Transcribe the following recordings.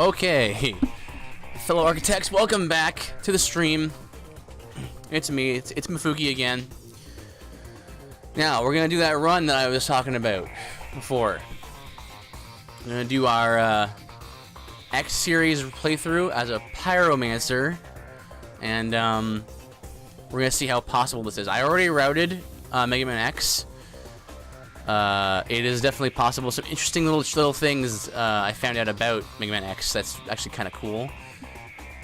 Okay, fellow architects, welcome back to the stream. It's me, it's Mefuki again. Now, we're gonna do that run that I was talking about before. We're gonna do our X series playthrough as a Pyromancer, and we're gonna see how possible this is. I already routed Megaman X. It is definitely possible. Some interesting little things I found out about Megaman X that's actually kind of cool.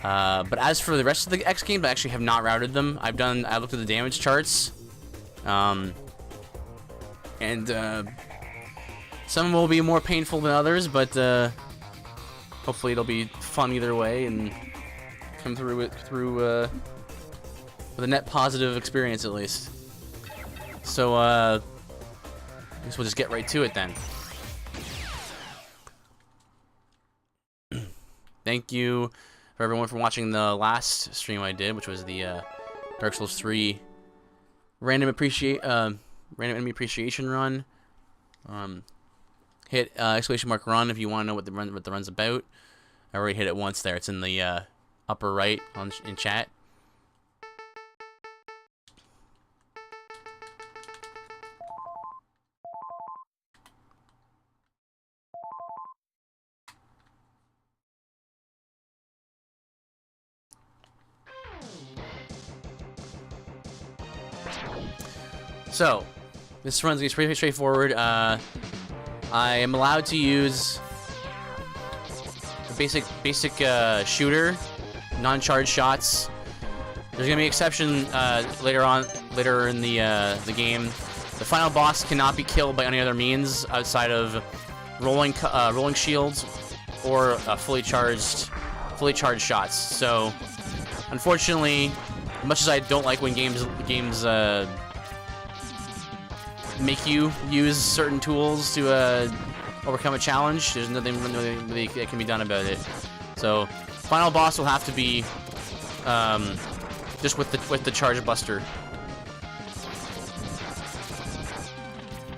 But as for the rest of the X games, I actually have not routed them. I looked at the damage charts, and some will be more painful than others, but hopefully it'll be fun either way and come through with a net positive experience at least. So I guess we'll just get right to it then. Thank you for everyone for watching the last stream I did, which was the Dark Souls 3 random enemy appreciation run. Hit exclamation mark run if you want to know what the run's about. I already hit it once there. It's in the upper right in chat. So, this run's gonna be pretty straightforward. I am allowed to use a basic shooter, non-charged shots. There's gonna be an exception later in the game. The final boss cannot be killed by any other means outside of rolling shields or fully charged shots. So, unfortunately, much as I don't like when games make you use certain tools to overcome a challenge, there's nothing really that can be done about it. So, final boss will have to be just with the charge buster.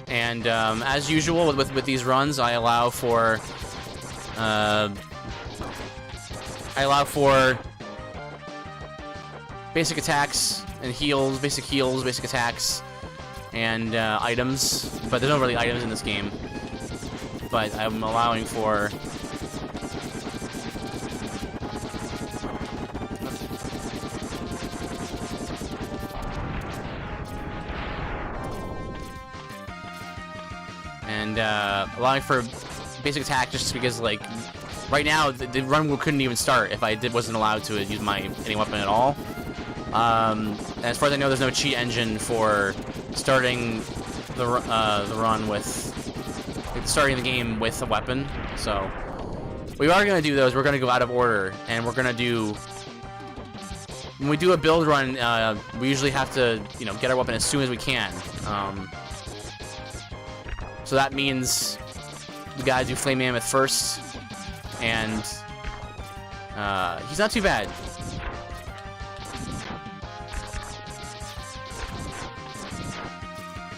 And as usual with these runs, I allow for basic attacks and heals, basic attacks, and items, but there's no really items in this game. But I'm allowing for allowing for basic attack just because, like, right now the run couldn't even start if I wasn't allowed to use any weapon at all. And as far as I know, there's no cheat engine for starting the run with starting the game with a weapon. So what we are gonna do though is we're gonna go out of order, and we're gonna do, when we do a build run, we usually have to get our weapon as soon as we can. So that means we gotta do Flame Mammoth first, and he's not too bad.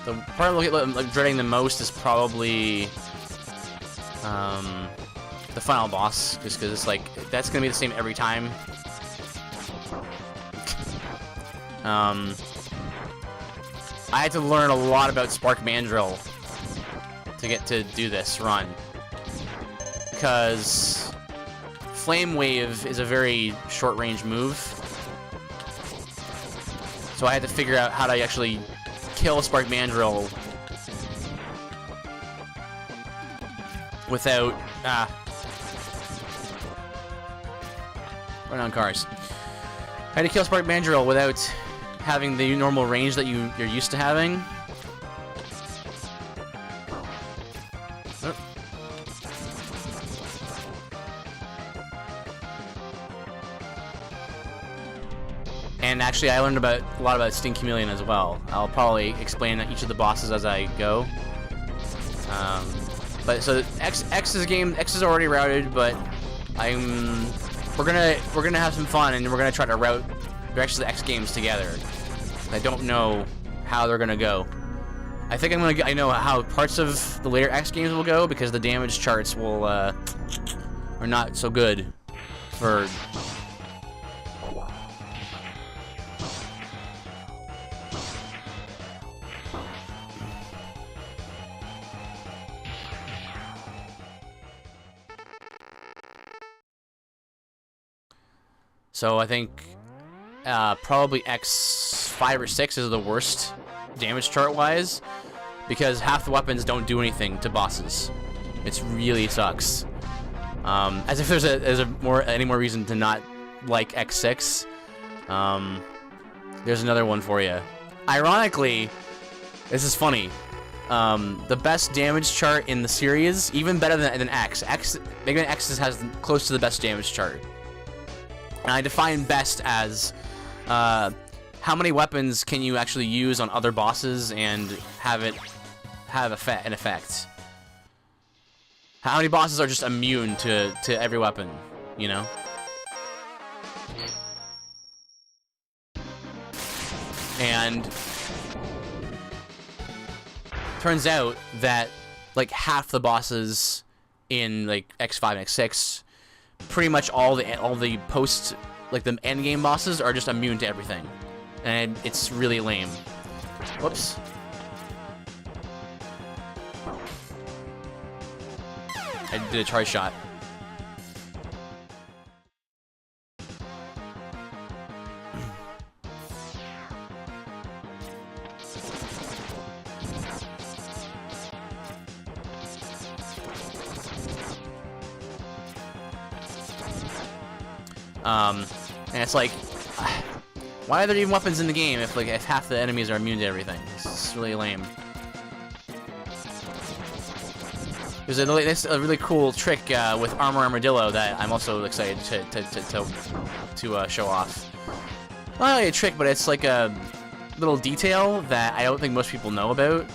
The part I'm dreading the most is probably the final boss, just because it's like that's gonna be the same every time. I had to learn a lot about Spark Mandrill to get to do this run, because Flame Wave is a very short-range move, so I had to figure out how to actually kill Spark Mandrill without run on cars. I had to kill Spark Mandrill without having the normal range that you're used to having. Oh. And actually, I learned a lot about Sting Chameleon as well. I'll probably explain each of the bosses as I go. But so X is already routed, but we're gonna have some fun, and we're gonna try to route the rest of the X games together. I don't know how they're gonna go. I think I know how parts of the later X games will go, because the damage charts will are not so good for... So I think probably X5 or 6 is the worst damage chart-wise, because half the weapons don't do anything to bosses. It really sucks. As if there's any more reason to not like X6. There's another one for you. Ironically, this is funny. The best damage chart in the series, even better than X. Megaman X has close to the best damage chart. And I define best as how many weapons can you actually use on other bosses and have an effect. How many bosses are just immune to every weapon, you know? And turns out that like half the bosses in like X5 and X6, pretty much all the post, like the end game bosses, are just immune to everything, and it's really lame. Whoops. I did a try shot. And it's like, why are there even weapons in the game if half the enemies are immune to everything? It's really lame. There's a really cool trick with Armor Armadillo that I'm also excited to show off. Not really a trick, but it's like a little detail that I don't think most people know about.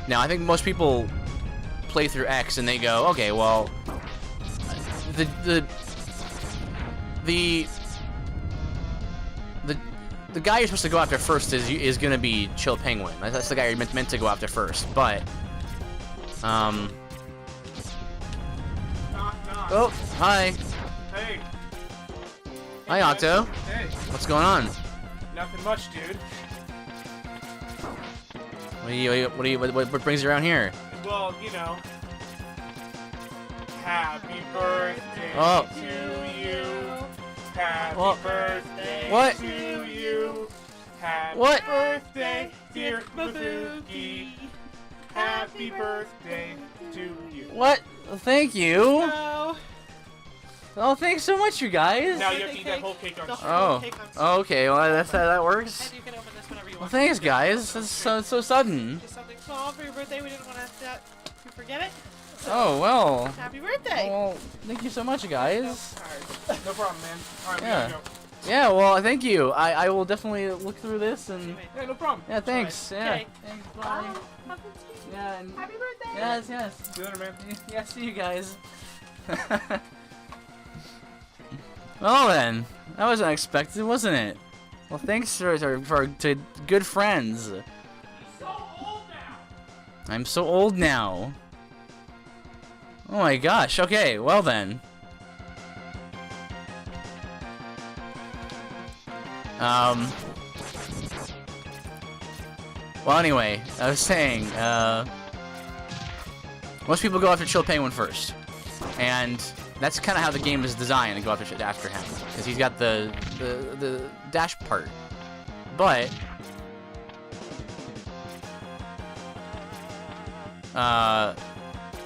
Now, I think most people play through X and they go, okay, well, the guy you're supposed to go after first is gonna be Chill Penguin. That's the guy you're meant to go after first. But Knock, knock. oh, hi. Hey. Hi, Octo. Hey. What's going on? Nothing much, dude. What brings you around here? Well, you know. Happy birthday Oh. to you. Happy Well, birthday what? to you. Happy What? birthday, dear Mefuki. Happy birthday to you. What? Thank you. No. Oh, thanks so much, you guys. Now you have to eat that whole cake on The stream. whole Oh. cake on stream. Oh, okay. Well, that's how that works. And you can open this whenever you Well, want. thanks, guys. That's so sudden. Just something small for your birthday. We didn't want to forget it. So, Oh well. happy birthday. Well, thank you so much, guys. No problem, man. Alright, Yeah. we gotta go. Yeah, well, thank you. I will definitely look through this and. Yeah, no problem. Yeah, thanks. Yeah. Okay. Thanks. Bye. Bye. Happy birthday. Yeah. And Happy birthday. yes, yes. See you later, man. Yeah. See you guys. Well then, that was unexpected, wasn't it? Well, thanks to good friends. He's so old now. I'm so old now. Oh my gosh. Okay. Well then. Well, anyway, I was saying, most people go after Chill Penguin first, and that's kind of how the game is designed to go after him, because he's got the dash part. But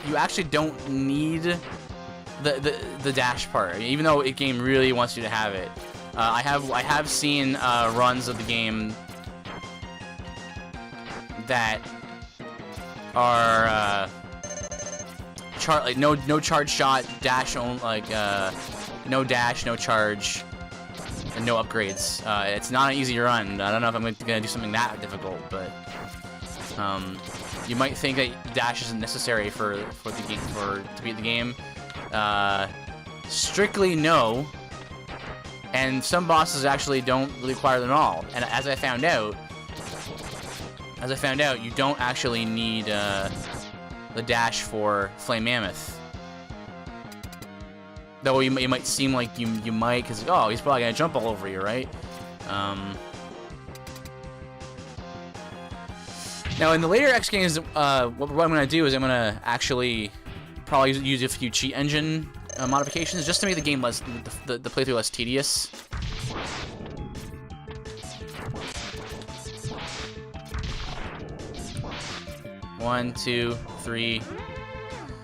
you actually don't need the dash part, even though the game really wants you to have it. I have seen runs of the game that are like no charge shot, dash on, like no dash, no charge, and no upgrades. It's not an easy run. I don't know if I'm gonna do something that difficult, but you might think that dash isn't necessary for the game to beat the game. Strictly no. And some bosses actually don't really require them at all. And as I found out, you don't actually need the dash for Flame Mammoth. Though it might seem like you might, because, oh, he's probably going to jump all over you, right? Now, in the later X games, what I'm going to do is I'm going to actually probably use a few cheat engine modifications just to make the game less, the playthrough less tedious. One, two, three.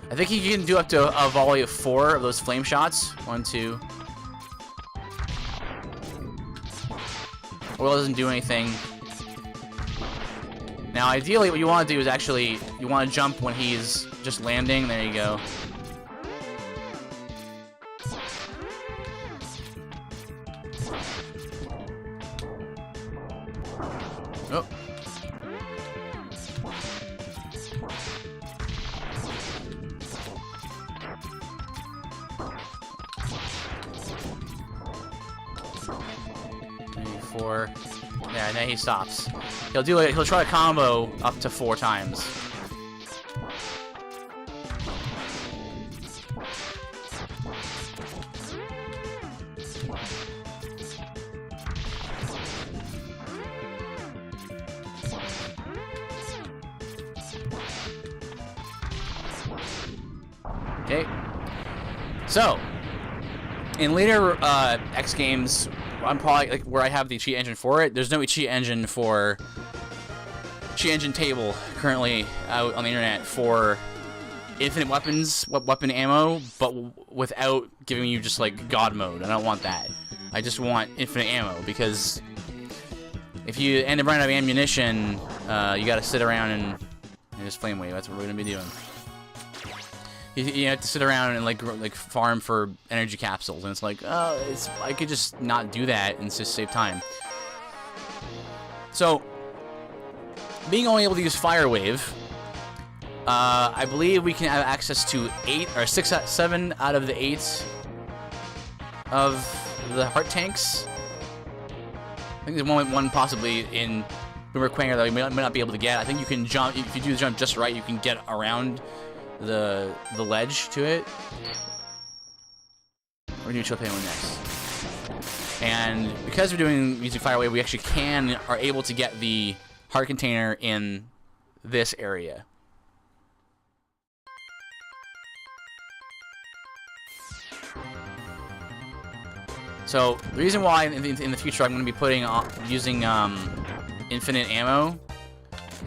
I think you can do up to a volley of 4 of those flame shots. 1, 2. Oil doesn't do anything. Now, ideally, what you want to do is actually, you want to jump when he's just landing. There you go. Oh. Yeah, and then he stops. He'll try a combo up to 4 times. Okay. So, in later X games, I'm probably like where I have the cheat engine for it. There's no cheat engine table currently out on the internet for infinite weapon ammo, but without giving you just like God mode. I don't want that. I just want infinite ammo, because if you end up running out of ammunition, you gotta sit around and just flame wave. That's what we're gonna be doing. You have to sit around and like farm for energy capsules, and it's like, oh, I could just not do that and just save time. So, being only able to use Fire Wave, I believe we can have access to 7 out of the 8 of the heart tanks. I think there's one possibly in Boomer Quanger that we might not be able to get. I think you can jump, if you do the jump just right, you can get around the ledge to it. We're doing Chopin one next. And because we're using Fire Wave, we actually are able to get the heart container in this area. So the reason why in the future I'm going to be using infinite ammo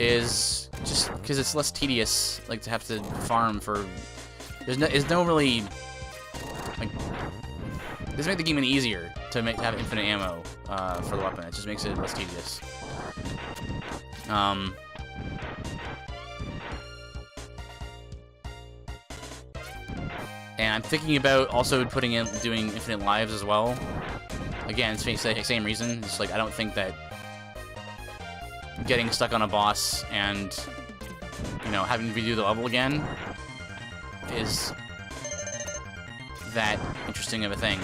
is just because it's less tedious, like, to have to farm for. There's no really, like, it doesn't make the game any easier to have infinite ammo for the weapon. It just makes it less tedious. And I'm thinking about also doing infinite lives as well. Again, it's the same reason. It's like, I don't think that getting stuck on a boss and, you know, having to redo the level again is that interesting of a thing.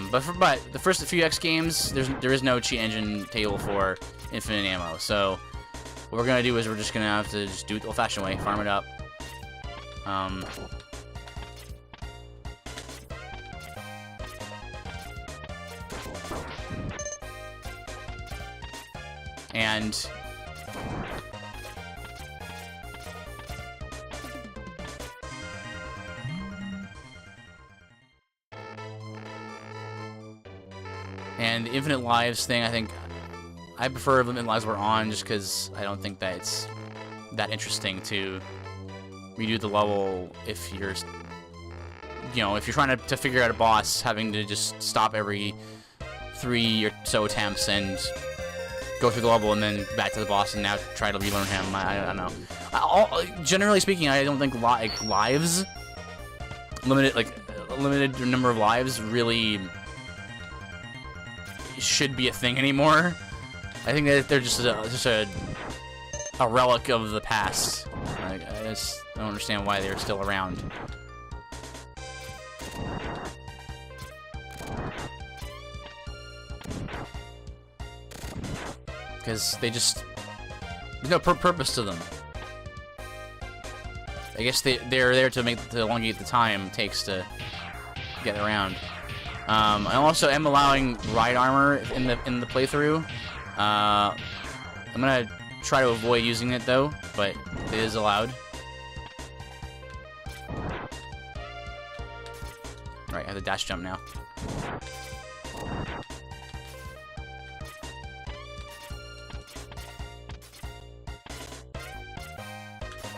But the first few X games, there is no cheat engine table for infinite ammo. So what we're gonna do is we're just gonna have to just do it the old-fashioned way, farm it up. And the infinite lives thing, I think I prefer limited lives we're on, just because I don't think that it's that interesting to redo the level if you're, if you're trying to figure out a boss, having to just stop every 3 or so attempts and go through the level and then back to the boss and now try to relearn him. I don't know. Generally speaking, I don't think lives, a limited number of lives, really should be a thing anymore. I think that they're just a relic of the past. I just don't understand why they're still around. because they just there's no purpose to them. I guess they're there to elongate the time it takes to get around. I also am allowing ride armor in the playthrough. I'm gonna try to avoid using it though, but it is allowed. Right, I have the dash jump now.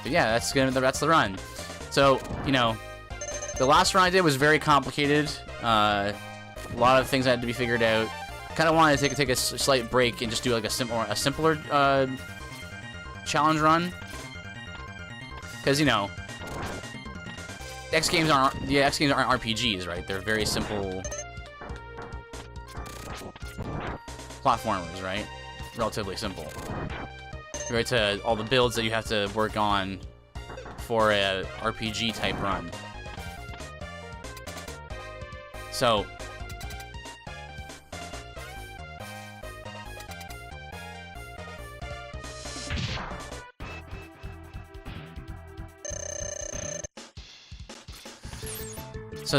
But yeah, that's the run. So, you know, the last run I did was very complicated. A lot of things had to be figured out. Kind of wanted to take a slight break and just do like a simpler challenge run. Because, you know, X games aren't RPGs, right? They're very simple platformers, right? Relatively simple. Right to all the builds that you have to work on for a RPG type run. So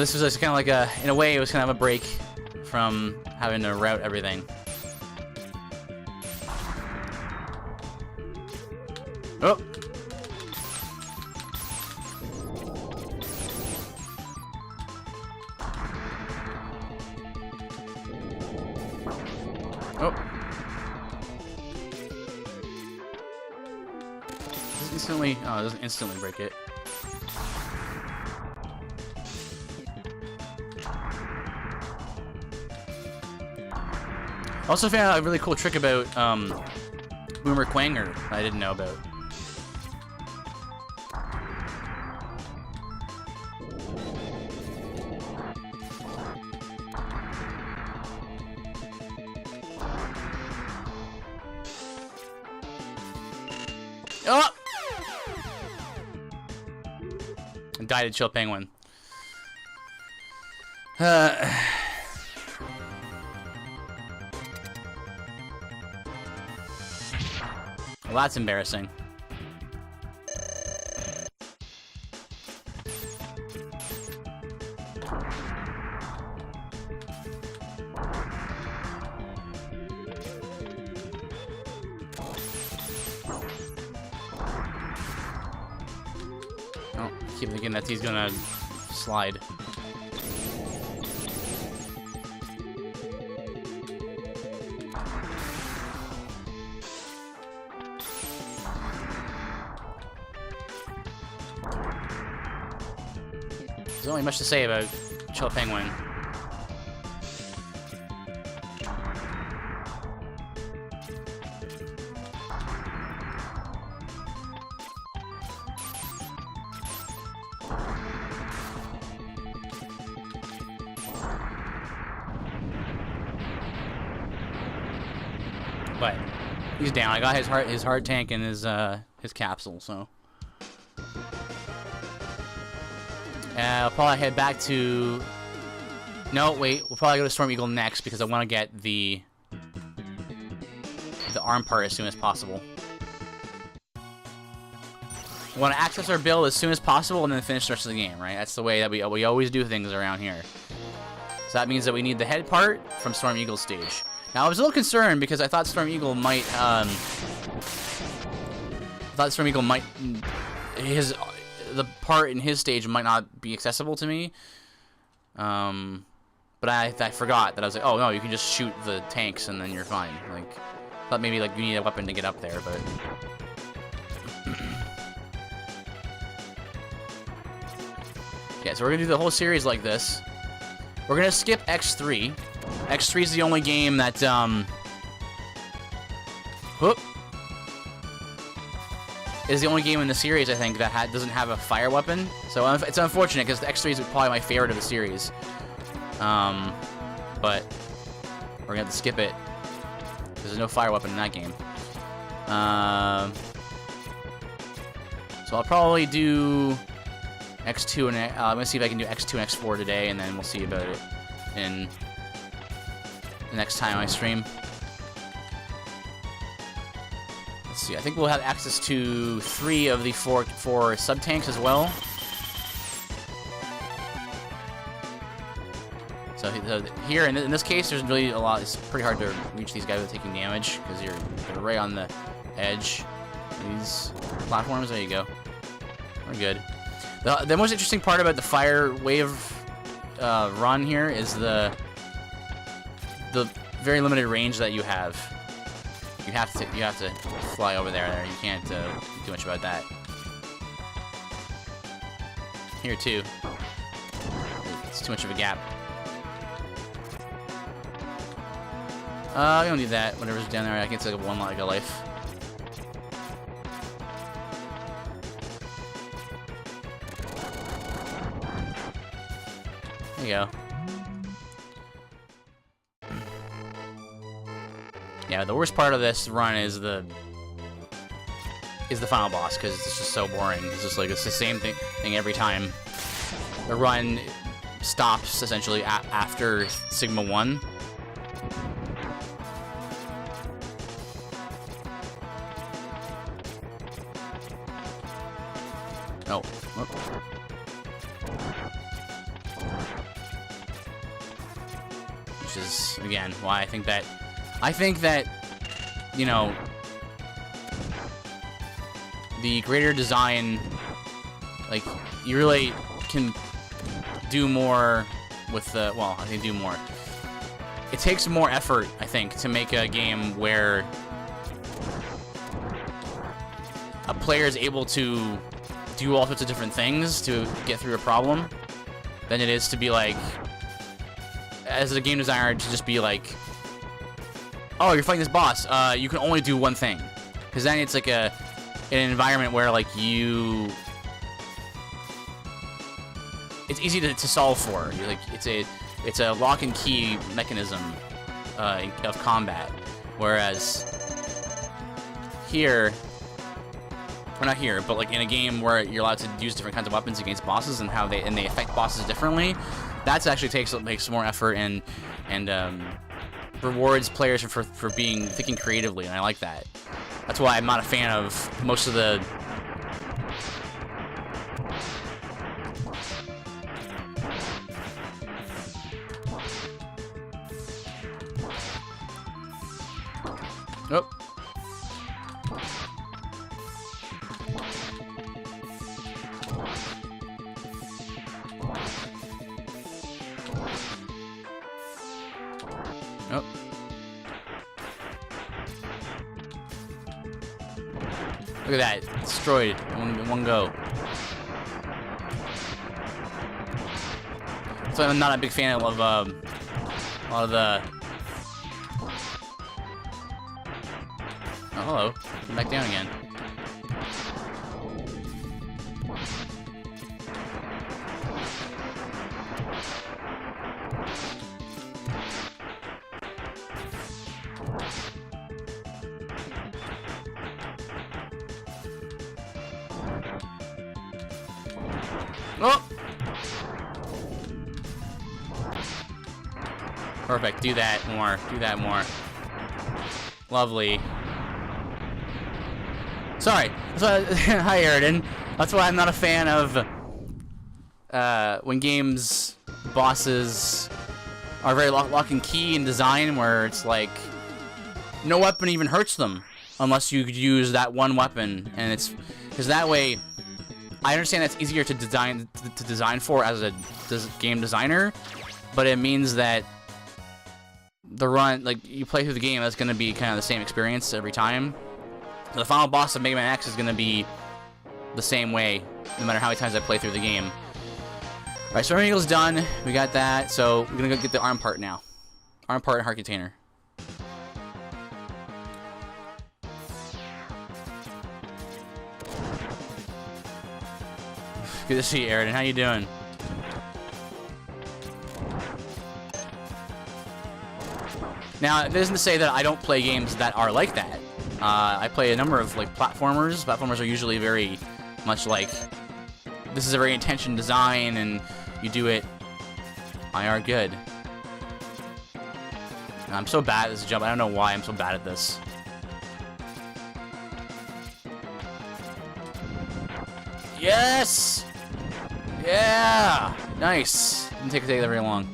this was just kind of like in a way, it was kind of a break from having to route everything. Oh! Oh! It doesn't instantly break it. Also found out a really cool trick about Boomer Quanger that I didn't know about. Oh! I died at Chill Penguin. Well, that's embarrassing. Oh, keep thinking that he's gonna slide. There's only much to say about Chill Penguin. But he's down. I got his heart tank and his capsule, so. I'll probably head back to... No, wait. We'll probably go to Storm Eagle next because I want to get the arm part as soon as possible. We want to access our build as soon as possible and then finish the rest of the game, right? That's the way that we always do things around here. So that means that we need the head part from Storm Eagle's stage. Now, I was a little concerned because I thought Storm Eagle might... the part in his stage might not be accessible to me. But I forgot that I was like, oh no, you can just shoot the tanks and then you're fine. Like, I thought maybe like you need a weapon to get up there, but yeah. So we're gonna do the whole series like this. We're gonna skip X3. X3 is the only game that whoop. Is the only game in the series, I think, that doesn't have a fire weapon. So it's unfortunate, because the X3 is probably my favorite of the series. But we're going to have to skip it, because there's no fire weapon in that game. So I'll probably do X2 and... I'm going to see if I can do X2 and X4 today, and then we'll see about it in the next time I stream. Let's see. I think we'll have access to 3 of the 4 sub-tanks as well. So here, in this case, there's really a lot. It's pretty hard to reach these guys with taking damage because you're right on the edge of these platforms. There you go. We're good. The most interesting part about the fire wave run here is the very limited range that you have. You have to fly over there. You can't do much about that. Here too. It's too much of a gap. We don't need that. Whatever's down there, I can take like a life. There you go. Yeah, the worst part of this run is the final boss because it's just so boring. It's just like it's the same thing every time. The run stops essentially after Sigma 1. Oh. Whoop. Which is again why I think that you know the greater design, like you really can do more with the I think do more. It takes more effort, I think, to make a game where a player is able to do all sorts of different things to get through a problem than it is to be like, as a game designer, to just be like, oh, you're fighting this boss, you can only do one thing. Because then it's like an environment where like it's easy to solve for. You're like it's a lock and key mechanism of combat. Whereas here, or not here, but like in a game where you're allowed to use different kinds of weapons against bosses and how they affect bosses differently, that's actually makes more effort and rewards players for thinking creatively, and I like that. That's why I'm not a fan of most of the oh. Oh. Look at that. Destroyed in one go. So I'm not a big fan of a lot of the... Oh, hello. I'm back down again. Oh! Perfect. Do that more. Do that more. Lovely. Sorry. Hi, Eridan. That's why I'm not a fan of when games bosses are very lock and key in design, where it's like no weapon even hurts them unless you could use that one weapon, and it's because that way. I understand that's easier to design for as a game designer, but it means that the run, like you play through the game, that's going to be kind of the same experience every time. The final boss of Megaman X is going to be the same way, no matter how many times I play through the game. All right, Storm Eagle's done. We got that, so we're going to go get the arm part now. Arm part and heart container. Good to see you, Eridan. How you doing? Now, it isn't to say that I don't play games that are like that. I play a number of like platformers. Platformers are usually very much like this is a very intentioned design, and you do it. I are good. I'm so bad at this jump. I don't know why I'm so bad at this. Yes! Yeah! Nice. Didn't take that very long.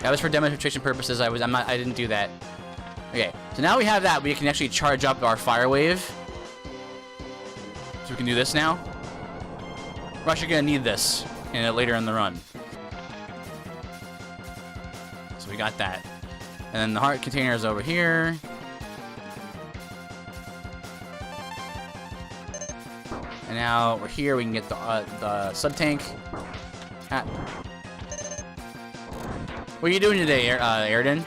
That was for demonstration purposes. I didn't do that. Okay, so now we have that. We can actually charge up our fire wave. So we can do this now. We're actually gonna need this later in the run. So we got that, and then the heart container is over here. And now we're here. We can get the sub tank. What are you doing today, Airden?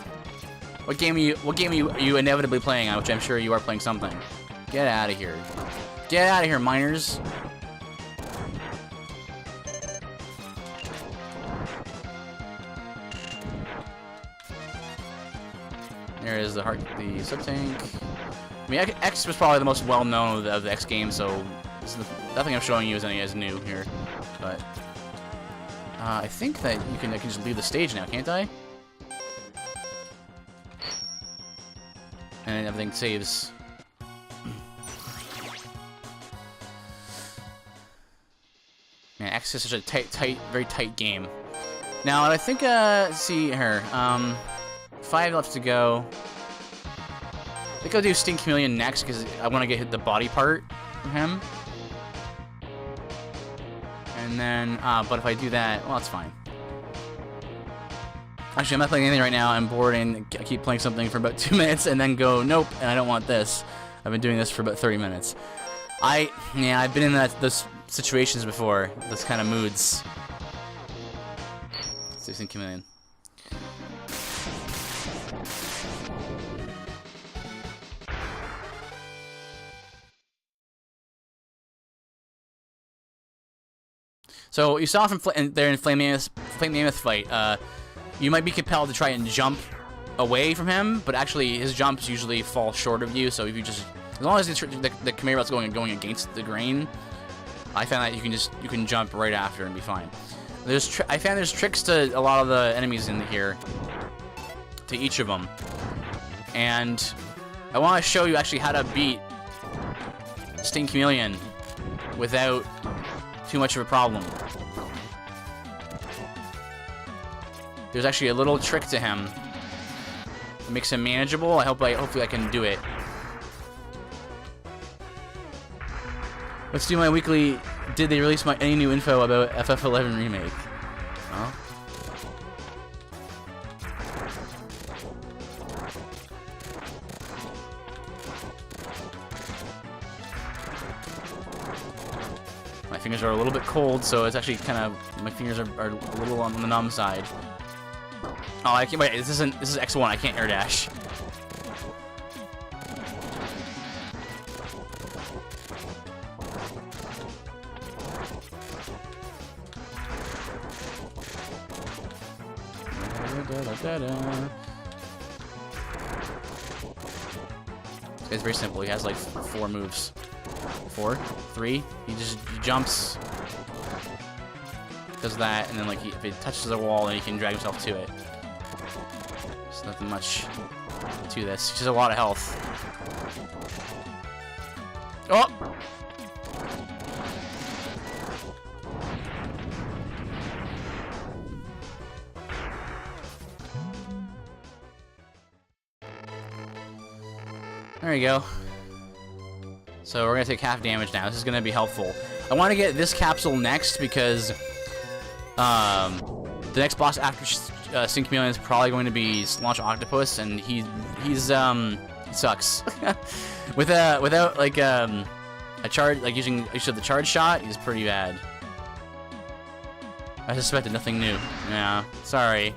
What game are you inevitably playing? Which I'm sure you are playing something. Get out of here. Get out of here, miners. There is the sub tank. I mean, X was probably the most well-known of the X games, so nothing I'm showing you is new here. But I think that I can just leave the stage now, can't I? And everything saves. Man, X is such a very tight game. Now I think let's see here. 5 left to go. I think I'll do Stink Chameleon next because I want to get the body part from him. And then, but if I do that, well, it's fine. Actually, I'm not playing anything right now. I'm bored and I keep playing something for about 2 minutes and then go, nope, and I don't want this. I've been doing this for about 30 minutes. Yeah, I've been in those situations before, those kind of moods. 16 Chameleon. So you saw from there in Flame Mammoth fight, you might be compelled to try and jump away from him, but actually his jumps usually fall short of you. So if you just, as long as the conveyor belt's going against the grain, I found that you can jump right after and be fine. I found there's tricks to a lot of the enemies in here, to each of them, and I want to show you actually how to beat Sting Chameleon without too much of a problem. There's actually a little trick to him that makes him manageable. Hopefully I can do it. Let's do my weekly. Did they release any new info about FF11 remake? Huh? My fingers are a little bit cold, so it's actually kind of, my fingers are a little on the numb side. Oh, I can't wait. This is X1. I can't air dash. This guy's very simple. He has like 4 moves. 4, 3. He jumps, does that, and then like if he touches a wall, then he can drag himself to it. There's nothing much to this. He has a lot of health. Oh! There you go. So we're gonna take half damage now. This is gonna be helpful. I want to get this capsule next because the next boss after Stink Chameleon is probably going to be Launch Octopus, and he sucks. Without like a charge, like using the charge shot, he's pretty bad. I suspected nothing new. Yeah, sorry.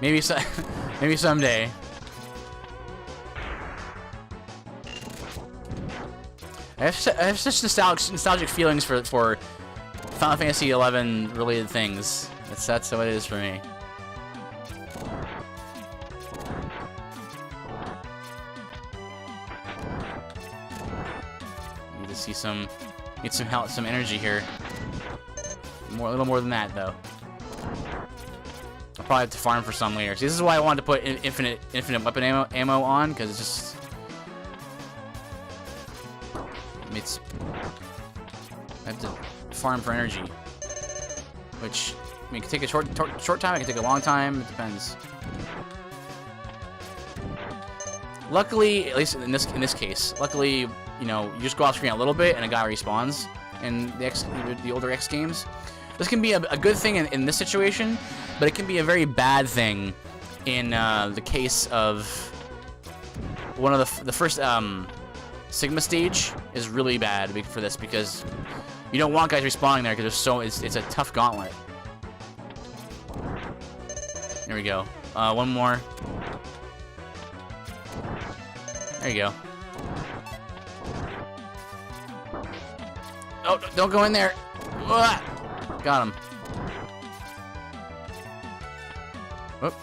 Maybe someday. I have such nostalgic feelings for Final Fantasy 11 related things. That's what it is for me. Need to see need some help, some energy here. A little more than that though. I'll probably have to farm for some later. See, this is why I wanted to put infinite weapon ammo on, because it's just I have to farm for energy, which I mean, it can take a short time. It can take a long time. It depends. Luckily, at least in this case, luckily, you know, you just go off screen a little bit and a guy respawns in the older X games. This can be a good thing in this situation, but it can be a very bad thing in the case of one of the first Sigma stage is really bad for this, because you don't want guys respawning there because it's a tough gauntlet. There we go. One more. There you go. Oh, don't go in there. Ugh. Got him. Whoop.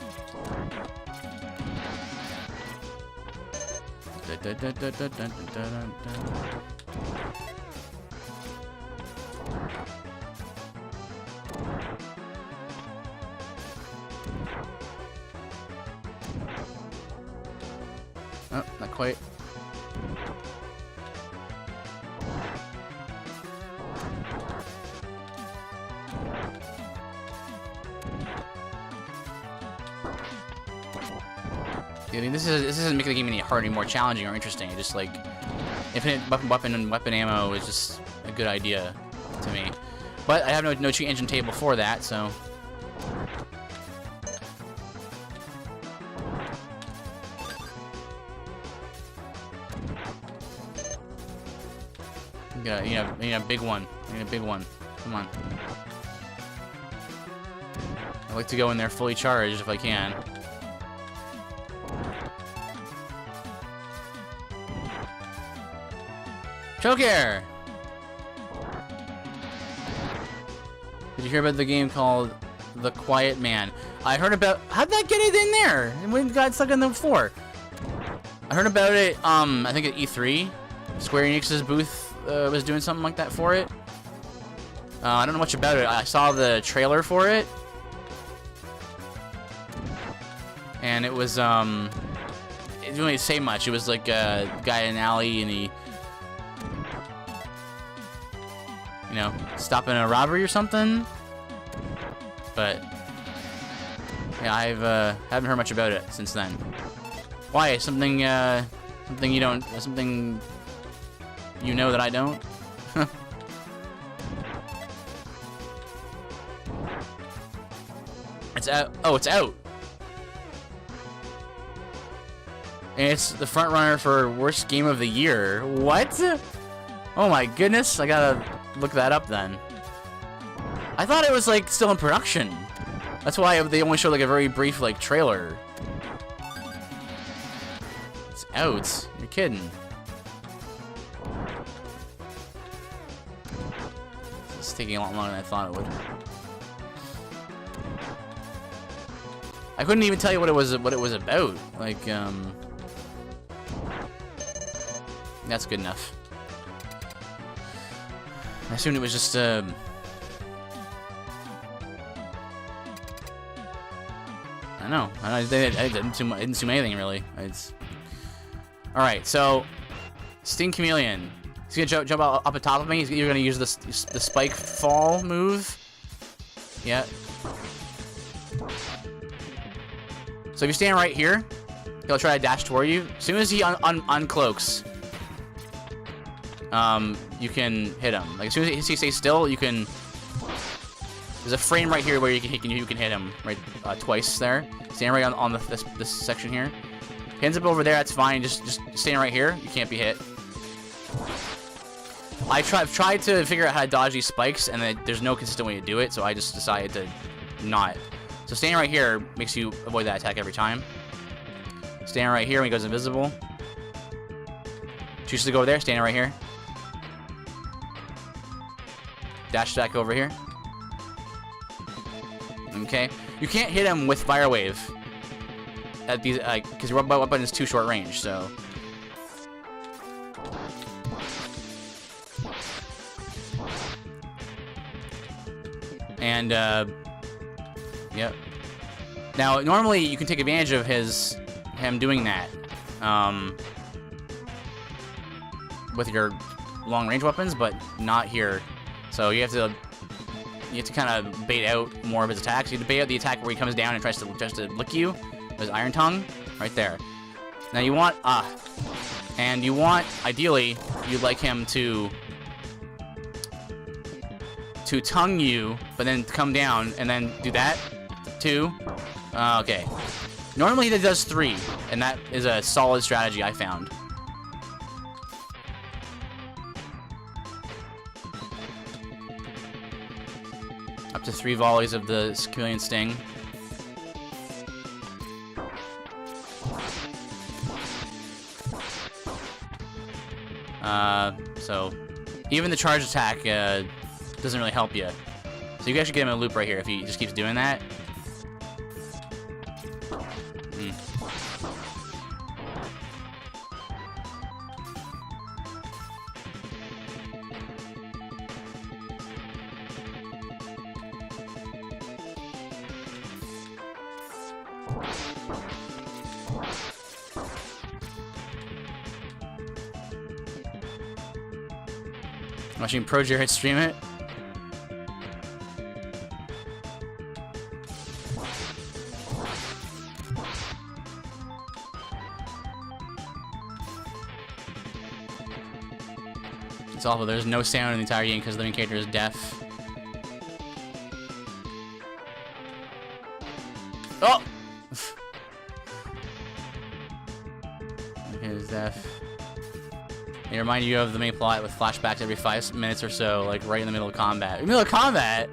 Oh, not quite. I mean, this isn't making the game any harder, any more challenging or interesting. It's just like infinite weapon and weapon ammo is just a good idea to me. But I have no cheat engine table for that, so. You need a big one. You need a big one. Come on. I like to go in there fully charged if I can. Choke air! Did you hear about the game called The Quiet Man? I heard about... How'd that get it in there? And we got stuck on the floor. I heard about it, I think at E3. Square Enix's booth was doing something like that for it. I don't know much about it. I saw the trailer for it. And it was, it didn't really say much. It was like a guy in an alley and he... You know, stopping a robbery or something. But yeah, I've haven't heard much about it since then. Why? Something you don't, something you know that I don't? It's out. Oh, it's out. And it's the front runner for worst game of the year. What? Oh my goodness! I gotta look that up then. I thought it was like still in production. That's why they only showed like a very brief like trailer. It's out. You're kidding. It's taking a lot longer than I thought it would. I couldn't even tell you what it was about. Like that's good enough. I assumed it was just I don't know. I didn't assume anything really. All right. So, Sting Chameleon. He's gonna jump up on top of me. You're gonna use the spike fall move. Yeah. So if you stand right here, he'll try to dash toward you. As soon as he uncloaks, you can hit him. Like as soon as he stays still, you can. There's a frame right here where you can hit him right twice there. Stand right on this section here. Hands up over there. That's fine. Just stand right here. You can't be hit. I've tried to figure out how to dodge these spikes, and there's no consistent way to do it. So I just decided to not. So standing right here makes you avoid that attack every time. Standing right here when he goes invisible. Chooses to go over there, standing right here. dash attack over here. Okay. You can't hit him with Fire Wave at these, because your weapon is too short range. So. And yep. Now, normally you can take advantage of him doing that with your long-range weapons, but not here. So you have to kind of bait out more of his attacks. You have to bait out the attack where he comes down and tries to lick you with his Iron Tongue, right there. Now you want ideally you'd like him to tongue you, but then come down and then do that. 2. Okay. Normally he does 3, and that is a solid strategy I found. Up to 3 volleys of the Chameleon Sting. So even the charge attack doesn't really help you. So you guys should get him in a loop right here if he just keeps doing that. Watching Pro Jared stream it. It's awful. There's no sound in the entire game because the main character is deaf. Oh! Okay, he's deaf. They remind you of the main plot with flashbacks every 5 minutes or so, like right in the middle of combat. In the middle of combat?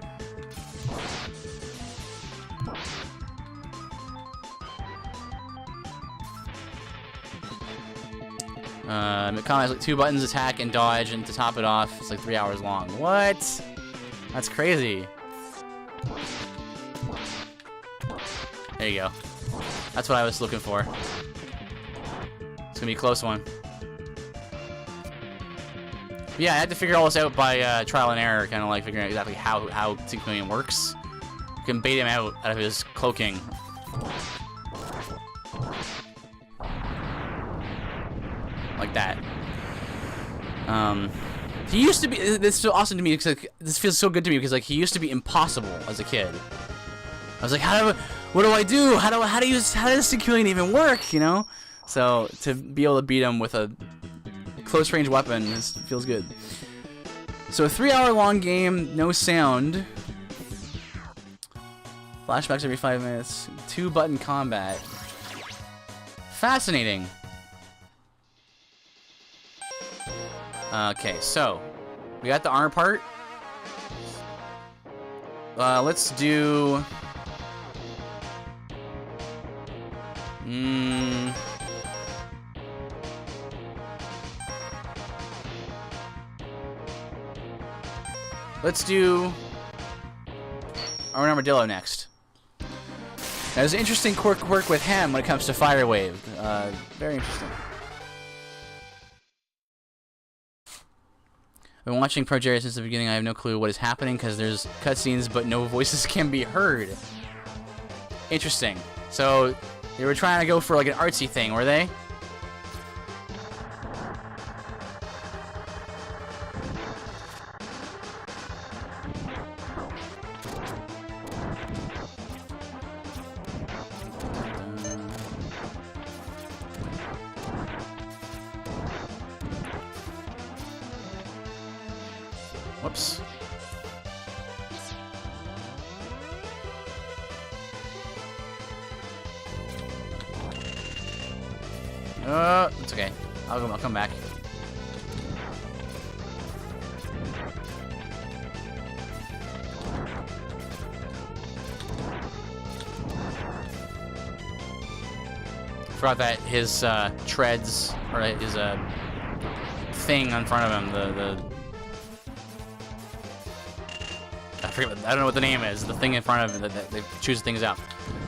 Combat has like 2 buttons, attack and dodge, and to top it off, it's like 3 hours long. What? That's crazy. There you go. That's what I was looking for. It's gonna be a close one. Yeah, I had to figure all this out by trial and error, kind of like figuring out exactly how Chameleon works. You can bait him out of his cloaking. Like that. He used to be. This is so awesome to me because like, this feels so good to me because like he used to be impossible as a kid. I was like, what do I do? How does Chameleon even work? You know? So to be able to beat him with a close range weapon feels good. So a 3-hour-long game, no sound. Flashbacks every 5 minutes. 2-button combat. Fascinating. Okay, so we got the armor part. Let's do. Let's do Armadillo next. Now, there's an interesting quirk with him when it comes to Fire Wave. Very interesting. I've been watching Pro Jerry since the beginning. I have no clue what is happening because there's cutscenes, but no voices can be heard. Interesting. So they were trying to go for like an artsy thing, were they? Whoops. It's okay. I'll come back. Forgot that his treads, or his thing in front of him, the I don't know what the name is. The thing in front of it that chews things up.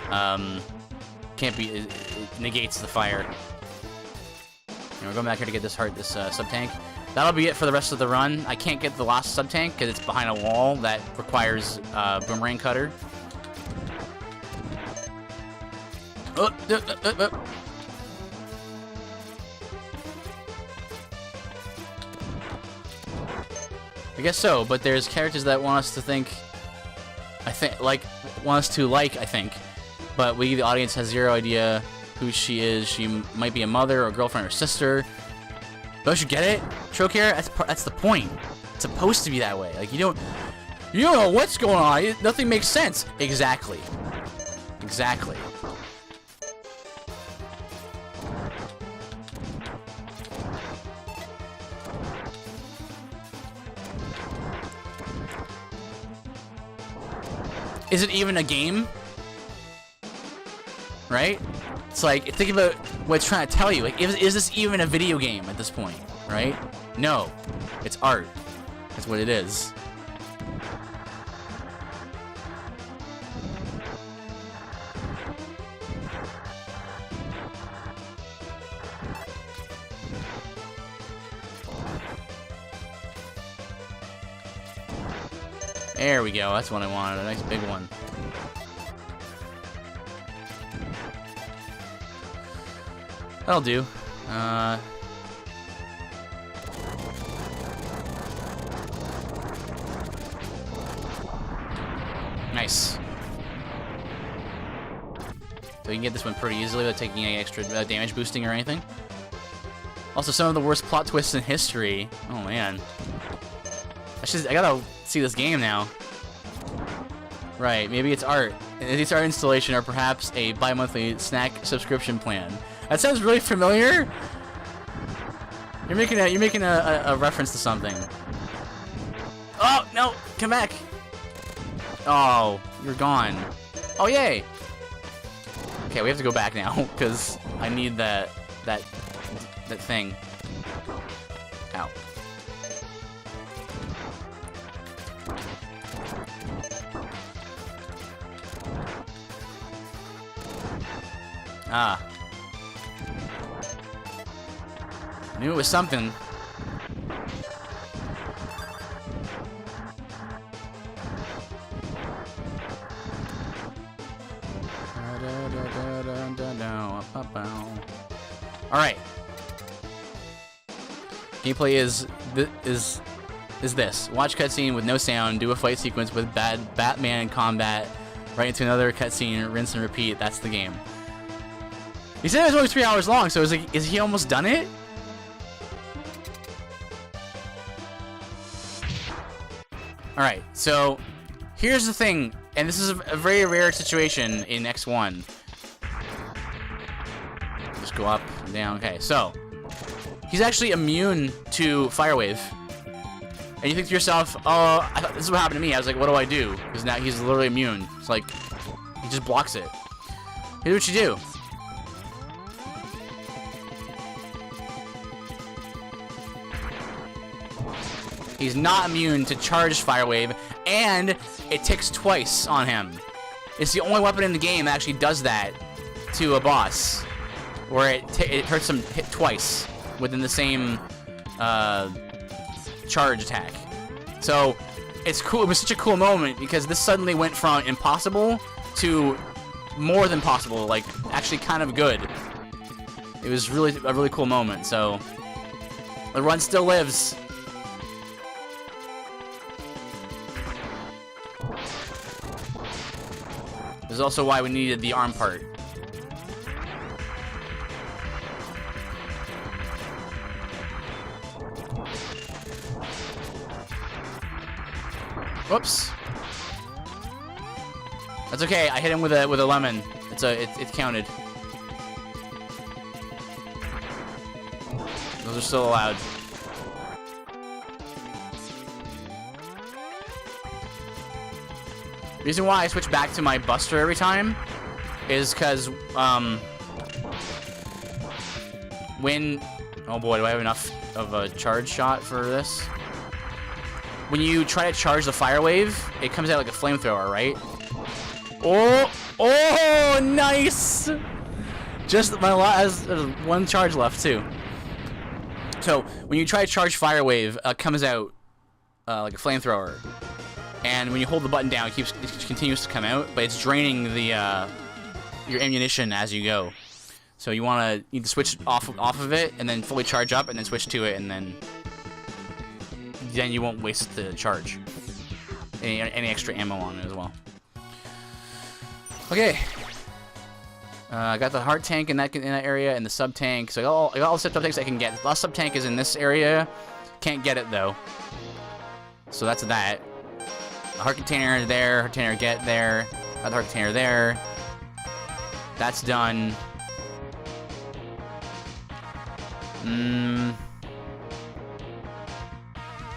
Can't be. It negates the fire. And we're going back here to get this sub tank. That'll be it for the rest of the run. I can't get the last sub tank because it's behind a wall that requires boomerang cutter. Oh, I guess so, but there's characters that want us to think, want us to like, but we, the audience, has zero idea who she is. She might be a mother or girlfriend or sister. Don't you get it? Trocare? That's the point. It's supposed to be that way. Like, you don't know what's going on. Nothing makes sense. Exactly. Exactly. Is it even a game? Right? It's like, think about what it's trying to tell you. Like, is this even a video game at this point? Right? No. It's art. That's what it is. There we go. That's what I wanted. A nice big one. That'll do. Nice. So you can get this one pretty easily without taking any extra damage boosting or anything. Also, some of the worst plot twists in history. Oh man. I gotta see this game now. Right, maybe it's art. It's art installation or perhaps a bi-monthly snack subscription plan. That sounds really familiar. You're making a reference to something. Oh no! Come back! Oh, you're gone. Oh yay! Okay, we have to go back now because I need that thing. Ow. Ah. Knew it was something. All right. Gameplay is this. Watch cutscene with no sound, do a fight sequence with Batman in combat, right into another cutscene, rinse and repeat. That's the game. He said it was only 3 hours long, so is he almost done it? Alright, so here's the thing, and this is a very rare situation in X1. Just go up and down. Okay, so he's actually immune to Fire Wave. And you think to yourself, oh, I thought this is what happened to me. I was like, what do I do? Because now he's literally immune. It's like, he just blocks it. Here's what you do. He's not immune to charged Fire Wave, and it ticks twice on him. It's the only weapon in the game that actually does that to a boss, where it hurts him hit twice within the same charge attack. So it's cool. It was such a cool moment because this suddenly went from impossible to more than possible, like actually kind of good. It was really a really cool moment. So the run still lives. This is also why we needed the arm part. Whoops. That's okay. I hit him with a lemon. It counted. Those are still allowed. The reason why I switch back to my Buster every time is because when... Oh boy, do I have enough of a charge shot for this? when you try to charge the fire wave, it comes out like a flamethrower, right? Oh, oh, nice! Just my last one charge left too. So when you try to charge fire wave, it comes out like a flamethrower, and when you hold the button down, it continues to come out, but it's draining the your ammunition as you go. So you need to switch off of it, and then fully charge up, and then switch to it, and then you won't waste the charge. Any extra ammo on it as well. Okay. I got the heart tank in that area, and the sub tank. So I got all the sub tanks I can get. The last sub tank is in this area. Can't get it though. So that's that. The heart container there. Heart container get there. Got the heart container there. That's done. I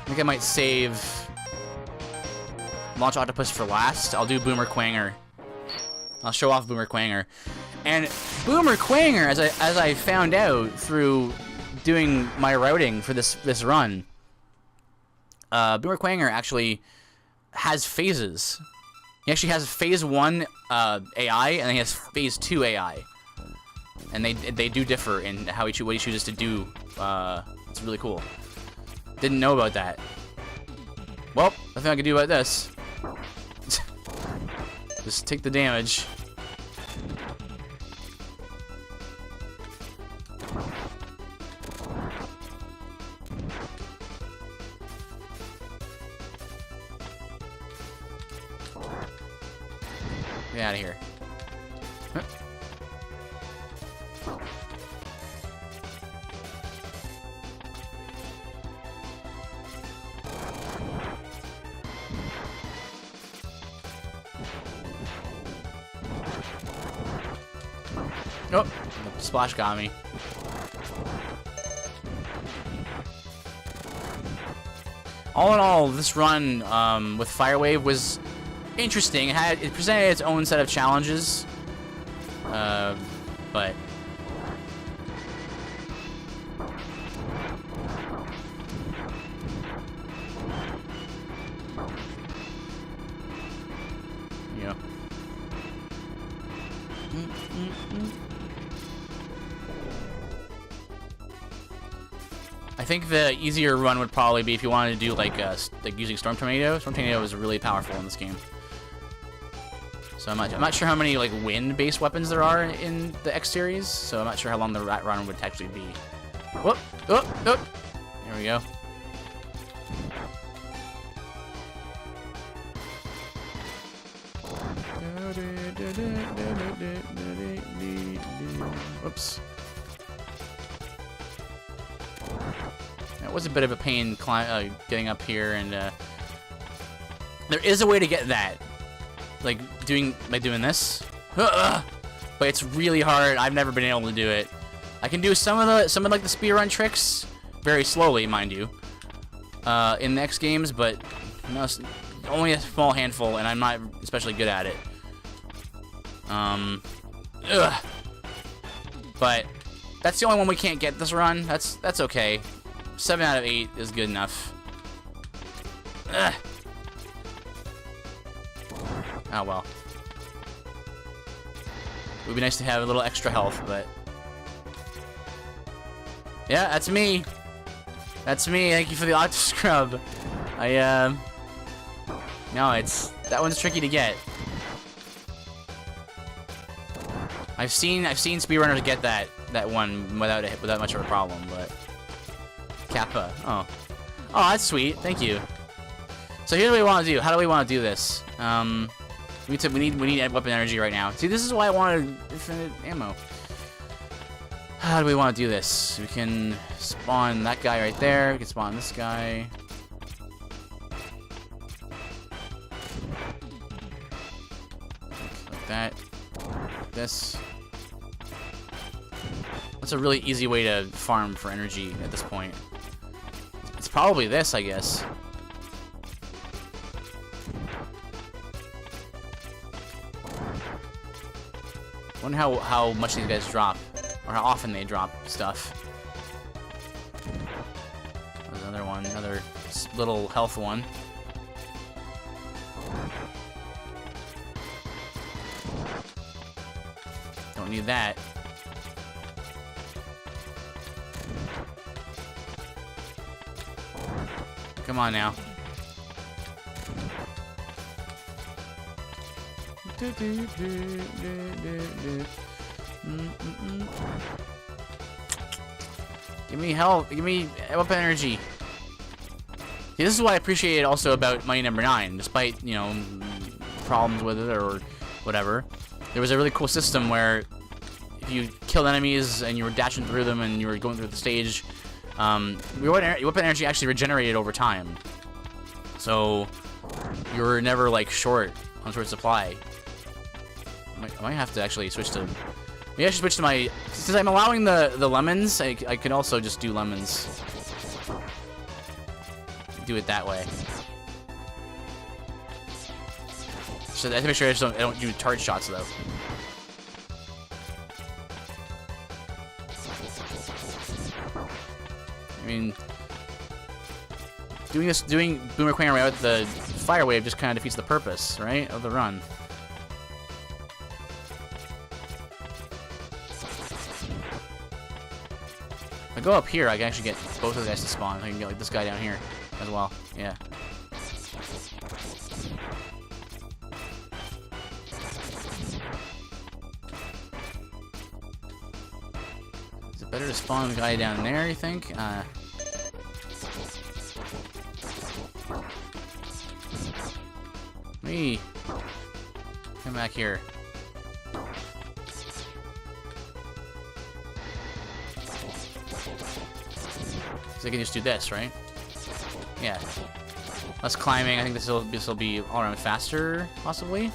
think I might save Launch Octopus for last. I'll do Boomer Quanger. I'll show off Boomer Quanger. And Boomer Quanger, as I found out through doing my routing for this run, Boomer Quanger actually has phases. He actually has phase 1 AI, and he has phase 2 AI. And they do differ in what he chooses to do. It's really cool. Didn't know about that. Well, nothing I can do about this. Just take the damage. Get out of here. Huh. Oh, the splash got me. All in all, this run with Fire Wave was interesting. It presented its own set of challenges, but yeah. I think the easier run would probably be if you wanted to do like using Storm Tornado. Storm Tornado is really powerful in this game. So I'm not sure how many like wind-based weapons there are in the X series. So I'm not sure how long the run would actually be. Whoop! Whoop! Whoop! There we go. Whoops. That was a bit of a pain getting up here, and there is a way to get that, like doing this, but it's really hard. I've never been able to do it. I can do some of like the speedrun tricks very slowly, mind you, in the X games, but no, only a small handful, and I'm not especially good at it. But that's the only one we can't get this run. That's okay. 7 out of 8 is good enough. Ugh. Oh well. It would be nice to have a little extra health, but yeah, that's me. That's me. Thank you for the Octo Scrub. No, that one's tricky to get. I've seen speedrunners get that one without much of a problem, but Kappa. Oh, that's sweet. Thank you. So here's what we want to do. How do we want to do this? We need weapon energy right now. See, this is why I wanted infinite ammo. How do we want to do this? We can spawn that guy right there. We can spawn this guy. Like that. Like this. That's a really easy way to farm for energy at this point. It's probably this, I guess. I wonder how much these guys drop, or how often they drop stuff. There's another one, another little health one. Don't need that. Come on now. Give me health. Give me weapon energy. See, this is what I appreciate also about Mighty Number 9, despite, you know, problems with it or whatever. There was a really cool system where if you killed enemies and you were dashing through them and you were going through the stage, your weapon energy actually regenerated over time. So you were never like short supply. I might have to actually switch to. Maybe I should switch to my. Since I'm allowing the lemons, I could also just do lemons. Do it that way. So I have to make sure I don't do charge shots though. I mean, doing Boomer Quang right with the fire wave just kind of defeats the purpose, right, of the run. If I go up here, I can actually get both of the guys to spawn. I can get like this guy down here as well. Yeah. Is it better to spawn the guy down there, you think? Me. Come back here. So I can just do this, right? Yeah. Less climbing. I think this will be all around faster, possibly.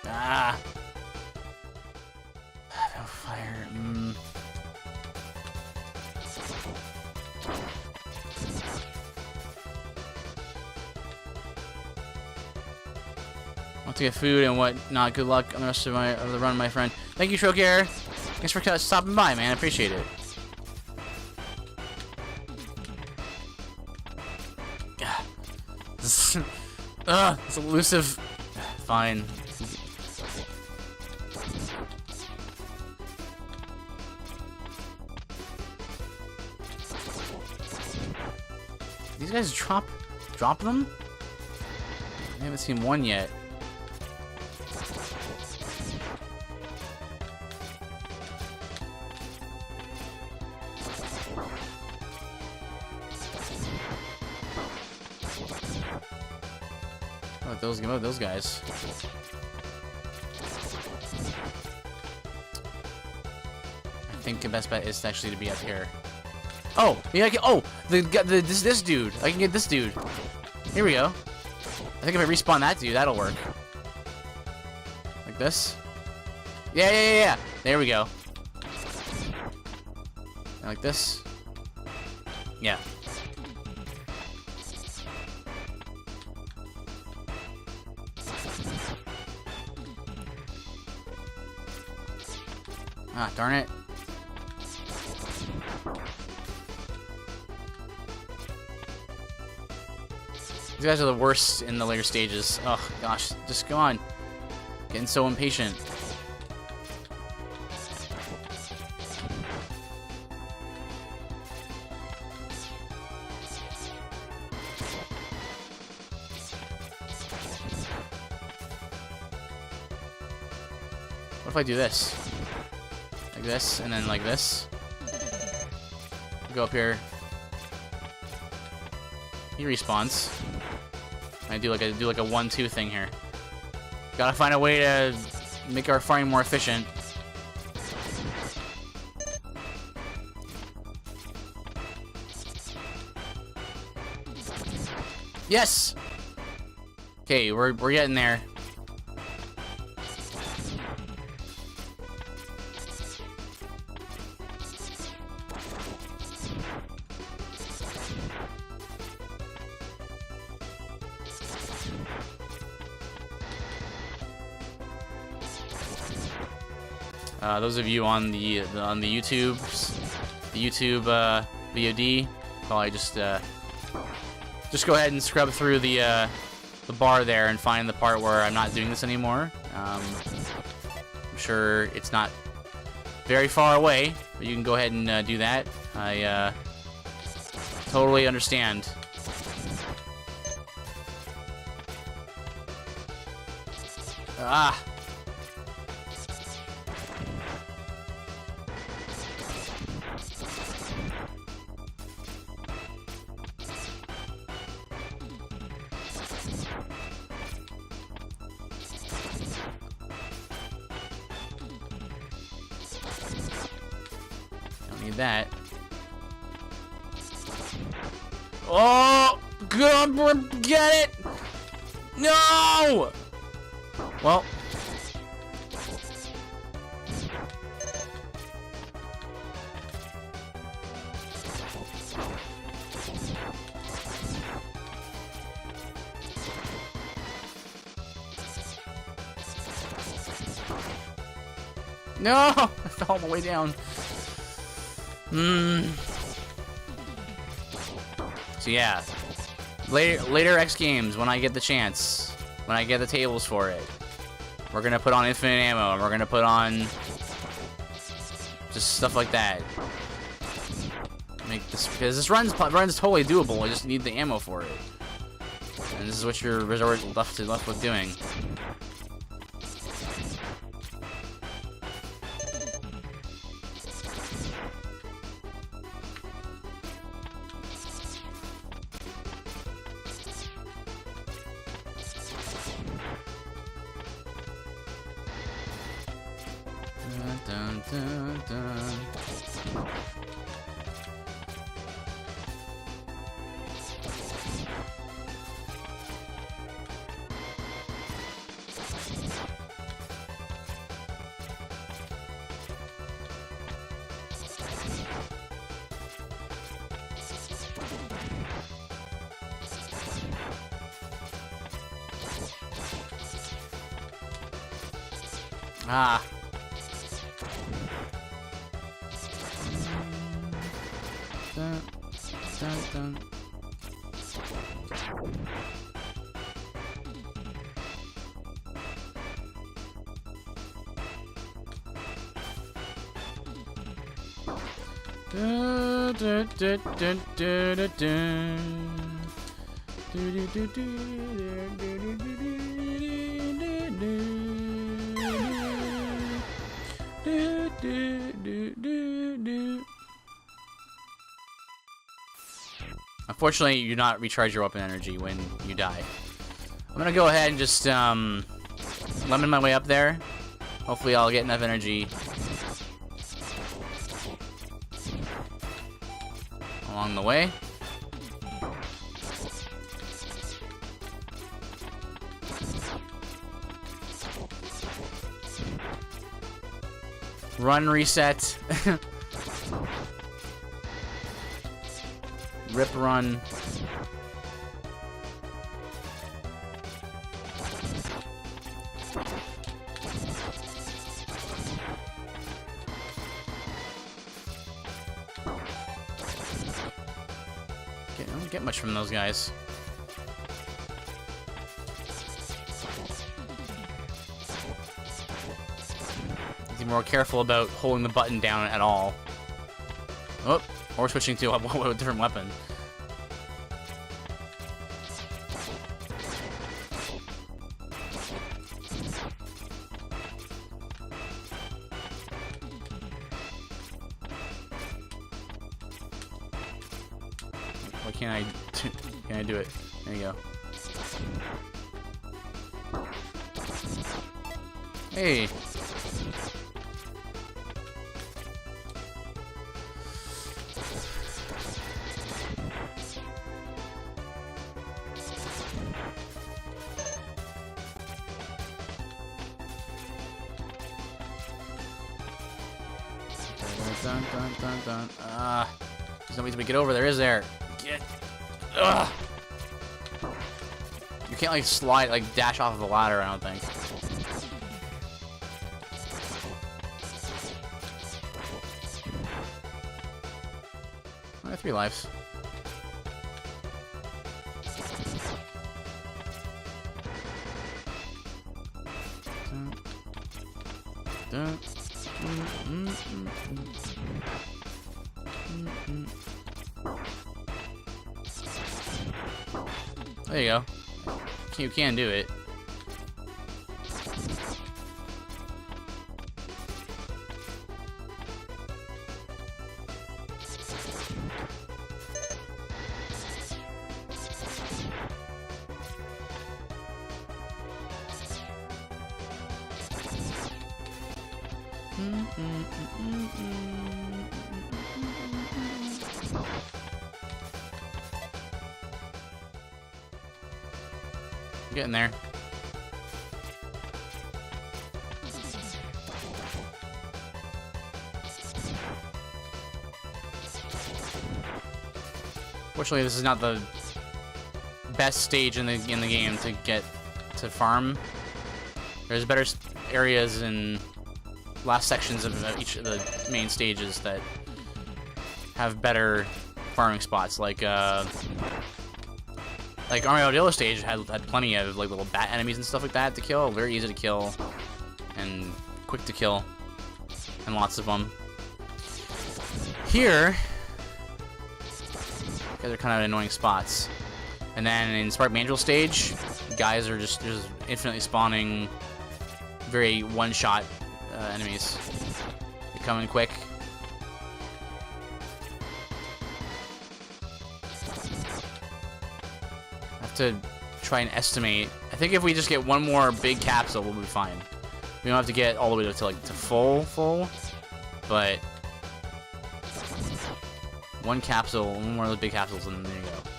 Ah. Fire. Want to get food and whatnot. Good luck on the rest of the run, my friend. Thank you, Trocaire. Thanks for stopping by, man. I appreciate it. It's elusive. Fine. These guys drop them? I haven't seen one yet. Oh, those guys. I think the best bet is actually to be up here. Oh, yeah. This dude. I can get this dude. Here we go. I think if I respawn that dude, that'll work. Like this. Yeah. There we go. And like this. Yeah. Ah, darn it. These guys are the worst in the later stages. Oh, gosh. Just go on. Getting so impatient. What if I do this? Like this, and then like this. Go up here. He respawns. I do like a 1-2 thing here. Gotta find a way to make our farming more efficient. Yes. Okay, we're getting there. Those of you on the YouTube VOD, probably just go ahead and scrub through the bar there and find the part where I'm not doing this anymore. I'm sure it's not very far away, but you can go ahead and do that. I totally understand. Ah. Don't need that. Oh, good, get it! No! Well. No! I fell all the way down. So yeah. Later X games, when I get the chance, when I get the tables for it, we're gonna put on infinite ammo, and we're gonna put on just stuff like that. Make this, because this run's totally doable. I just need the ammo for it, and this is what you're left with doing. Dun, dun, dun. Ah. Dun, dun, dun. Du, du, du, du, du, du, du. Du, du, du, du, du, du, du, du. Unfortunately, you do not recharge your weapon energy when you die. I'm gonna go ahead and just lemon my way up there. Hopefully I'll get enough energy along the way. Run reset. Rip run. I don't get much from those guys. Be more careful about holding the button down at all. Oh, or switching to a different weapon. Why can't I do it? There you go. Hey. Dun, dun, dun, dun. There's no way to get over there, is there? Get. Ugh. You can't like slide, like dash off of the ladder, I don't think. 3 lives. There you go. You can do it. Getting there. Fortunately, this is not the best stage in the game to get to farm. There's better areas in last sections of each of the main stages that have better farming spots, like Armadillo stage had plenty of like little bat enemies and stuff like that to kill. Very easy to kill and quick to kill, and lots of them. Here, guys are kind of annoying spots. And then in Spark Mandrill stage, guys are just infinitely spawning very one-shot enemies. They come in quick. To try and estimate. I think if we just get one more big capsule, we'll be fine. We don't have to get all the way to full, but one more of those big capsules, and there you go.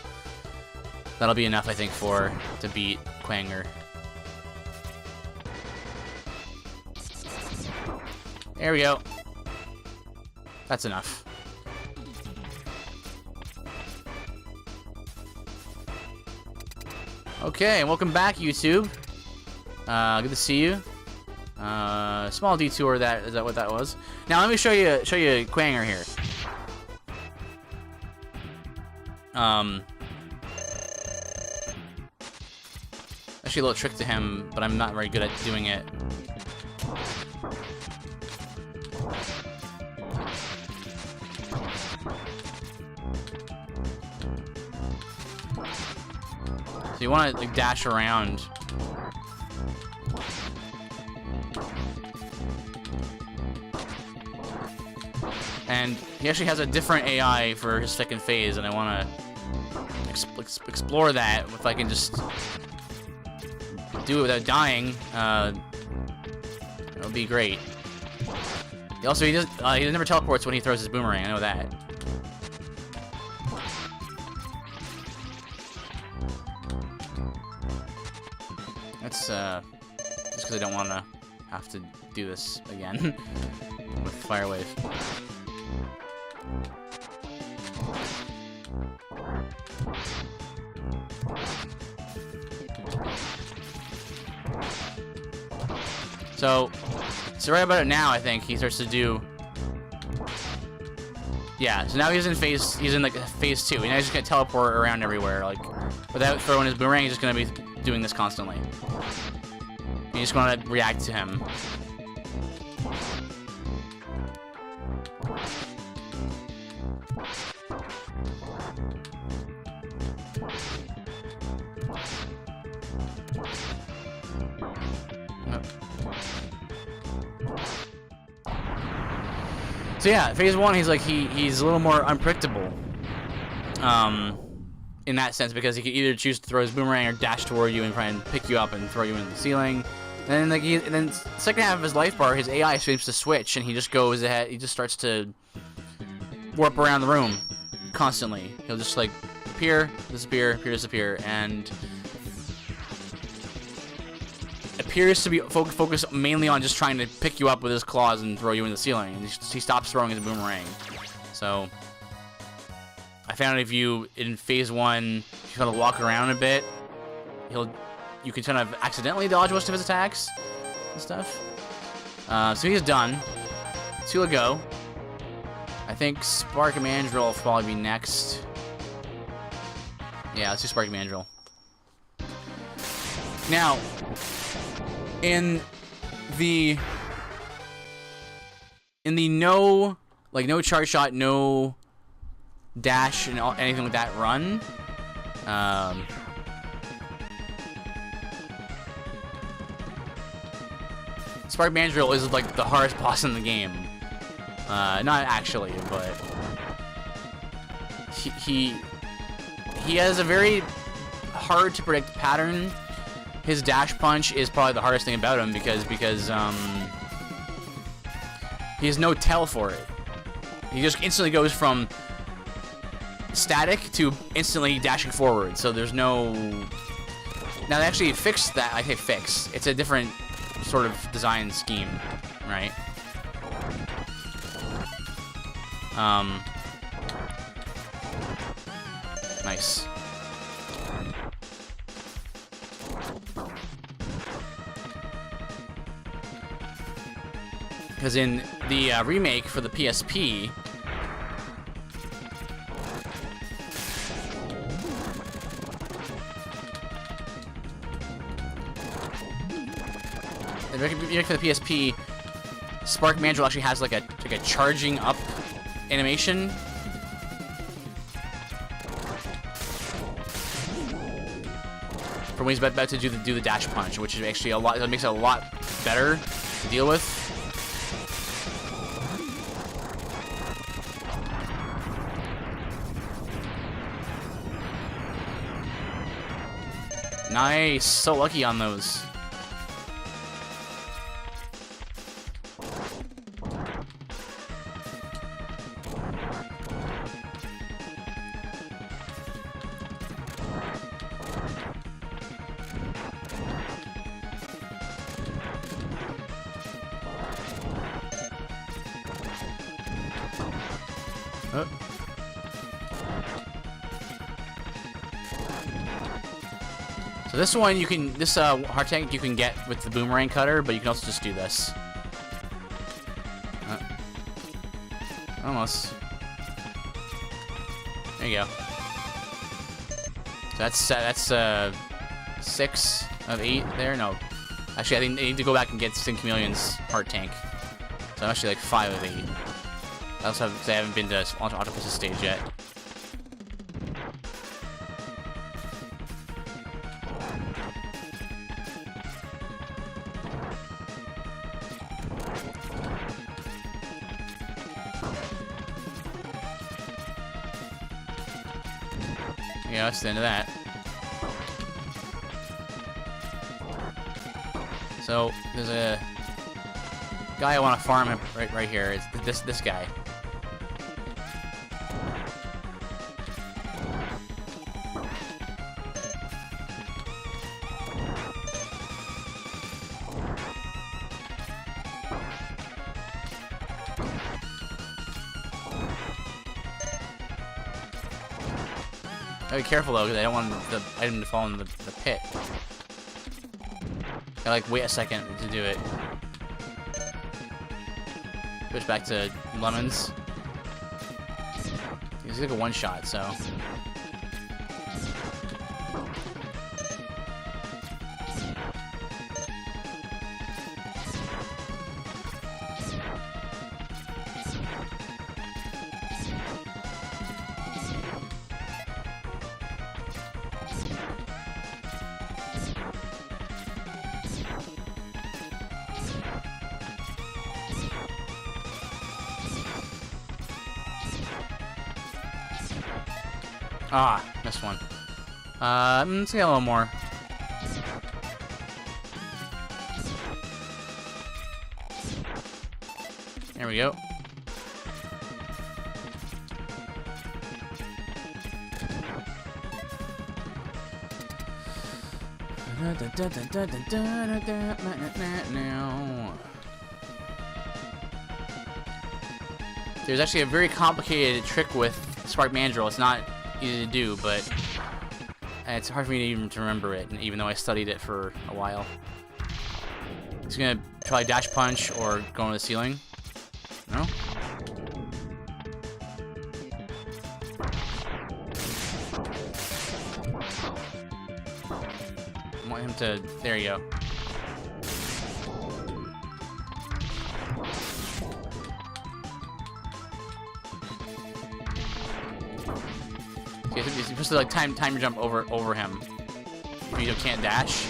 That'll be enough, I think, to beat Quanger. There we go. That's enough. Okay, welcome back, YouTube. Good to see you. Small detour. Is that what that was? Now let me show you Quanger here. Actually, a little trick to him, but I'm not very good at doing it. So you want to like dash around. And he actually has a different AI for his second phase, and I want to explore that. If I can just do it without dying, it'll be great. Also, he never teleports when he throws his boomerang. I know that. That's just because I don't want to have to do this again with Fire Wave. So right about it now, I think he starts to do. Yeah, so now he's in like phase 2. And now he's just gonna teleport around everywhere, like without throwing his boomerang. He's just gonna be doing this constantly. You just want to react to him. So yeah, phase 1, he's a little more unpredictable. In that sense, because he could either choose to throw his boomerang or dash toward you and try and pick you up and throw you into the ceiling. And then second half of his life bar, his AI seems to switch, and he just goes ahead. He just starts to warp around the room constantly. He'll just like appear, disappear, appear, disappear, and appears to be focused mainly on just trying to pick you up with his claws and throw you in the ceiling. And he stops throwing his boomerang. So I found if you in phase 1, you kind of walk around a bit, you can kind of accidentally dodge most of his attacks and stuff. So he's done. 2 to go. I think Spark and Mandrill will probably be next. Yeah, let's do Spark and Mandrill. Now, in the no charge shot, no dash, and anything like that run, Spark Mandrill is like the hardest boss in the game. Not actually, but he has a very hard to predict pattern. His dash punch is probably the hardest thing about him because he has no tell for it. He just instantly goes from static to instantly dashing forward. So there's no. Now they actually fixed that. I say fix. It's a different sort of design scheme, right? Nice. Because in the remake for the PSP, for the PSP, Spark Mandrill actually has like a charging up animation. For when he's about to do the dash punch, which is actually a lot. That makes it a lot better to deal with. Nice, so lucky on those. So this one you can, hard tank you can get with the boomerang cutter, but you can also just do this. Almost. There you go. So that's 6 of 8 there. No, actually I think I need to go back and get Sin Chameleon's heart tank. So I'm actually like 5 of 8. I also have, because I haven't been to Octopus's stage yet. Yeah, that's the end of that. So there's a guy I want to farm right here. It's this guy. Gotta be careful though, because I don't want the item to fall in the pit. Gotta like wait a second to do it. Switch back to lemons. It's like a one shot, so. Ah, missed one. Let's get a little more. There we go. There's actually a very complicated trick with Spark Mandrill. It's not easy to do, but it's hard for me to even remember it, even though I studied it for a while. He's gonna try dash punch or go on the ceiling. No? I want him to... There you go. Okay, you're supposed to like time your jump over him. You can't dash.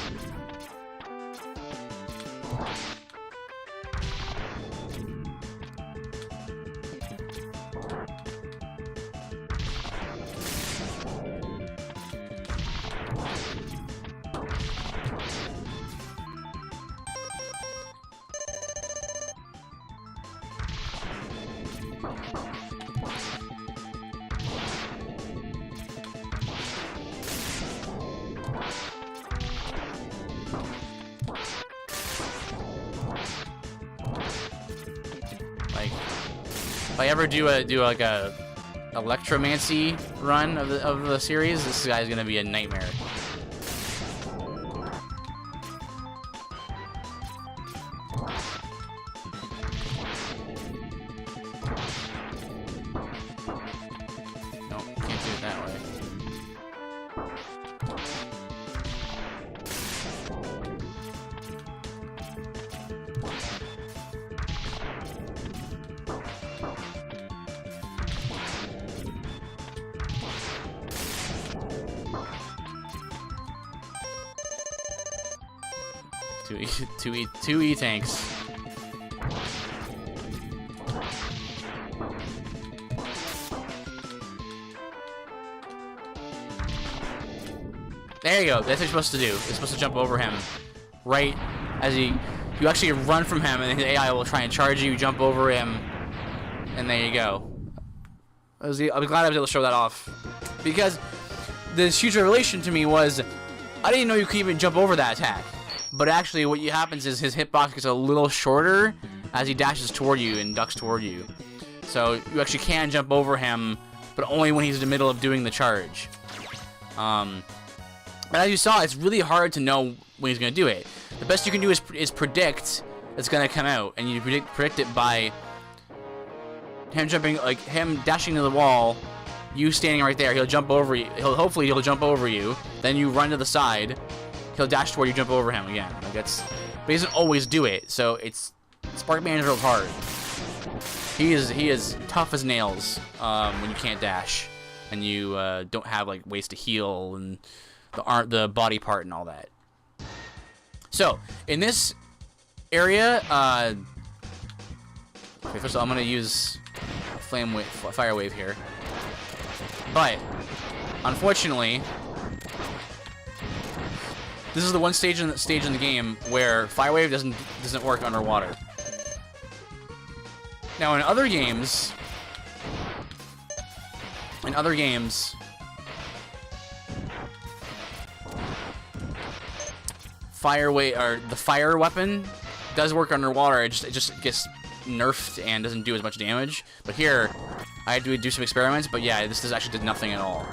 Like, if I ever do like a Electromancy run of the series, this guy's gonna be a nightmare. No, can't do it that way. Two E-tanks. There you go. That's what you're supposed to do. You're supposed to jump over him. Right as you actually run from him, and the AI will try and charge you, jump over him, and there you go. I'll be glad I was able to show that off. Because this huge revelation to me was, I didn't know you could even jump over that attack. But actually, what happens is his hitbox gets a little shorter as he dashes toward you and ducks toward you. So you actually can jump over him, but only when he's in the middle of doing the charge. But as you saw, it's really hard to know when he's going to do it. The best you can do is predict it's going to come out, and you predict it by him jumping, like him dashing to the wall, you standing right there. He'll jump over you. Hopefully he'll jump over you. Then you run to the side. He'll dash toward you, jump over him again. Like but he doesn't always do it. So Sparkman is real hard. He is tough as nails when you can't dash, and you don't have like ways to heal and the body part and all that. So in this area, okay, first of all, I'm gonna use fire wave here, but unfortunately, this is the one stage in the game where fire wave doesn't work underwater. Now in other games, the fire weapon does work underwater. It just gets nerfed and doesn't do as much damage. But here, I had to do some experiments. But yeah, this actually did nothing at all.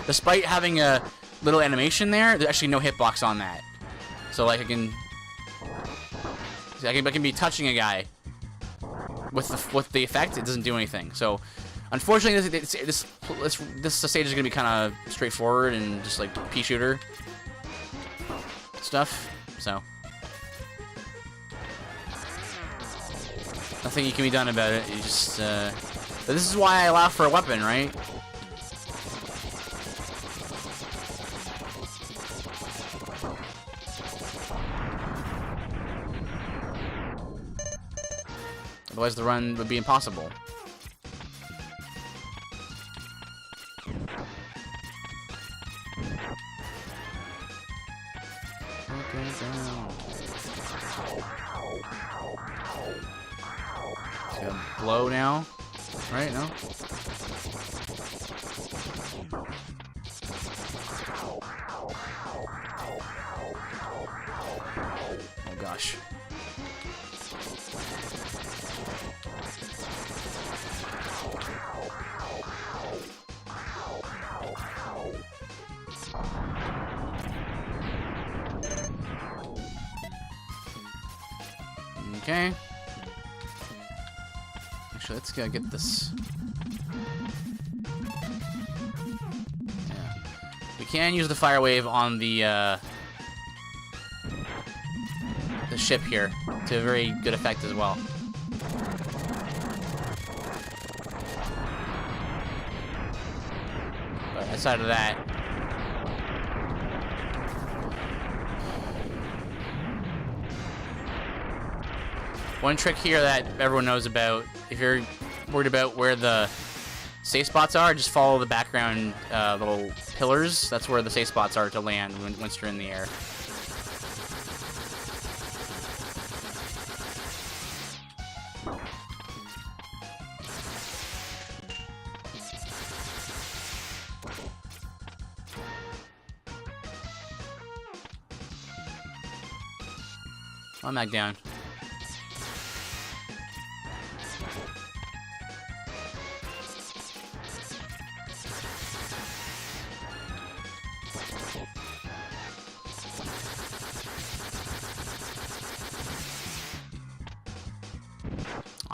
Despite having a little animation there's actually no hitbox on that. So like I can be touching a guy with the effect. It doesn't do anything. So unfortunately, this stage is gonna be kind of straightforward and just like pea shooter stuff. So nothing you can be done about it. You just but this is why I allow for a weapon, right? Otherwise, the run would be impossible. It's gonna blow now, right? No. Oh gosh. Okay. Actually, let's go get this. Yeah. can use the fire wave on the ship here to very good effect as well. But aside of that, one trick here that everyone knows about, if you're worried about where the safe spots are, just follow the background little pillars. That's where the safe spots are to land once you're in the air. I'm back down.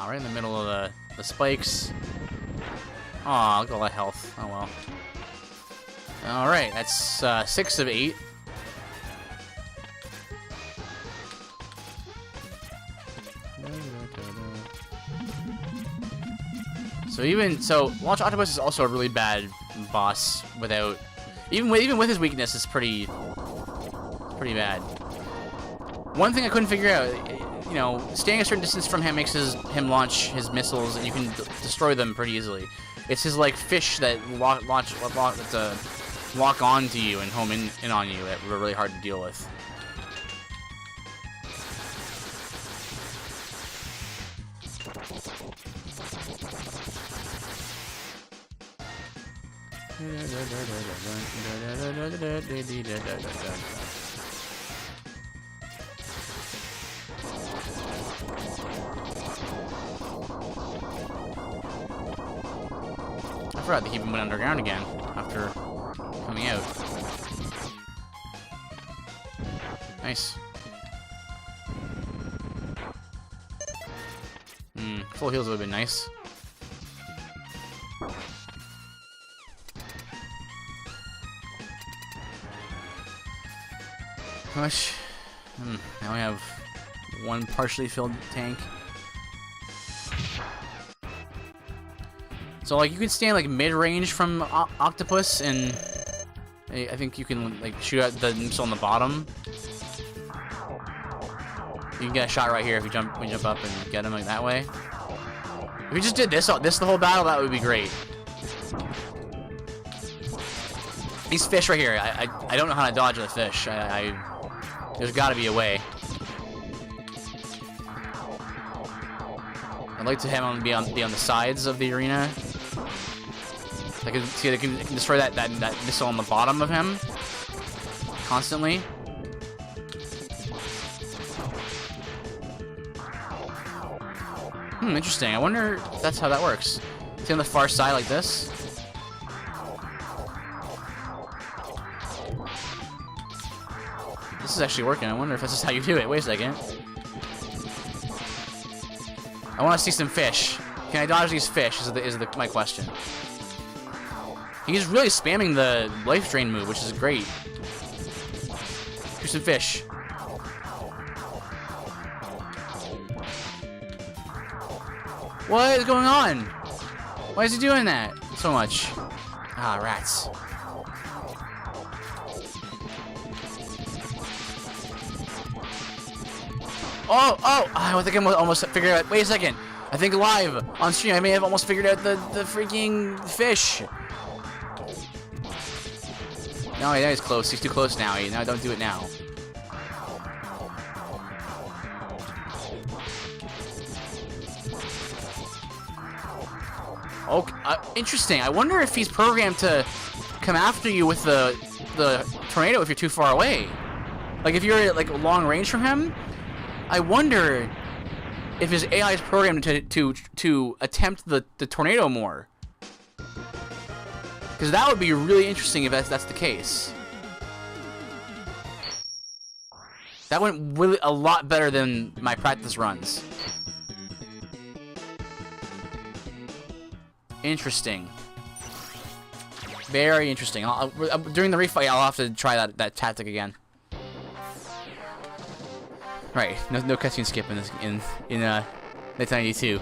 Right in the middle of the spikes. Aw, look at all that health. Oh well. Alright, that's 6 of 8. So Launch Octopus is also a really bad boss without even with his weakness, it's pretty bad. One thing I couldn't figure out, you know, staying a certain distance from him makes him launch his missiles, and you can destroy them pretty easily. It's his like fish that lock onto you and home in on you that were really hard to deal with. I forgot that he went underground again after coming out. Nice. Full heals would have been nice. Gosh. Now we have one partially filled tank. So like you can stand like mid-range from Octopus, and I think you can like shoot at the missile on the bottom. You can get a shot right here if you jump up and get him like that way. If we just did this the whole battle, that would be great. These fish right here, I don't know how to dodge the fish. There's got to be a way. I'd like to have him be on the sides of the arena. I can see they can destroy that missile on the bottom of him constantly. Interesting. I wonder if that's how that works. See on the far side like this. This is actually working. I wonder if this is how you do it. Wait a second. I want to see some fish. Can I dodge these fish? Is my question. He's really spamming the life drain move, which is great. Here's some fish. What is going on? Why is he doing that so much? Ah, rats. Oh! I think I almost figured out. Wait a second. I think live on stream, I may have almost figured out the freaking fish. No, yeah, he's close. He's too close now. No, don't do it now. Okay, interesting. I wonder if he's programmed to come after you with the tornado if you're too far away. Like if you're like long range from him, I wonder if his AI is programmed to attempt the tornado more. Because that would be really interesting if that's the case. That went really a lot better than my practice runs. Interesting. Very interesting. During the refight, I'll have to try that tactic again. Right, no cutscene skip in this in 1992.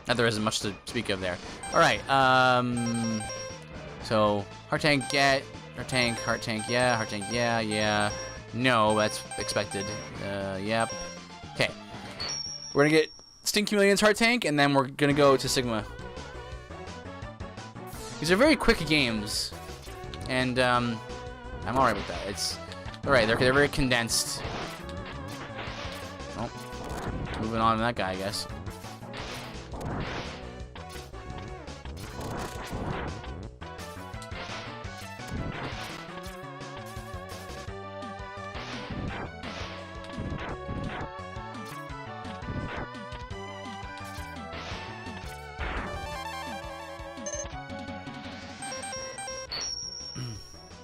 Not there isn't much to speak of there. All right, so heart tank get, heart tank yeah. No, that's expected. Yep. Okay, we're gonna get Sting Chameleon's heart tank, and then we're gonna go to Sigma. These are very quick games, and I'm alright with that. It's alright. They're very condensed. Oh, moving on to that guy, I guess.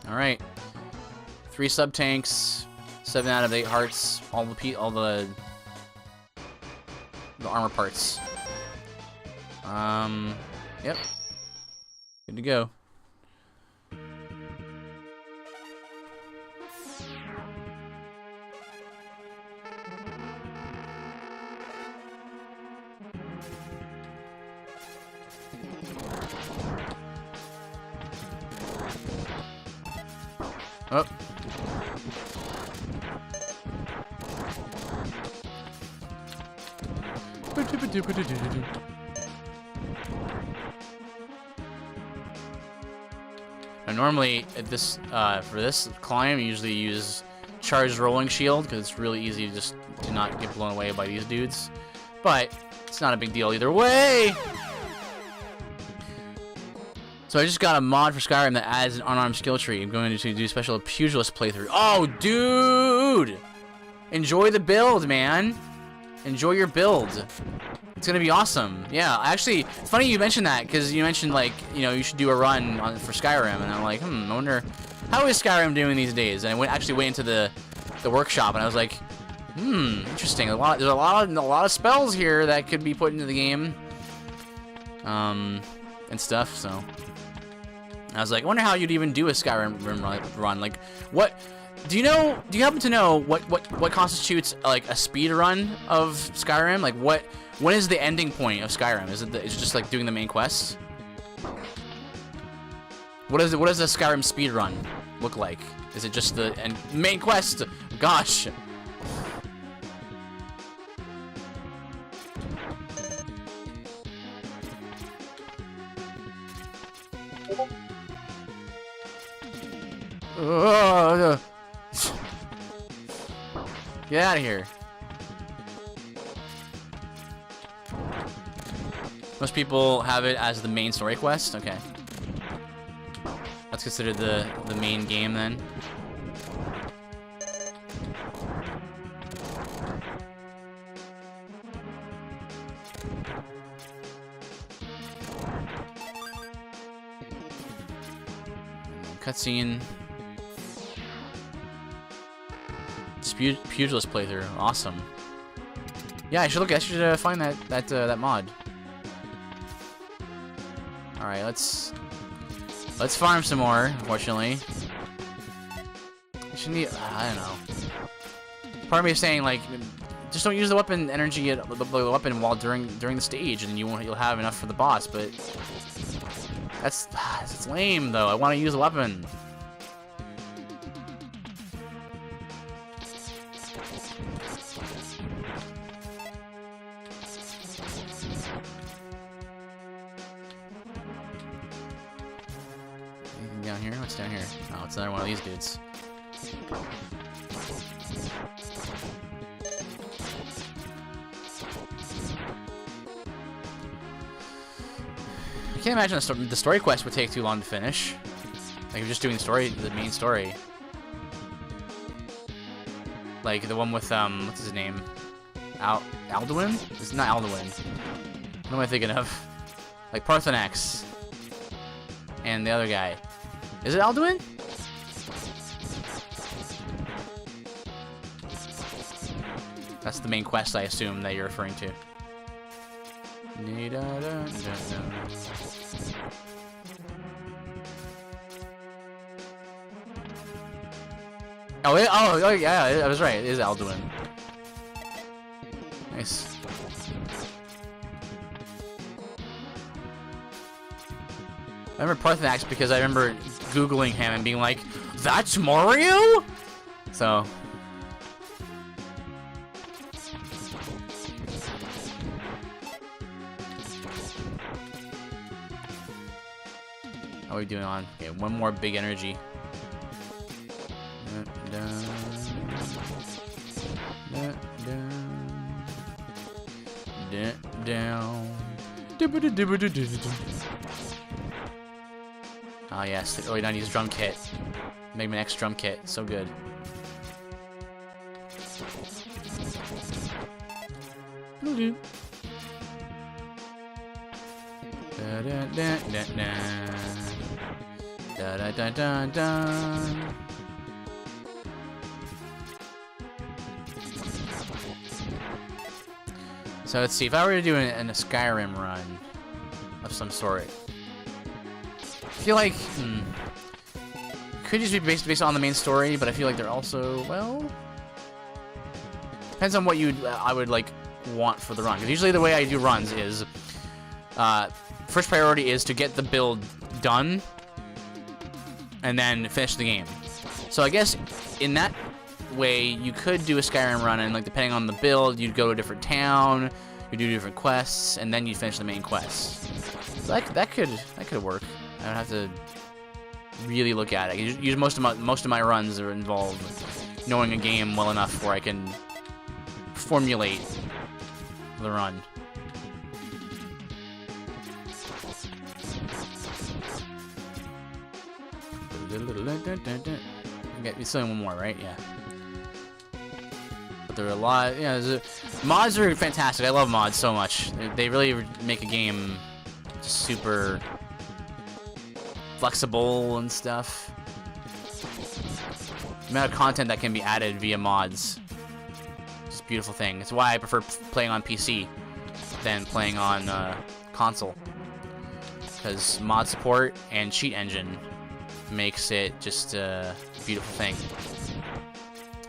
Alright. 3 sub-tanks, 7 out of 8 hearts, all the armor parts. Yep. Good to go. Oh. Now, normally at this for this climb, you usually use charged rolling shield because it's really easy to not get blown away by these dudes. But it's not a big deal either way. So I just got a mod for Skyrim that adds an unarmed skill tree. I'm going to do a special pugilist playthrough. Oh, dude! Enjoy the build, man. Enjoy your build. It's gonna be awesome. Yeah, actually, it's funny you mentioned that because you mentioned like, you know, you should do a run for Skyrim, and I'm like, I wonder how is Skyrim doing these days. And I actually went into the workshop, and I was like, interesting. There's a lot of spells here that could be put into the game, and stuff. So. I was like, I wonder how you'd even do a Skyrim run. Like, what? Do you happen to know what constitutes like a speed run of Skyrim? Like, when is the ending point of Skyrim? Is it just like doing the main quests? What does a Skyrim speed run look like? Is it just the main quest? Gosh. Get out of here. Most people have it as the main story quest? Okay. That's considered the main game then. Cutscene. Pugilist playthrough, awesome. Yeah, I should find that mod. All right, let's farm some more. Unfortunately, I don't know. Part of me is saying like, just don't use the weapon energy at the weapon while during the stage, and you'll have enough for the boss. But that's lame though. I want to use the weapon. Down here? What's down here? Oh, it's another one of these dudes. I can't imagine the story quest would take too long to finish. Like, if you're just doing the main story. Like, the one with, what's his name? Alduin? It's not Alduin. What am I thinking of? Like, Parthenax. And the other guy. Is it Alduin? That's the main quest, I assume, that you're referring to. Oh, yeah, I was right. It is Alduin. Nice. I remember Parthenax because I remember Googling him and being like, "That's Mario?" So. How are we doing on? Okay, one more big energy. Down. Oh yes, the early 90s drum kit. Megaman X drum kit, so good. So let's see, if I were to do a Skyrim run of some sort, I feel like, could just be based on the main story, but I feel like they're also, well, depends on what I would like want for the run. Because usually the way I do runs is, first priority is to get the build done, and then finish the game. So I guess in that way, you could do a Skyrim run, and like depending on the build, you'd go to a different town, you do different quests, and then you'd finish the main quest. So that could work. I would have to really look at it. Use most of my runs are involved knowing a game well enough where I can formulate the run. Okay, still one more, right? Yeah. But there are a lot. Yeah, mods are fantastic. I love mods so much. They really make a game super flexible and stuff. The amount of content that can be added via mods, it's a beautiful thing. It's why I prefer playing on PC than playing on console, because mod support and cheat engine makes it just a beautiful thing.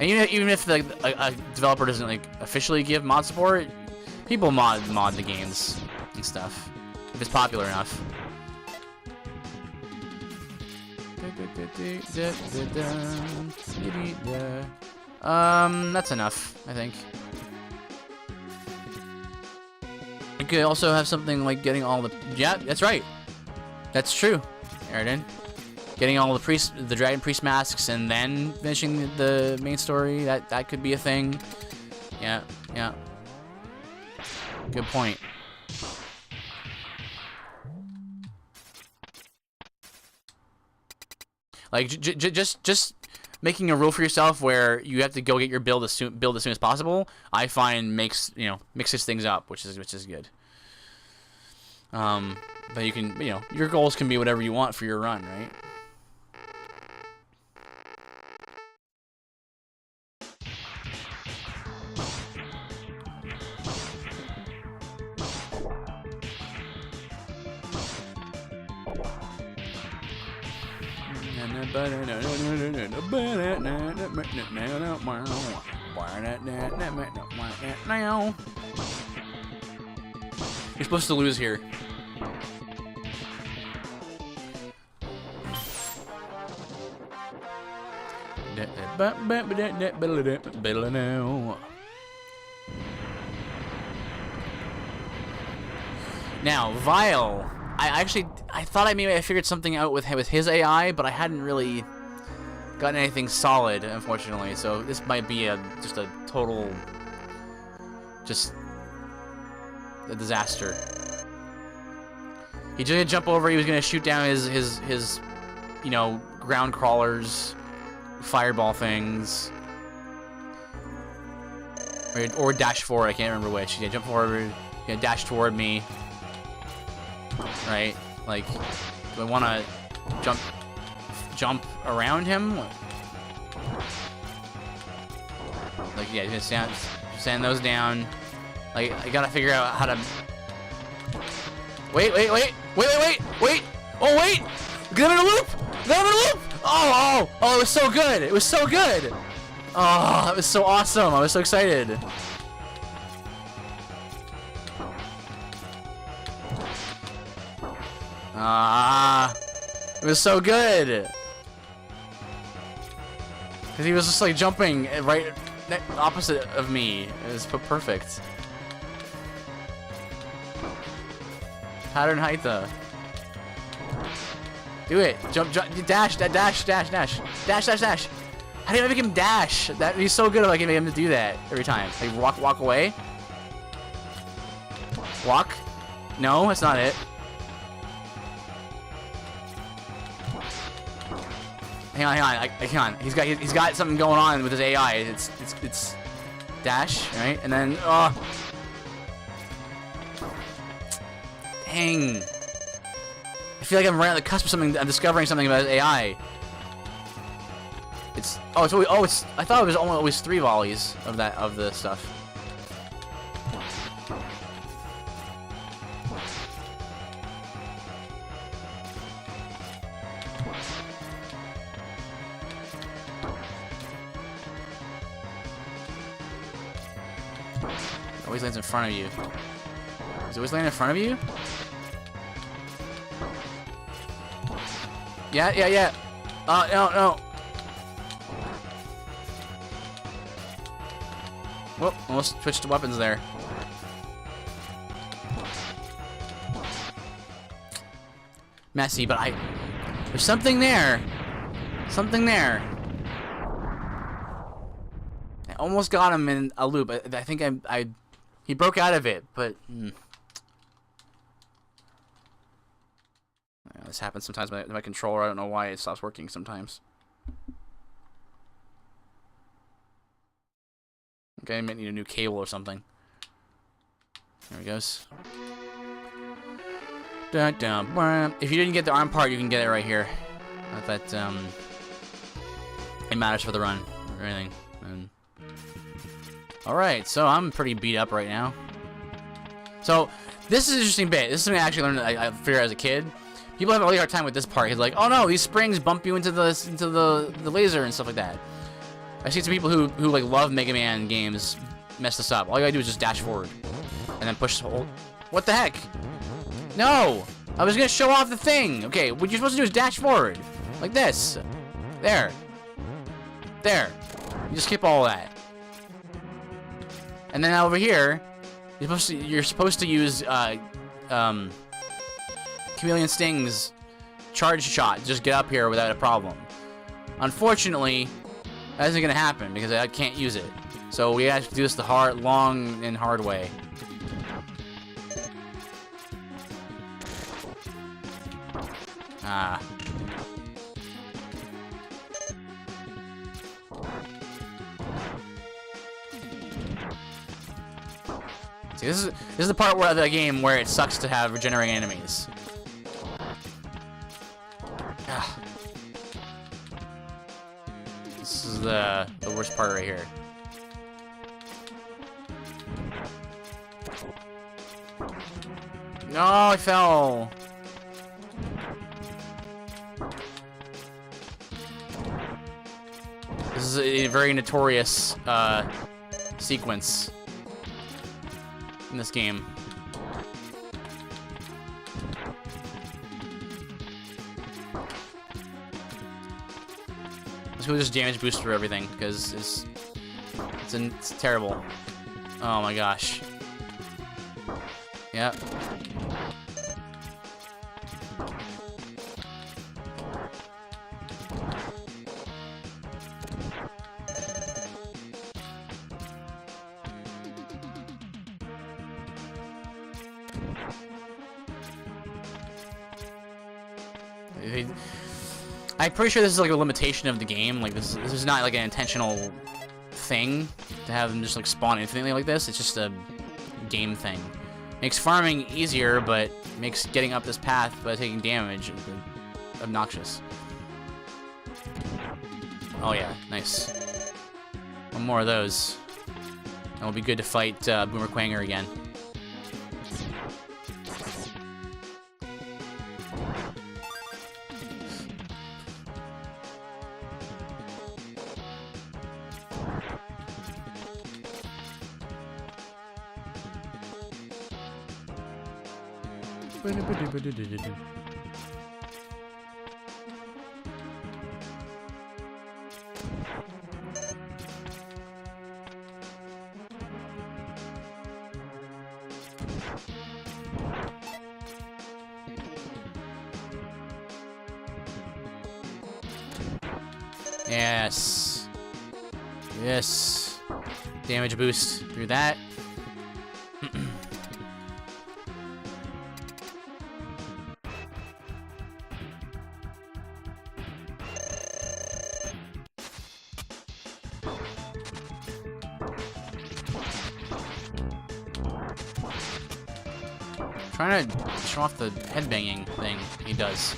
And even if a developer doesn't like officially give mod support, people mod the games and stuff if it's popular enough. That's enough, I think. You could also have something like getting all the... Yeah, that's right. That's true, Aridin. Getting all the Dragon Priest masks and then finishing the main story, that could be a thing. Yeah. Good point. Like just making a rule for yourself where you have to go get your build as soon as possible, I find mixes things up, which is good. But you can, your goals can be whatever you want for your run, right? You're supposed to lose here. Now, Vile. I thought I figured something out with his AI, but I hadn't really gotten anything solid, unfortunately. So this might be just a total, just a disaster. He just gonna jump over. He was gonna shoot down his ground crawlers, fireball things, or dash forward. I can't remember which. He jump forward. He gonna dash toward me. Right? Like, do I want to jump around him? Like, yeah, just stand those down. Like, I gotta figure out how to Wait. Oh, wait. Get him in a loop. Oh, it was so good. It was so good. Oh, it was so awesome. I was so excited. It was so good. Because he was just like jumping right opposite of me. It was perfect. Pattern height though. Do it. Jump, dash. How do you make him dash? That'd be so good if I can make him to do that every time. Like walk away. Walk. No, that's not it. Hang on. He's got something going on with his AI. It's dash, right? And then dang. I feel like I'm right on the cusp of something. I'm discovering something about his AI. I thought it was always 3 volleys of the stuff. Always lands in front of you. Does it always land in front of you? Yeah. No. Whoop, almost switched to weapons there. Messy, but there's something there. I almost got him in a loop. I think he broke out of it, but this happens sometimes with my controller. I don't know why it stops working sometimes. Okay, I might need a new cable or something. There he goes. If you didn't get the arm part, you can get it right here. Not that it matters for the run or anything. Alright, so I'm pretty beat up right now. So, this is an interesting bit. This is something I actually learned, I figured out as a kid. People have a really hard time with this part. He's like, oh no, these springs bump you into the laser and stuff like that. I've seen some people who like love Mega Man games mess this up. All you gotta do is just dash forward. And then push the whole... What the heck? No! I was gonna show off the thing! Okay, what you're supposed to do is dash forward. Like this. There. You just skip all that. And then over here, you're supposed to use Chameleon Sting's charge shot. Just get up here without a problem. Unfortunately, that isn't gonna happen because I can't use it. So we have to do this the long and hard way. See, this is the part of the game where it sucks to have regenerating enemies. This is the worst part right here. No, I fell. This is a very notorious sequence in this game. Let's go just damage boost through everything because it's terrible. Oh my gosh. Yep. I'm pretty sure this is like a limitation of the game. Like this is not like an intentional thing to have them just like spawn infinitely like this. It's just a game thing. Makes farming easier, but makes getting up this path by taking damage obnoxious. Oh yeah, nice. One more of those. And we'll be good to fight Boomer Quanger again. Yes. Yes. Damage boost through that. Trying to show off the headbanging thing he does.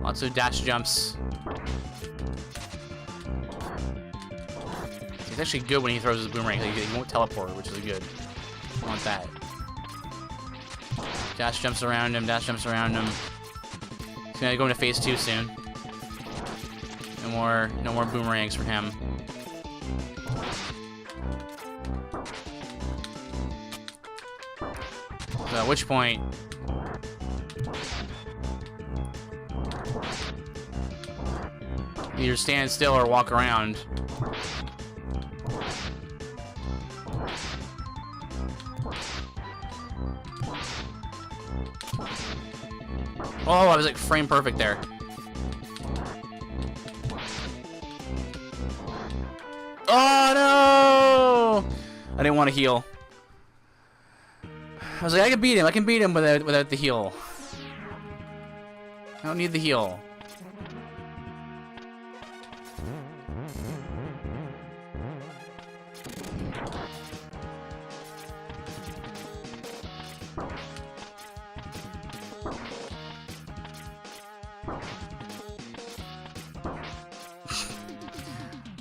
Lots of dash jumps. It's actually good when he throws his boomerang. He won't teleport, which is good. I want that. Dash jumps around him. Dash jumps around him. He's gonna go into phase 2 soon. No more boomerangs for him. So at which point, either stand still or walk around. Oh, I was like frame perfect there. Oh no! I didn't want to heal. I was like, I can beat him. I can beat him without the heal. I don't need the heal.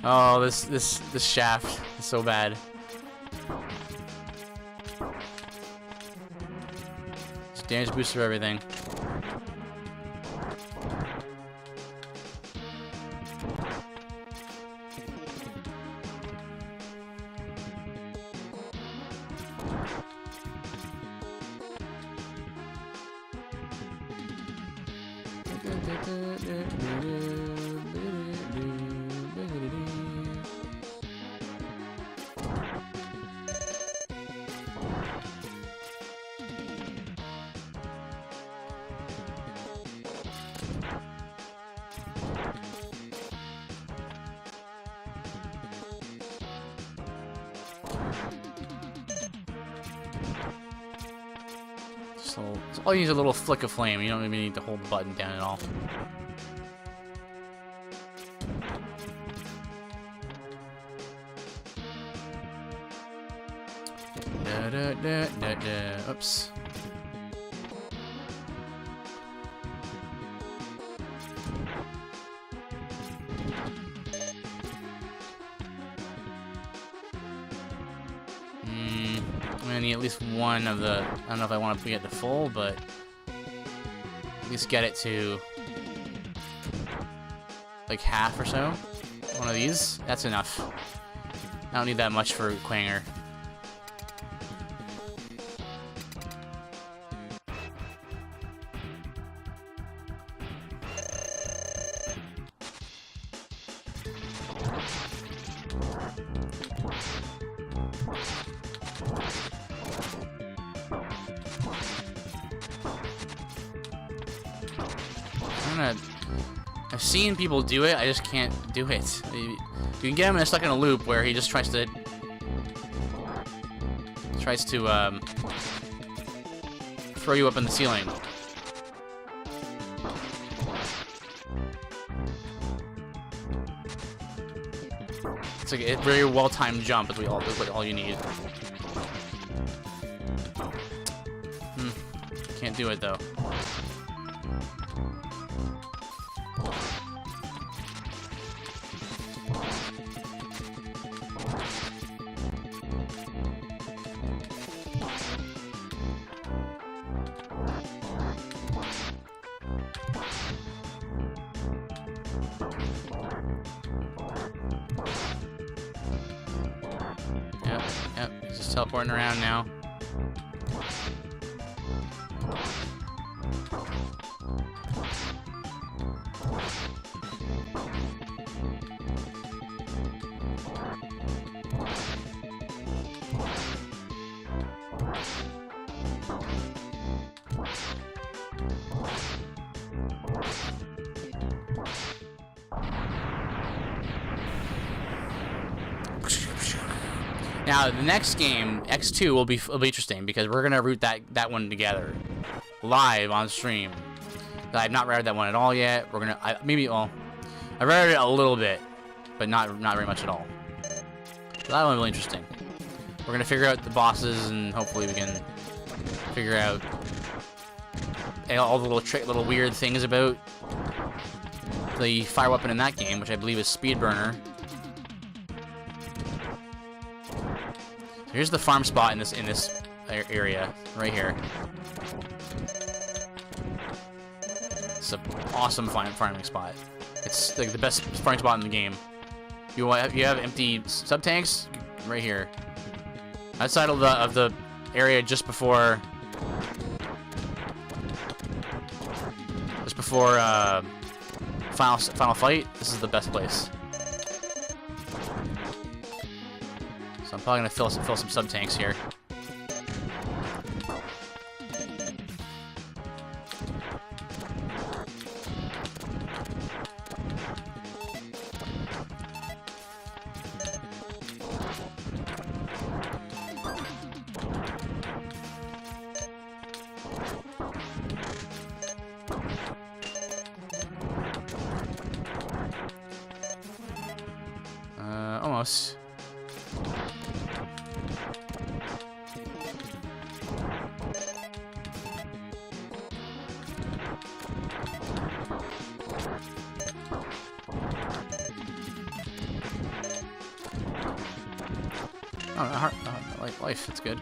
Oh, this shaft is so bad. It's damage boost for everything. So all you need is a little flick of flame. You don't even need to hold the button down at all. Oops. I'm gonna need at least one of the. I don't know if I want to get the full, but at least get it to like half or so. One of these. That's enough. I don't need that much for Quanger. I've seen people do it, I just can't do it. You can get him stuck in a loop where he just tries to throw you up in the ceiling. It's like a very well-timed jump is what all you need. Can't do it though. teleporting around now. Now the next game, X2, will be interesting because we're gonna root that one together, live on stream. I've not read that one at all yet. We're gonna I read it a little bit, but not very much at all. So that one will be interesting. We're gonna figure out the bosses and hopefully we can figure out all the little weird things about the fire weapon in that game, which I believe is Speed Burner. Here's the farm spot in this area right here. It's an awesome farming spot. It's like the best farming spot in the game. You have empty sub tanks right here, outside of the area just before final fight. This is the best place. So I'm probably gonna fill some sub tanks here. Almost. Oh, like life, it's good.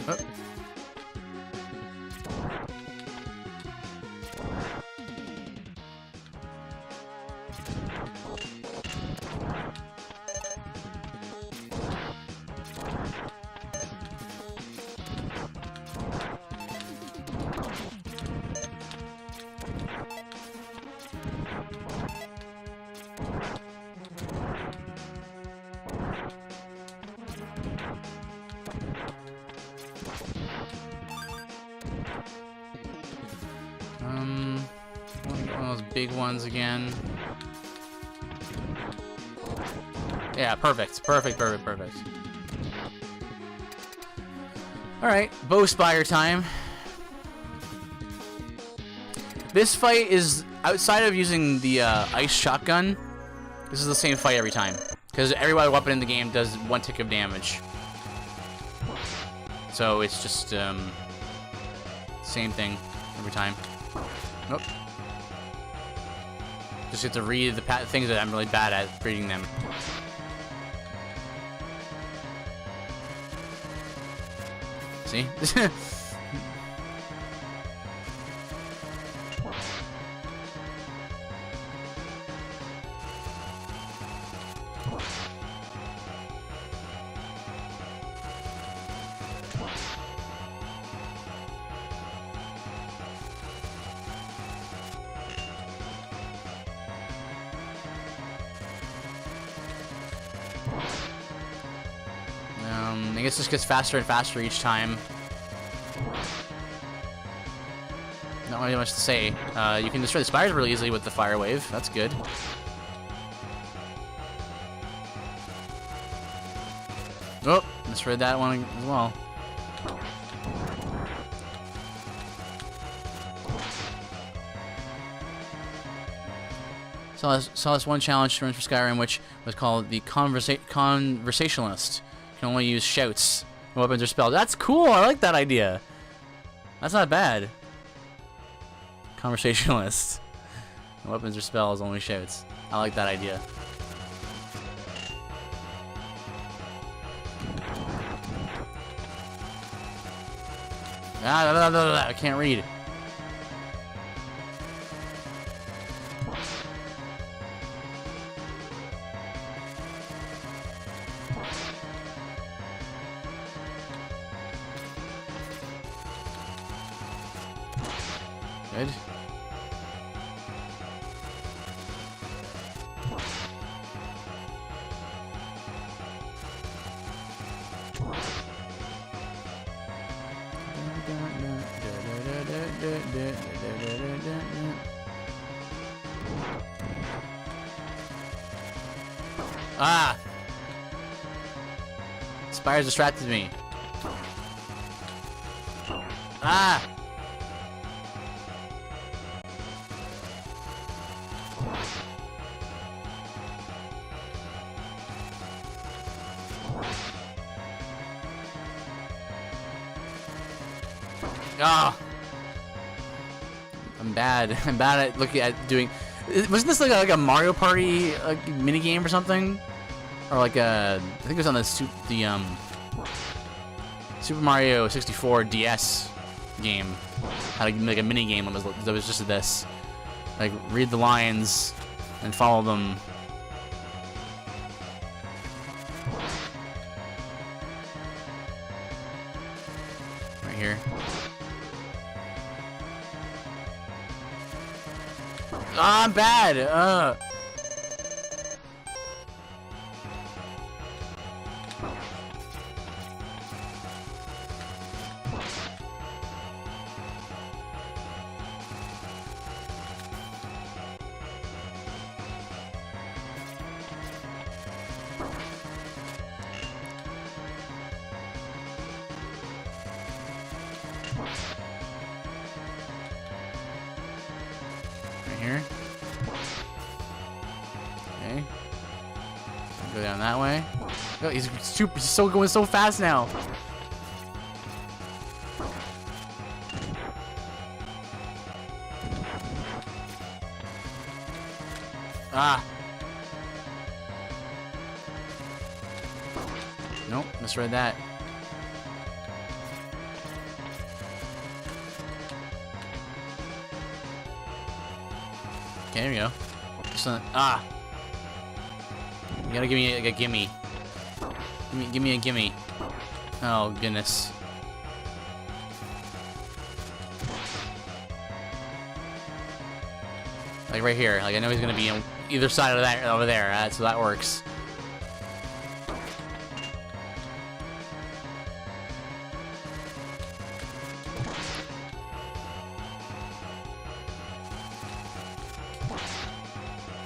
Oh. One of those big ones again. Yeah, perfect. Alright, bow spire time. This fight is, outside of using the ice shotgun, this is the same fight every time. Because every weapon in the game does 1 tick of damage. So it's just, same thing every time. Nope. Just have to read the things that I'm really bad at reading them. See? I guess this gets faster and faster each time. Not really much to say. You can destroy the spires really easily with the fire wave. That's good. Oh, misread that one as well. Saw this one challenge for Skyrim, which was called the Conversationalist. You can only use shouts. Weapons or spells. That's cool. I like that idea. That's not bad. Conversationalist. Weapons or spells, only shouts. I like that idea. I can't read. Good. Ah! Spires distracted me. Ah! Ah! I'm bad. I'm bad at looking at doing. Wasn't this like a Mario Party mini game or something? Or like a, I think it was on the Super Mario 64 DS game. Had like a mini game that was just this, like read the lines and follow them. Right here. Ah, I'm bad. Right here. Okay. Go down that way. Oh, he's going so fast now. Ah. Nope, misread that. Okay, there we go. Just ah. You gotta give me a gimme. Give me a gimme. Oh goodness. Like right here. Like I know he's gonna be on either side of that over there. So that works.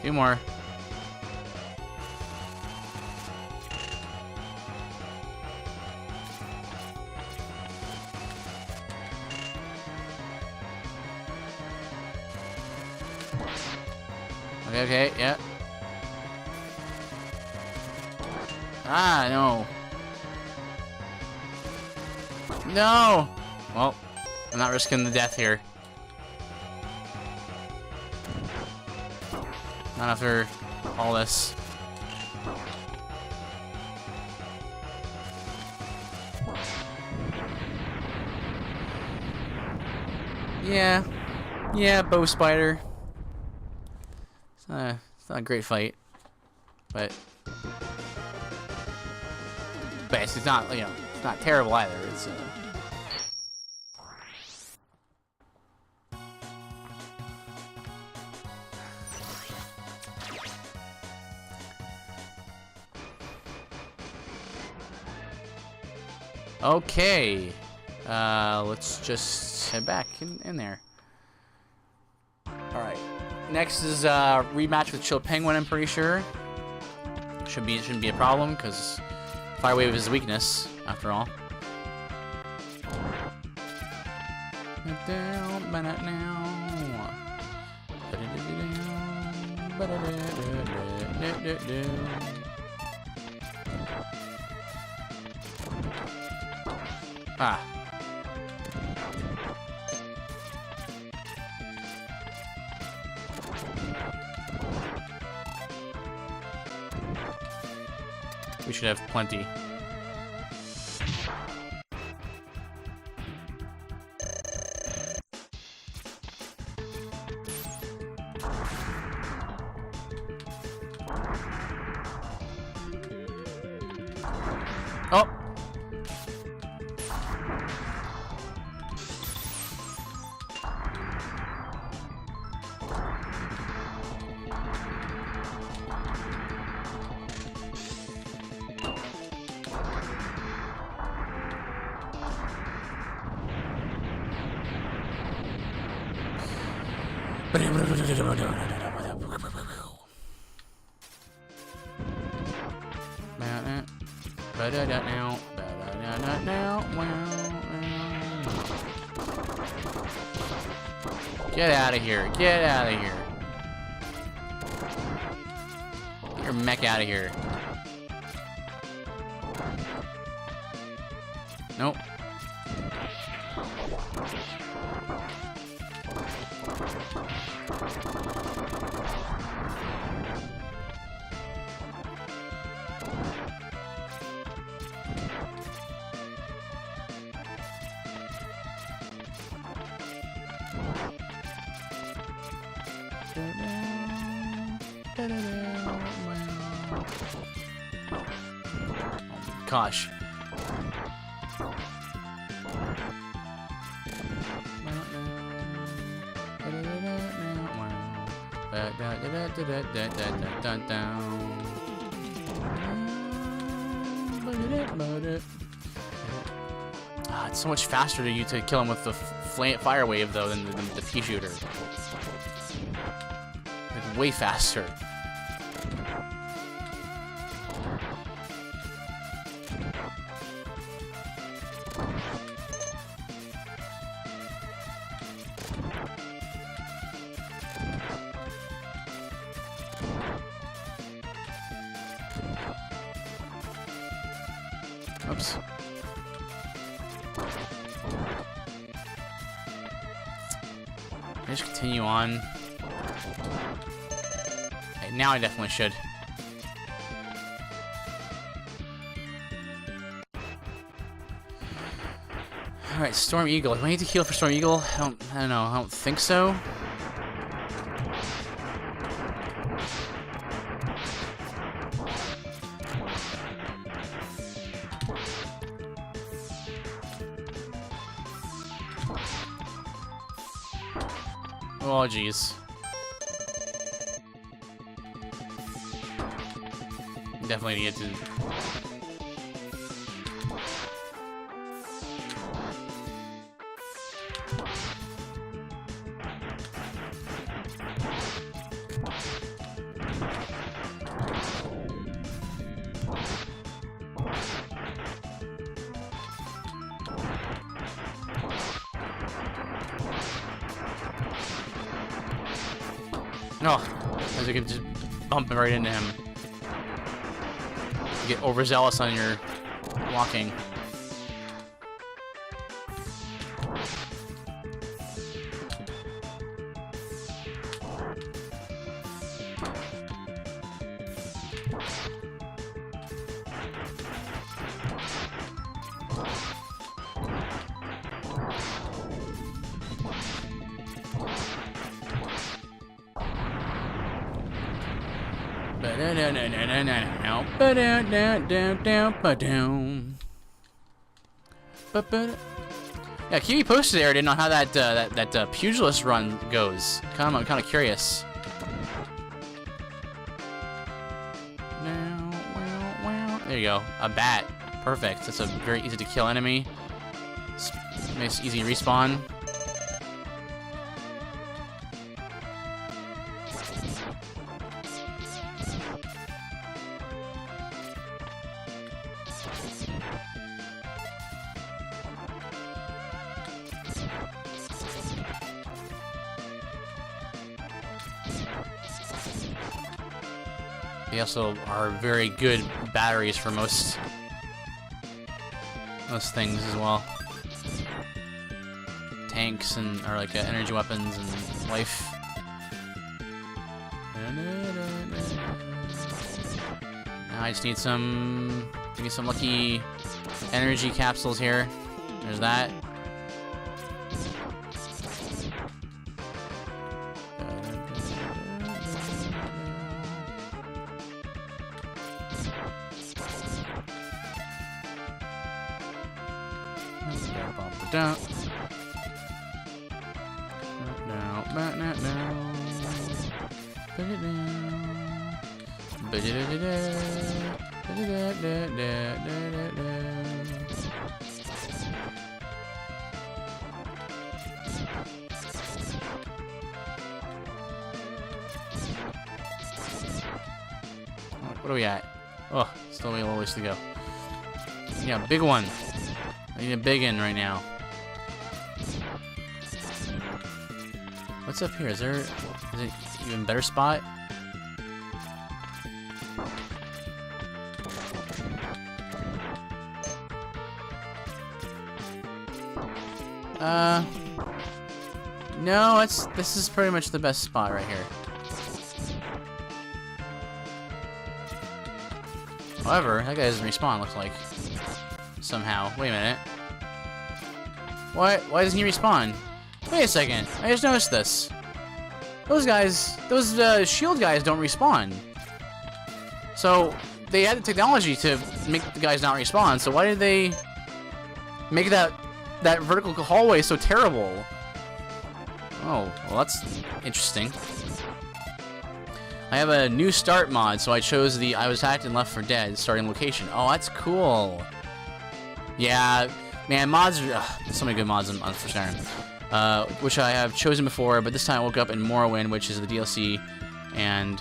Two more. Okay, okay, yeah. Ah, no. No! Well, I'm not risking the death here. Not after all this. Yeah. Yeah, bow spider. It's not a great fight. But it's not, you know, it's not terrible either. It's okay. Let's just head back in there. All right. Next is rematch with Chill Penguin. I'm pretty sure shouldn't be a problem because Fire Wave is a weakness after all. Ah. We should have plenty. Oh! Get out of here. Get out of here. Get your mech out of here. Nope. Gosh. It's so much faster to kill him with the fire wave though than the pea shooter. Like way faster. Oops. I just continue on. Okay, now I definitely should. Alright, Storm Eagle. Do I need to heal for Storm Eagle? I don't know. I don't think so. Oh, jeez. Definitely need to... Oh, as you can just bump right into him. You get overzealous on your walking. Yeah, keep me posted, Aridin, on how that pugilist run goes. I'm kind of curious. There you go, a bat. Perfect. That's a very easy to kill enemy. Nice, easy respawn. They also are very good batteries for most things as well. Tanks and or like energy weapons and life. Now I just need some lucky energy capsules here. There's that. Down. No. Put it down. What are we at? Oh, still a little ways to go. Yeah, big one. I need a big one right now. What's up here? Is it even better spot? No, this is pretty much the best spot right here. However, that guy doesn't respawn, looks like. Somehow. Wait a minute. What? Why doesn't he respawn? Wait a second. I just noticed this. Those shield guys don't respawn. So, they had the technology to make the guys not respawn, so why did they make that vertical hallway so terrible? Oh, well that's interesting. I have a new start mod, so I chose the I was hacked and left for dead starting location. Oh, that's cool. Yeah, man, mods are so many good mods on for Skyrim. Which I have chosen before, but this time I woke up in Morrowind, which is the DLC, and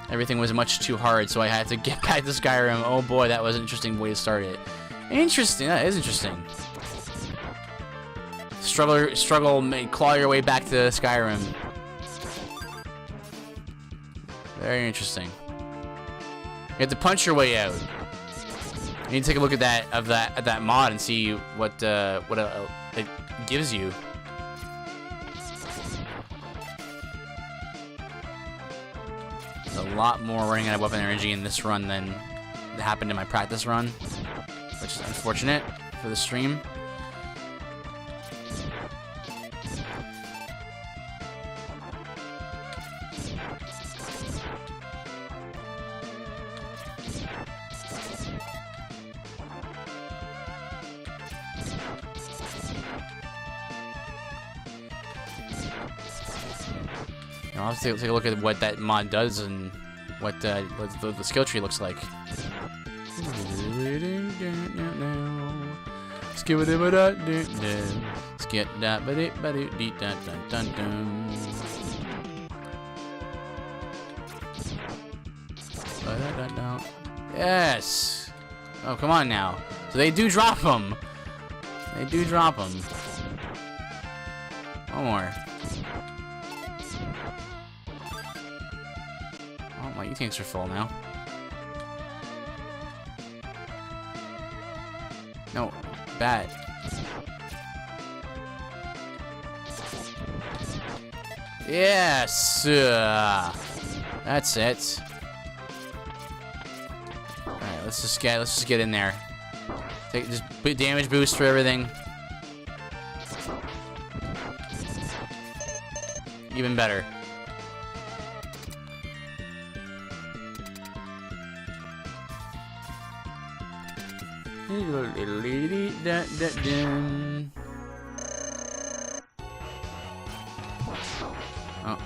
everything was much too hard, so I had to get back to Skyrim. Oh boy, that was an interesting way to start it. Interesting, that is interesting. Struggle, claw your way back to Skyrim. Very interesting. You have to punch your way out. You need to take a look at that mod and see what it gives you. There's a lot more running out of weapon energy in this run than happened in my practice run, which is unfortunate for the stream. I'll have to take a look at what that mod does and what the skill tree looks like. Yes! Oh, come on now. So they do drop them. They do drop them. One more. Oh, my E-tanks are full now. No, bad. Yes! That's it. Alright, let's just get in there. Take just damage boost for everything. Even better. Oh.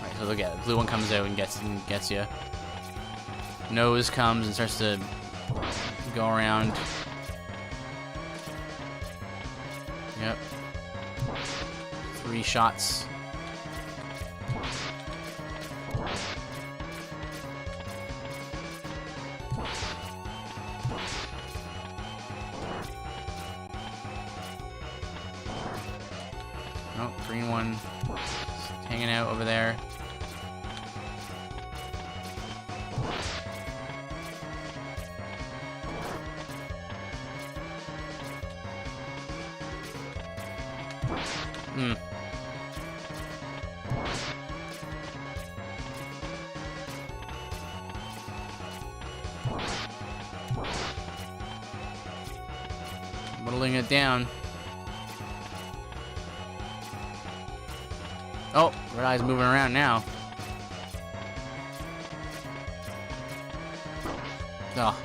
Alright, so look at it. The blue one comes out and gets you. Nose comes and starts to go around. Yep. 3 shots. Oh, green one hanging out over there. Hmm. Whittling it down. Oh, Red Eye's moving around now. Oh.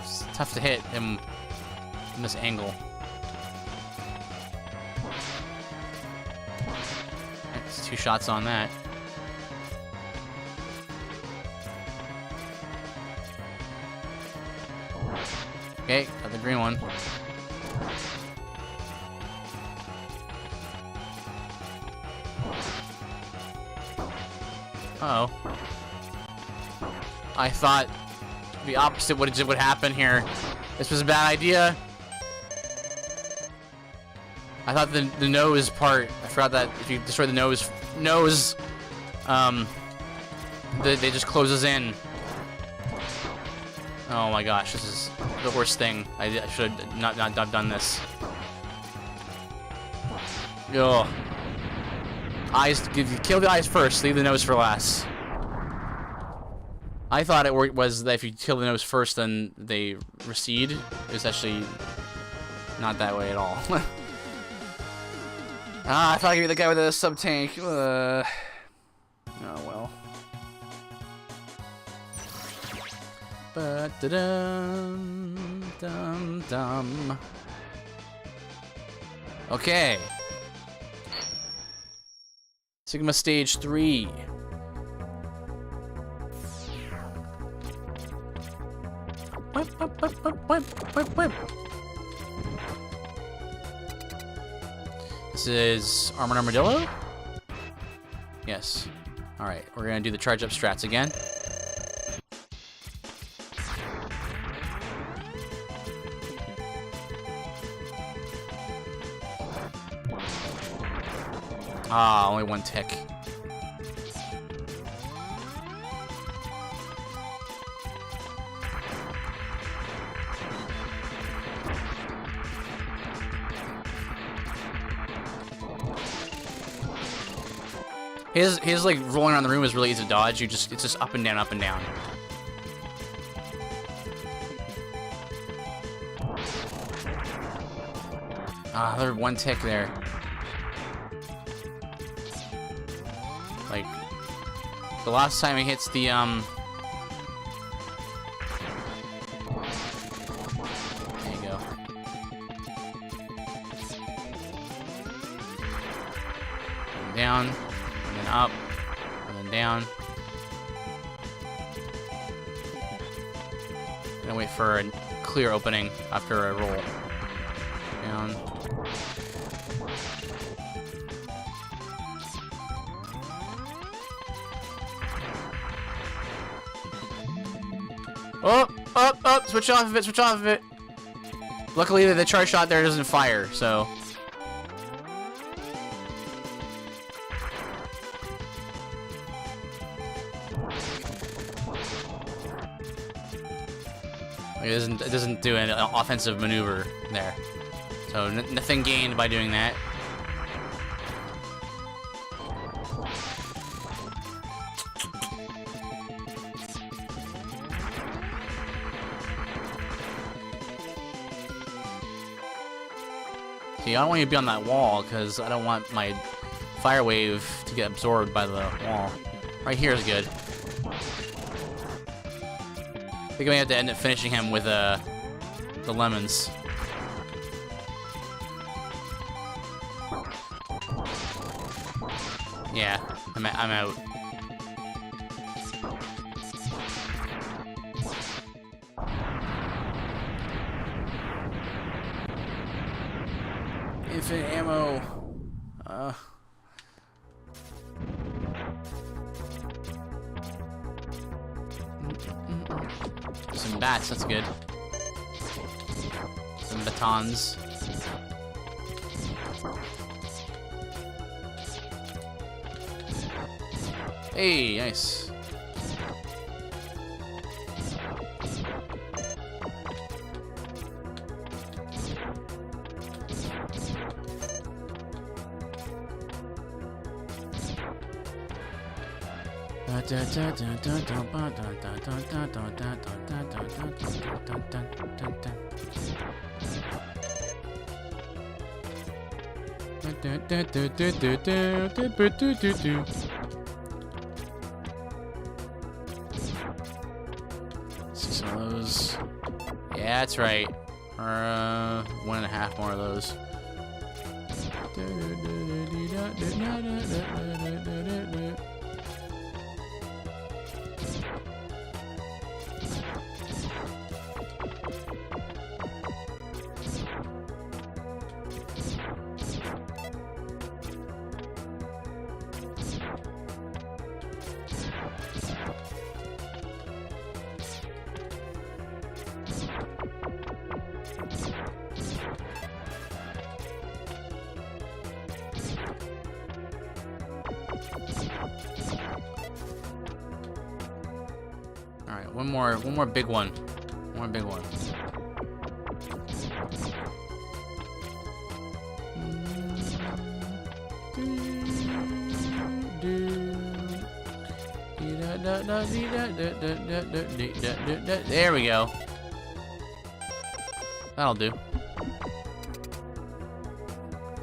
It's tough to hit him from this angle. 2 shots on that. Okay, got the green one. Uh-oh. I thought the opposite would happen here. This was a bad idea. I thought the nose part, I forgot that if you destroy the nose, they just closes in. Oh my gosh, this is the worst thing. I should have not done this. Ugh. Eyes, kill the eyes first, leave the nose for last. I thought it was that if you kill the nose first, then they recede. It's actually not that way at all. I thought I could be the guy with a sub-tank. Oh well. Ba-da-dum-dum-dum. Okay. Sigma Stage 3. This is Armored Armadillo? Yes. Alright, we're gonna do the charge up strats again. Ah, only 1 tick. His like rolling around the room is really easy to dodge. It's just up and down, up and down. Ah, another 1 tick there. Like the last time he hits the there you go. And down, and then up, and then down. And wait for a clear opening after a roll. Down. Oh, switch off of it, switch off of it. Luckily, the charge shot there doesn't fire, so. It doesn't do an offensive maneuver there. So, nothing gained by doing that. See, I don't want you to be on that wall, because I don't want my fire wave to get absorbed by the wall. Right here is good. I think I may have to end up finishing him with the lemons. Yeah, I'm out. Infinite ammo. Some bats, that's good. Some batons. Hey, nice. See some of those. Yeah, that's right. Or 1.5 more of those. Alright, one more big one. One more big one. There we go. That'll do.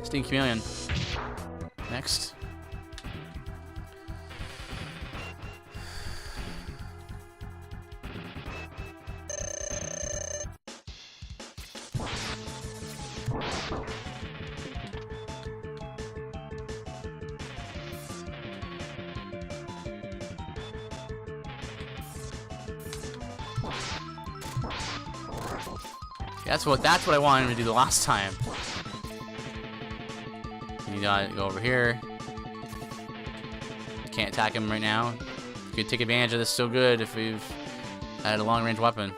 Sting Chameleon. Next. That's what I wanted him to do the last time. You gotta go over here. Can't attack him right now. You could take advantage of this so good if we've had a long range weapon.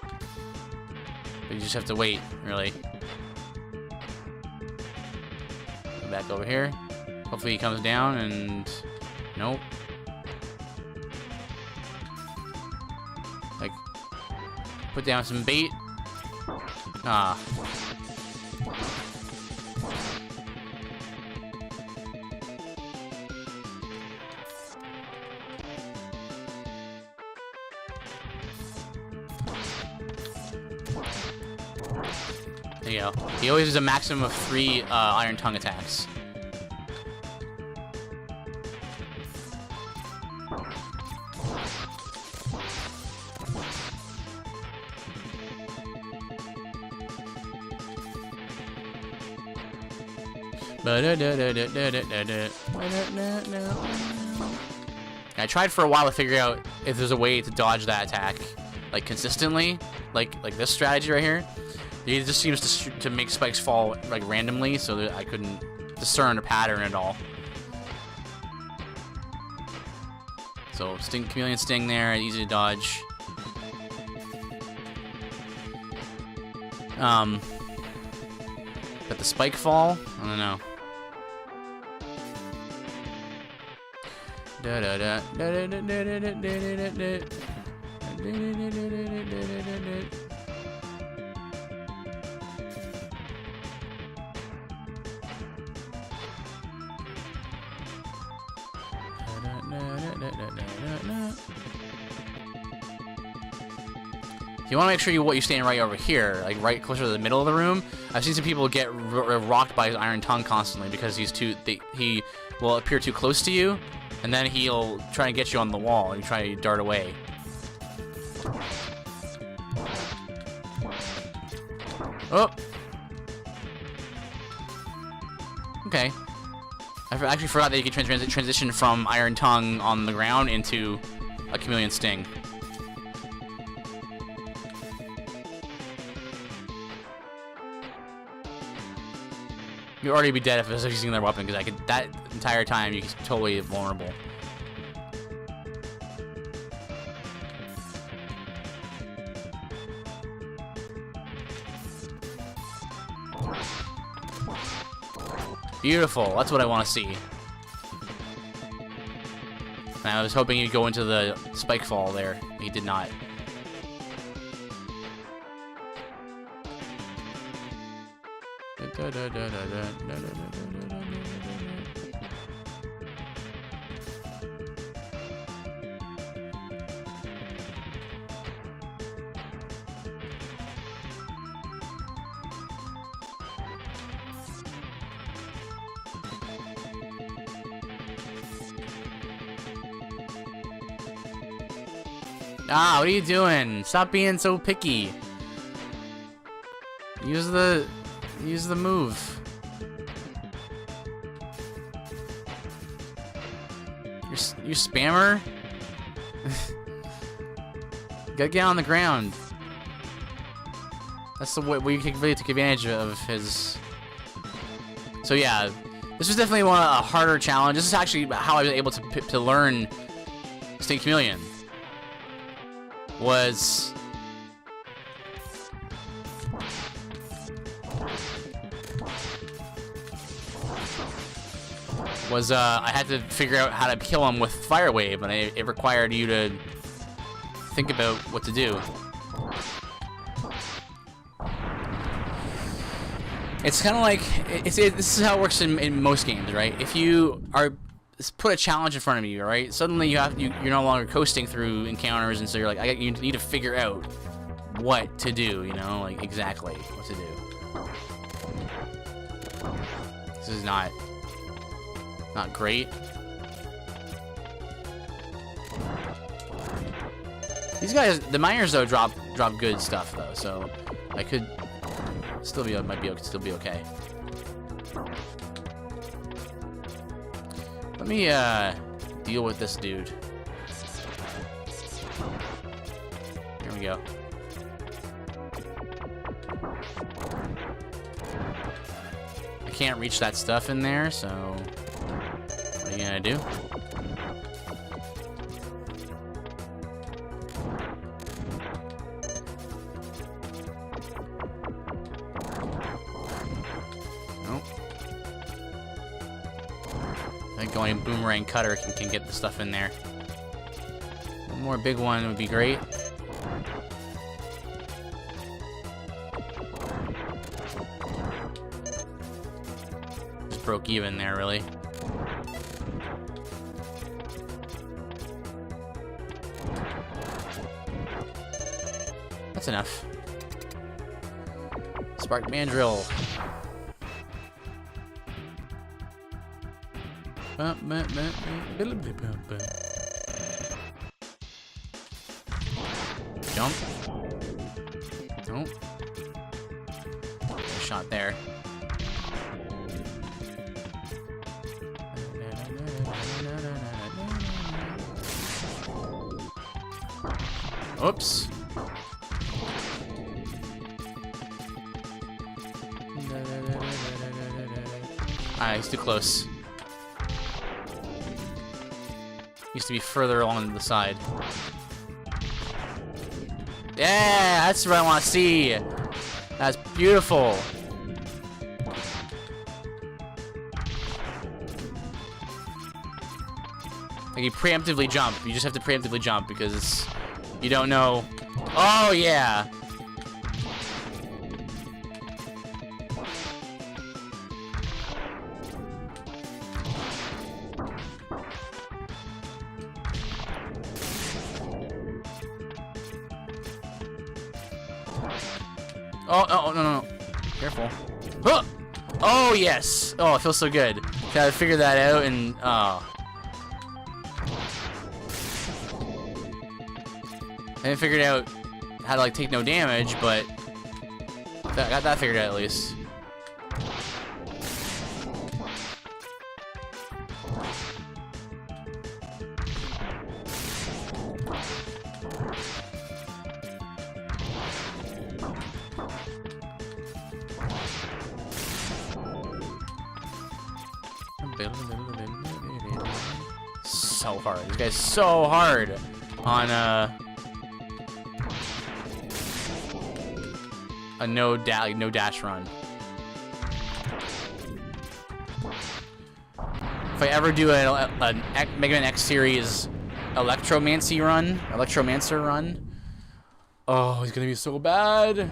But you just have to wait, really. Go back over here. Hopefully he comes down and nope. Like put down some bait. Ah. There you go. He always has a maximum of 3 Iron Tongue attacks. I tried for a while to figure out if there's a way to dodge that attack, like consistently, like this strategy right here. It just seems to make spikes fall like randomly, so that I couldn't discern a pattern at all. So Chameleon Sting there, easy to dodge. But the spike fall, I don't know. You want to make sure you're standing right over here, like right closer to the middle of the room. I've seen some people get rocked by his Iron Tongue constantly because he will appear too close to you, and then he'll try and get you on the wall, and you try to dart away. Oh! Okay. I actually forgot that you can transition from Iron Tongue on the ground into a Chameleon Sting. You'd already be dead if I was using their weapon, because that entire time you're totally vulnerable. Beautiful, that's what I want to see. And I was hoping he'd go into the spike fall there. He did not. Ah, what are you doing? Stop being so picky. Use the move. You spammer. Gotta get on the ground. That's the way we can really take advantage of his. So yeah, this was definitely a harder challenge. This is actually how I was able to learn Snake Chameleon. Was I had to figure out how to kill him with Fire Wave, and it required you to think about what to do. It's kind of like this is how it works in most games, right? If you are put a challenge in front of you, right? Suddenly you're no longer coasting through encounters, and so you're like, you need to figure out what to do, you know, like exactly what to do. This is not great. These guys, the miners though, drop good stuff though, so I could still be still be okay. Let me deal with this dude. Here we go. I can't reach that stuff in there, so what are you gonna do? Nope. I think going boomerang cutter can get the stuff in there. One more big one would be great. Just broke even there, really. That's enough. Spark Mandrill. Jump. Nope. Shot there. Oops. He's too close. Used to be further along the side. Yeah, that's what I want to see. That's beautiful. Like you preemptively jump. You just have to preemptively jump because you don't know. Oh yeah. Oh, no. Careful. Huh! Oh, yes. Oh, it feels so good. Gotta figure that out and, oh. I haven't figured out how to, like, take no damage, but I got that figured out at least. So hard. This guy's so hard on a no dash run. If I ever do a Megaman X series Electromancer run, oh, he's gonna be so bad.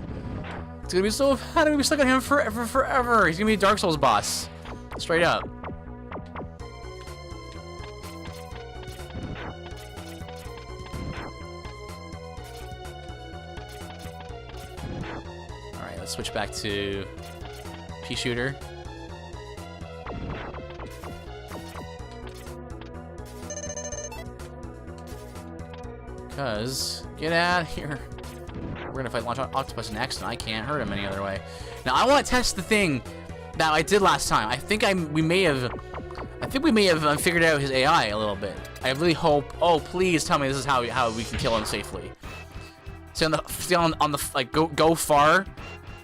It's gonna be so bad. I'm gonna be stuck on him forever. He's gonna be a Dark Souls boss, straight up. Let's switch back to pea shooter. Cause get out of here. We're gonna fight Launch Octopus next, and I can't hurt him any other way. Now I want to test the thing that I did last time. I think think we may have figured out his AI a little bit. I really hope. Oh, please tell me this is how we can kill him safely. Stay on the like go far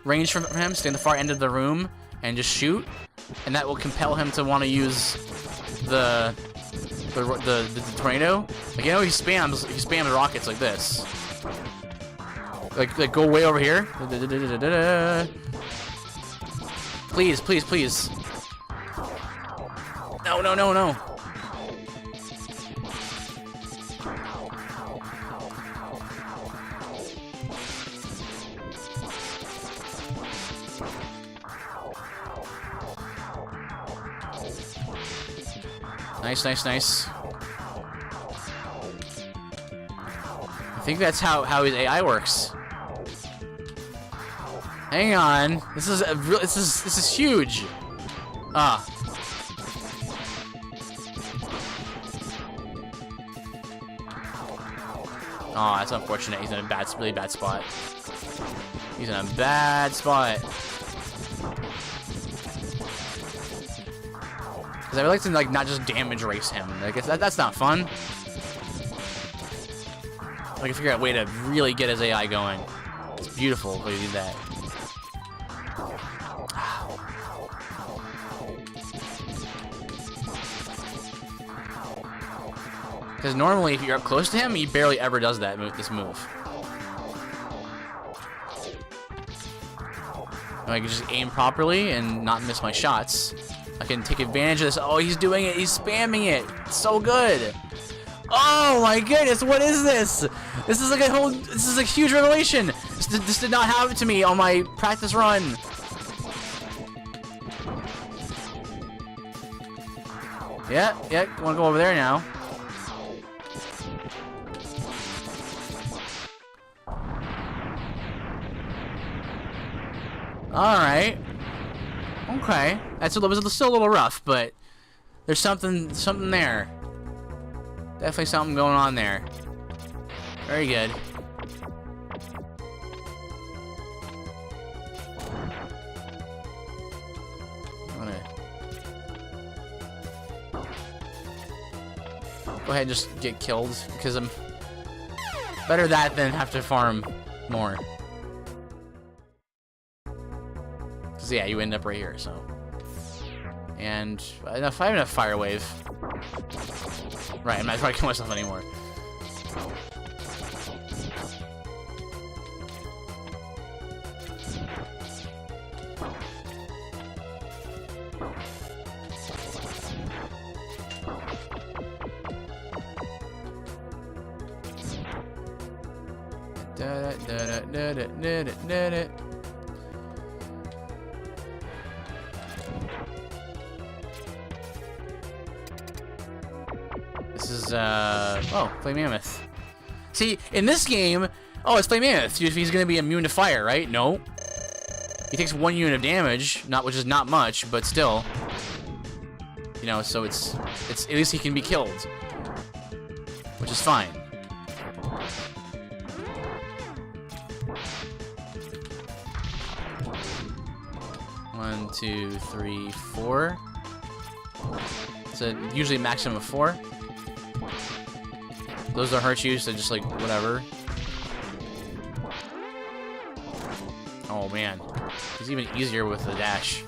range from him. Stay on the far end of the room and just shoot, and that will compel him to want to use the tornado. Like, you know, he spams rockets like this. Like go way over here. Please, please, please. No, no, no, no. Nice, nice, nice. I think that's how his AI works. Hang on. This is huge. Ah. Oh, that's unfortunate. He's in a really bad spot. He's in a bad spot. Because I would like to not just damage race him. Like that's not fun. I can figure out a way to really get his AI going. It's beautiful the way you do that. Because normally, if you're up close to him, he barely ever does this move. If I can just aim properly and not miss my shots, I can take advantage of this. Oh, he's doing it. He's spamming it. It's so good. Oh my goodness, what is this? This is like this is a huge revelation. This did not happen to me on my practice run. Yeah, wanna go over there now. Alright. Okay. That's still a little rough, but there's something there. Definitely something going on there. Very good. Go ahead and just get killed, because I'm better that than have to farm more. Because yeah, you end up right here, so. And I have enough fire wave. Right, I'm not trying to kill myself anymore. This is, oh, Flame Mammoth. See, in this game, oh, it's Flame Mammoth. He's gonna be immune to fire, right? No. He takes 1 unit of damage, which is not much, but still. You know, so it's at least he can be killed. Which is fine. One, 2, 3, 4. It's usually a maximum of 4. Those don't hurt you, so just like whatever. Oh man, it's even easier with the dash.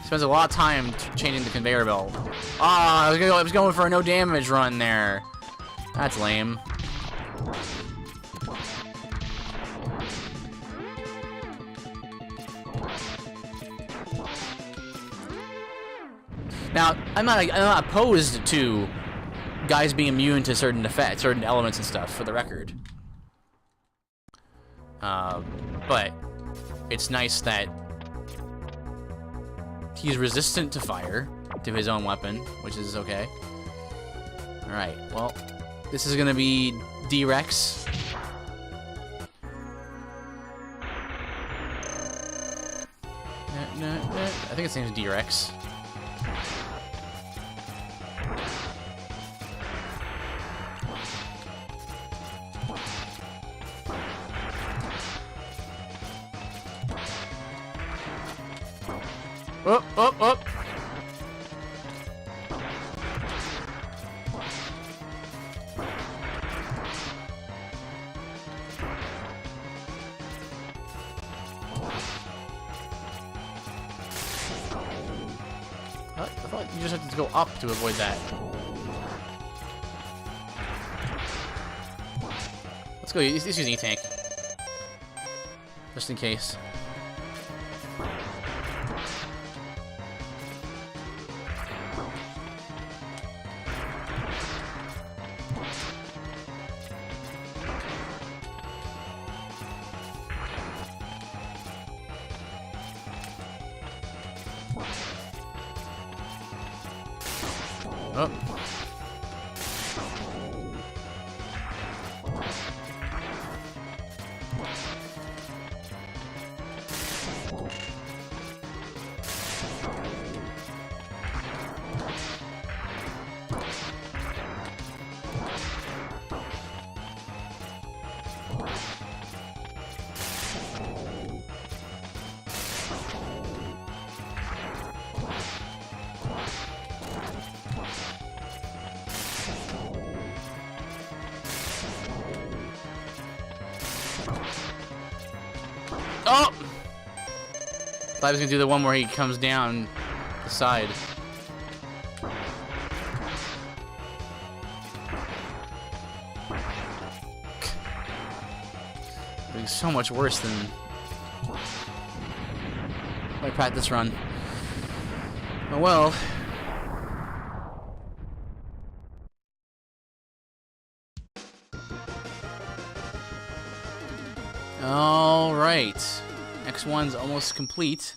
Spends a lot of time changing the conveyor belt. Ah, oh, I was going for a no damage run there. That's lame. Now, I'm not opposed to guys being immune to certain effects, certain elements and stuff, for the record. But it's nice that he's resistant to fire, to his own weapon, which is okay. Alright, well, this is gonna be D-Rex. I think his name's D-Rex. Up, up, up. I thought you just have to go up to avoid that. Let's go. Let's use an E-tank. Just in case. Oh. Oh! Thought I was gonna do the one where he comes down the side. It's so much worse than my practice run. Oh well. All right, X1's almost complete.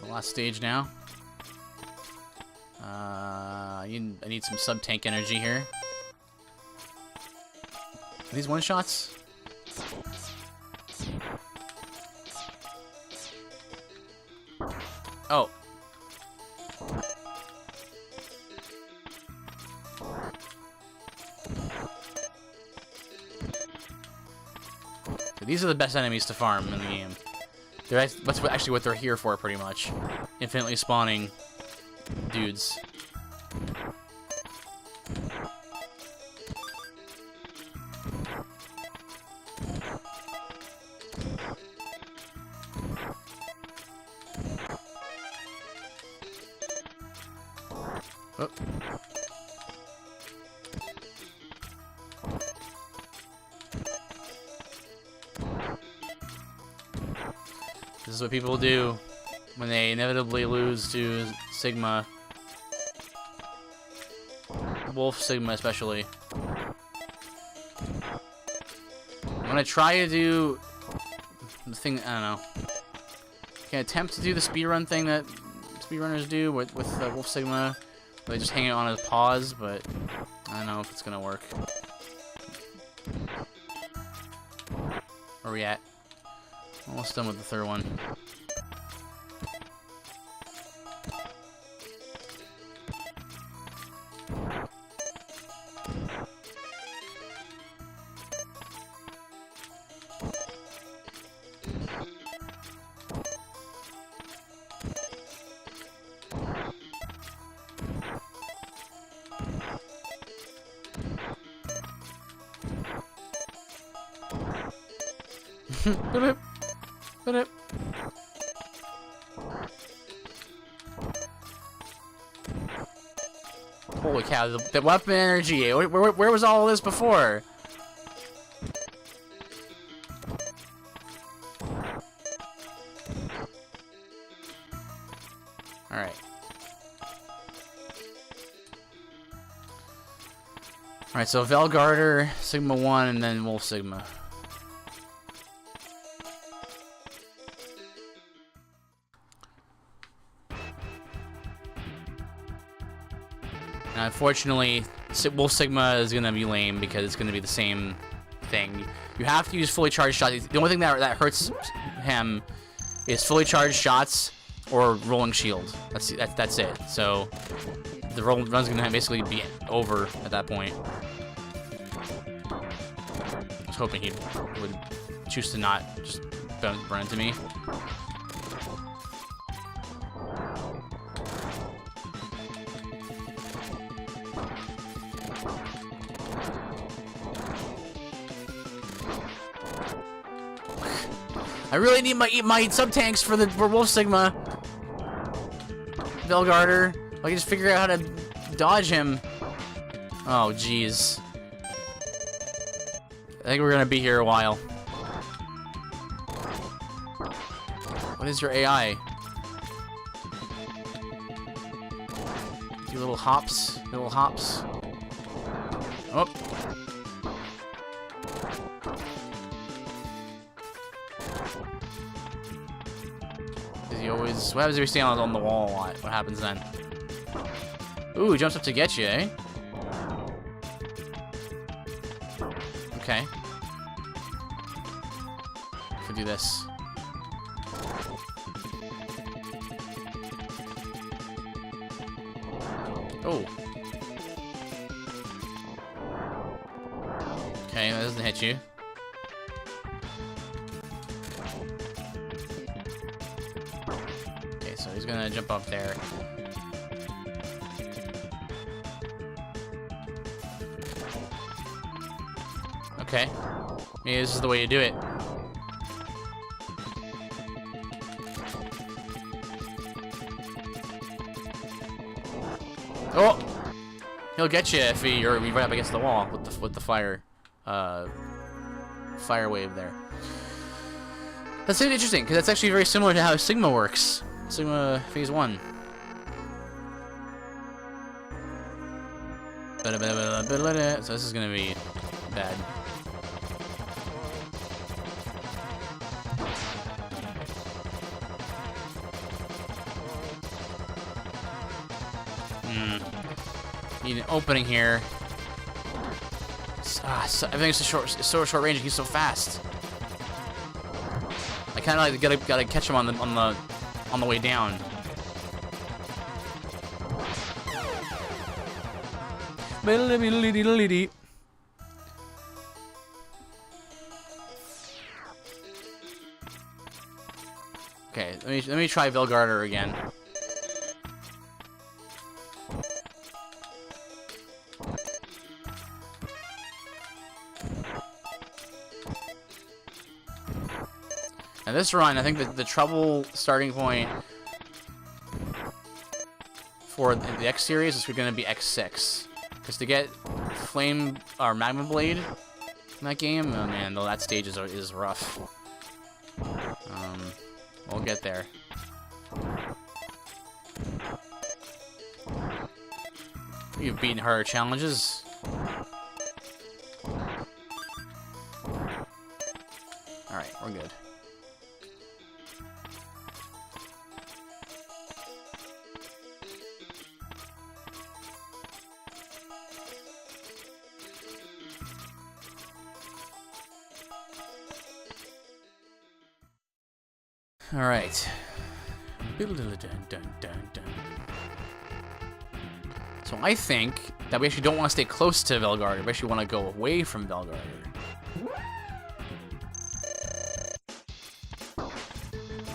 The last stage now. I need some sub-tank energy here. Are these one-shots? Oh. So these are the best enemies to farm in the game. That's actually what they're here for, pretty much. Infinitely spawning dudes. Oh. This is what people do when they inevitably lose to Sigma. Wolf Sigma especially. I'm gonna try to do the thing, I don't know. Can attempt to do the speedrun thing that speedrunners do with Wolf Sigma. They just hang it on his paws, but I don't know if it's gonna work. Where are we at? Almost done with the third one. Holy cow, the weapon energy. Where was all this before? Alright. Alright, so Velgarder, Sigma 1, and then Wolf Sigma. Unfortunately, Wolf Sigma is going to be lame because it's going to be the same thing. You have to use fully charged shots. The only thing that hurts him is fully charged shots or rolling shield. That's it. So the run's gonna basically be over at that point. I was hoping he would choose to not just run into me. I really need my sub-tanks for Wolf Sigma. Velgarder. I can just figure out how to dodge him. Oh, jeez. I think we're gonna be here a while. What is your AI? Do little hops. Little hops. Oh. He always... What happens if you stand on the wall a lot? What happens then? Ooh, he jumps up to get you, eh? Okay. Could do this. Oh. Okay, that doesn't hit you. Okay, so he's gonna jump up there. Okay. Maybe this is the way to do it. Oh! He'll get you if you're right up against the wall with the fire wave there. That's really interesting because that's actually very similar to how Sigma works. Sigma Phase 1. So this is gonna be bad. Need an opening here. Everything's so short range. He's so fast. I kind of like gotta catch him on the way down. Okay, let me try Velgarder again. And this run, I think that the trouble starting point for the X series is going to be X6. Because to get Flame or Magma Blade in that game, oh man, that stage is rough. We'll get there. You've beaten harder challenges. Alright, we're good. All right. So I think that we actually don't want to stay close to Velgarder. We actually want to go away from Velgarder.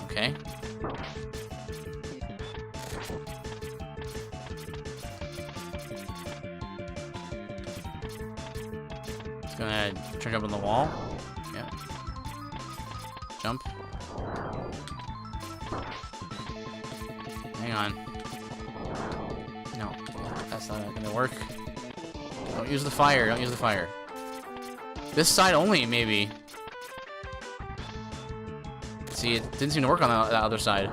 Okay. It's gonna try to jump on the wall. Yeah. Jump. Hang on. No, that's not gonna work. Don't use the fire. Don't use the fire. This side only, maybe. See, it didn't seem to work on the other side.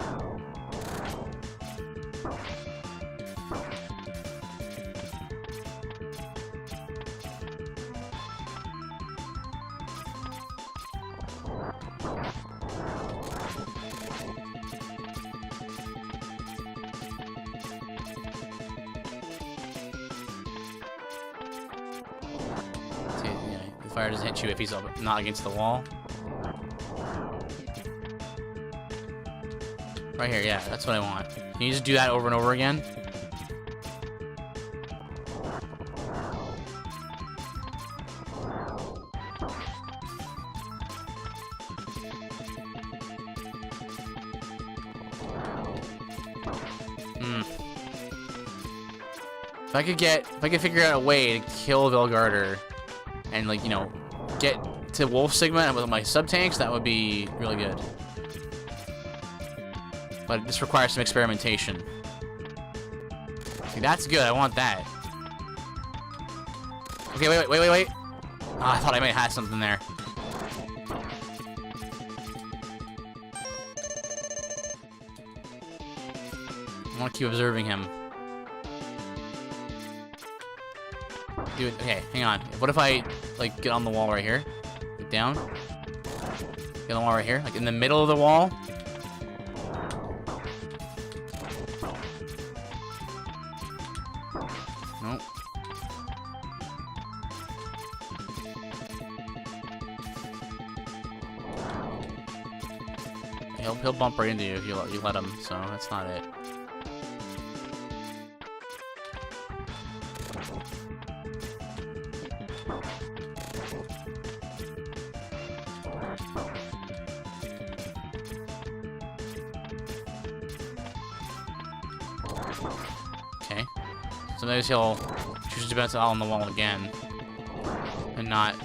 Fire doesn't hit you if he's not against the wall. Right here, yeah, that's what I want. Can you just do that over and over again? If I could figure out a way to kill Velgarder and, like, you know, get to Wolf Sigma with my sub-tanks, that would be really good. But this requires some experimentation. See, that's good, I want that. Okay, wait. Oh, I thought I might have something there. I want to keep observing him. Dude, okay, hang on. What if I, like, get on the wall right here? Get down. Get on the wall right here. Like, in the middle of the wall. Nope. He'll bump right into you if you let him, so that's not it. Okay. Sometimes he'll choose to bounce out on the wall again. And not...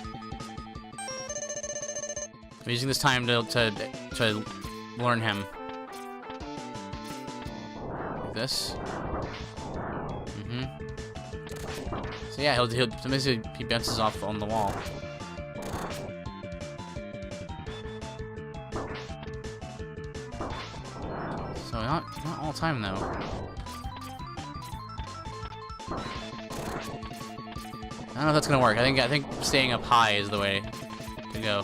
I'm using this time to learn him. Like this. So yeah, sometimes he bounces off on the wall. So not all the time though. I don't know if that's gonna work. I think staying up high is the way to go.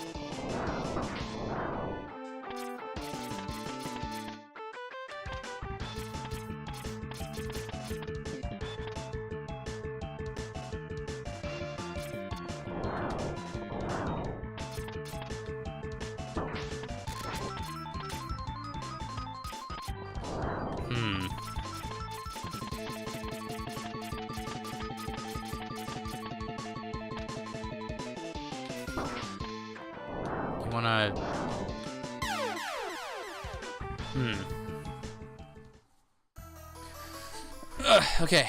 Okay.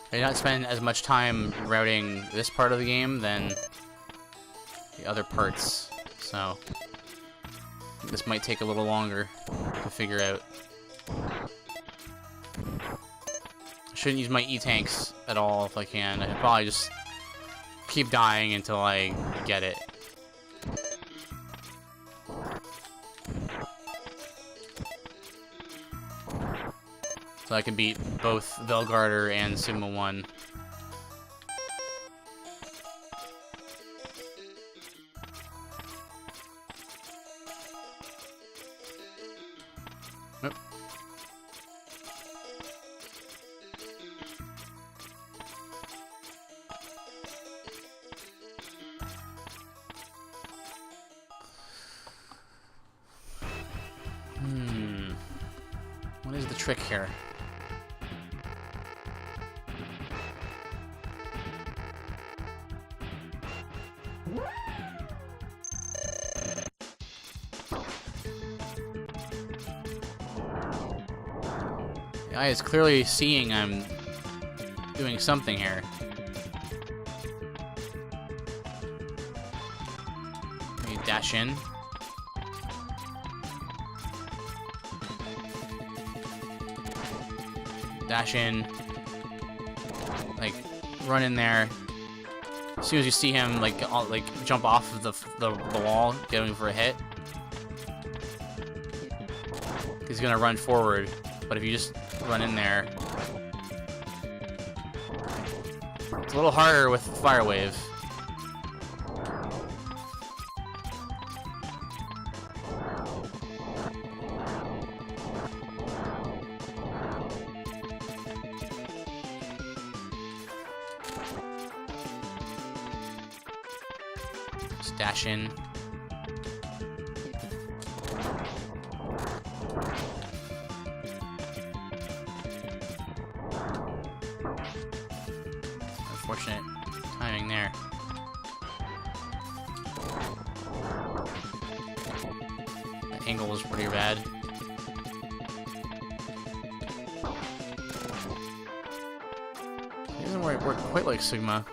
I did not spend as much time routing this part of the game than the other parts, so this might take a little longer to figure out. I shouldn't use my E-tanks at all if I can. I'd probably just keep dying until I get it. So I can beat both Velgarder and Sigma 1. Nope. What is the trick here? The eye is clearly seeing I'm doing something here. Maybe dash in. Dash in. Like, run in there. as soon as you see him like jump off of the wall, going for a hit, he's gonna run forward. But if you just run in there, it's a little harder with Fire Wave. Just dash in. Unfortunate timing there. That angle was pretty bad. He doesn't work quite like Sigma.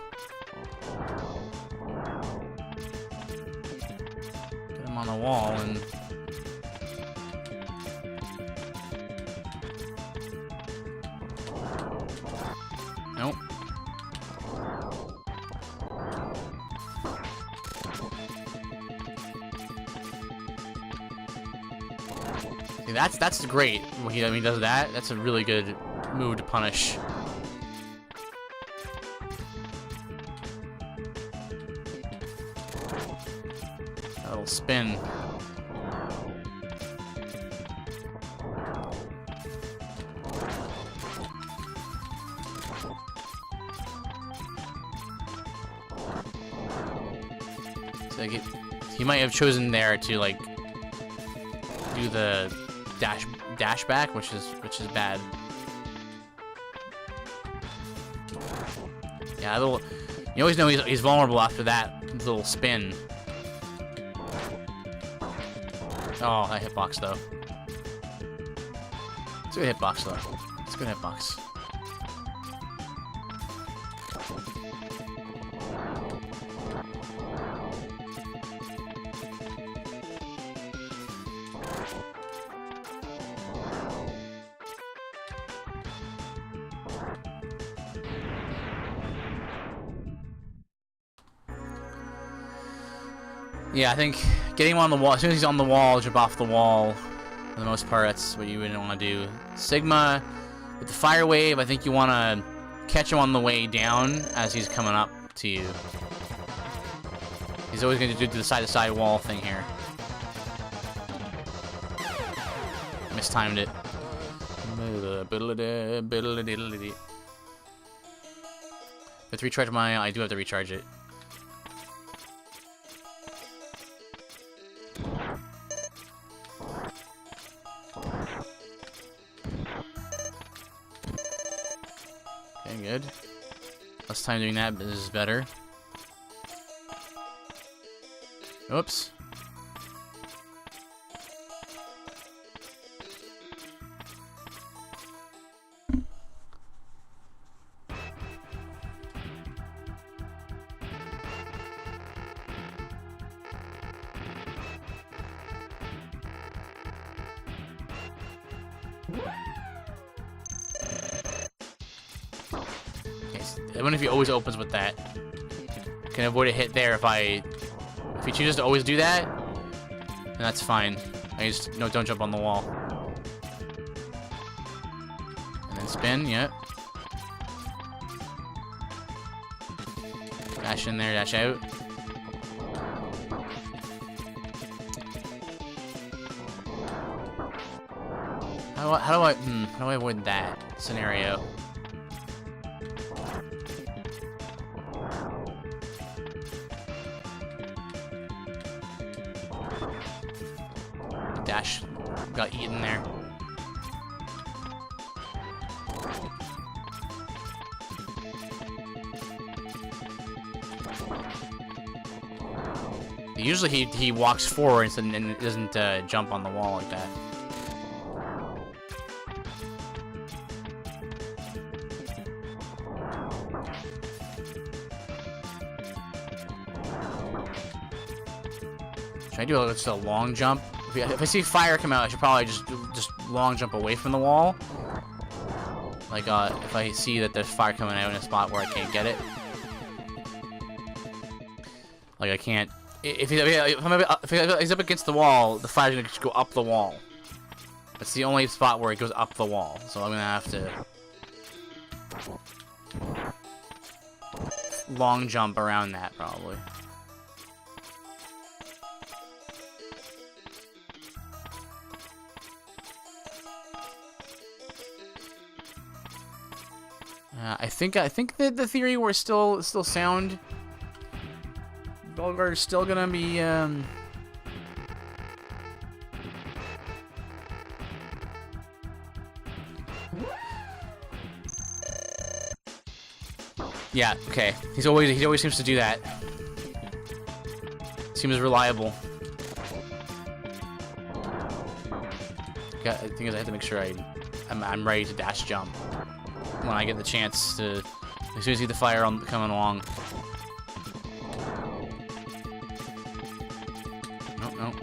Get him on the wall and... Nope. See, that's great. When he does that, that's a really good move to punish. That little spin. So like he might have chosen there to like do the dash back, which is bad. Yeah, you always know he's vulnerable after that little spin. Oh, that hitbox though. It's a good hitbox though. It's a good hitbox. Yeah, I think getting him on the wall, as soon as he's on the wall, jump off the wall. For the most part, that's what you wouldn't want to do. Sigma, with the Fire Wave, I think you want to catch him on the way down as he's coming up to you. He's always going to do the side-to-side wall thing here. Mistimed it. But to recharge my... I do have to recharge it. Okay, good. Less time doing that, but this is better. Oops. I wonder if he always opens with that. Can avoid a hit there if he chooses to always do that, then that's fine. I just don't jump on the wall. And then spin, yep. Dash in there, dash out. How do I avoid that scenario? Dash got eaten there. Usually he walks forward and doesn't jump on the wall like that. Should I do just a long jump? If I see fire come out, I should probably just long jump away from the wall. Like if I see that there's fire coming out in a spot where I can't get it. Like I can't. If he's up against the wall, the fire's gonna just go up the wall. That's the only spot where it goes up the wall. So I'm gonna have to long jump around that probably. I think that the theory was still sound. Belgar's still gonna be yeah, okay. He always seems to do that. Seems reliable. The thing is, I have to make sure I'm ready to dash jump when I get the chance to. As soon as I see the fire coming along. No.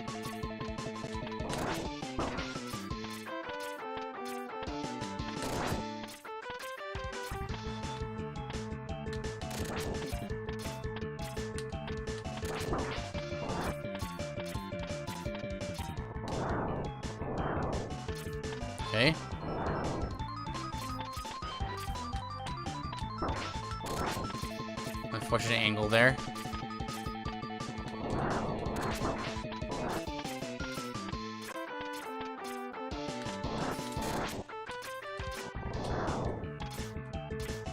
Okay. Unfortunate angle there.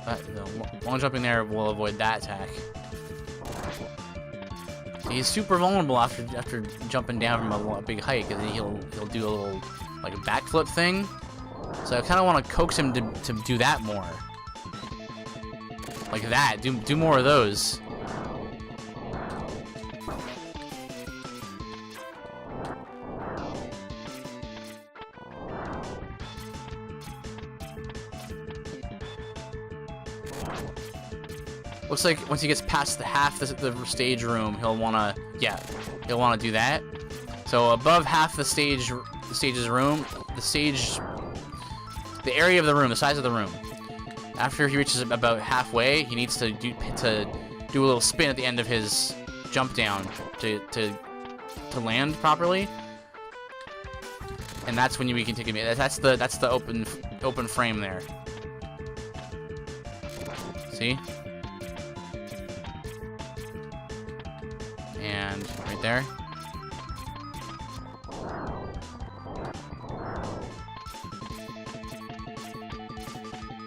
The long jumping there will avoid that attack. He's super vulnerable after jumping down from a big height, because he'll do a little like a backflip thing. So I kind of want to coax him to do that more. Like that. Do more of those. Looks like once he gets past half the stage room, he'll wanna do that. So above half the stage's room, the area of the room, the size of the room. After he reaches about halfway, he needs to do a little spin at the end of his jump down to land properly. And that's when we can take him. That's the open frame there. See? And right there.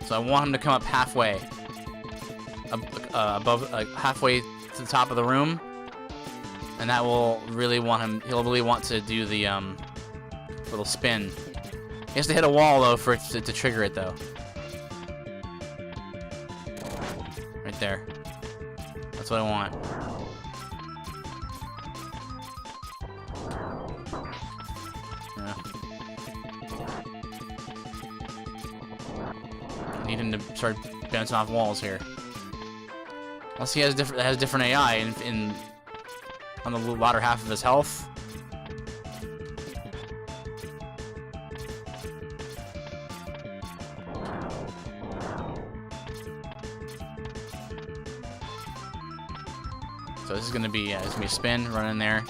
So I want him to come up halfway, above, halfway to the top of the room, and that will really want him. He'll really want to do the little spin. He has to hit a wall though for it to trigger it though. Right there. That's what I want. Need him to start bouncing off walls here. Unless he has different AI on the latter half of his health. So this is gonna be a spin, run in there,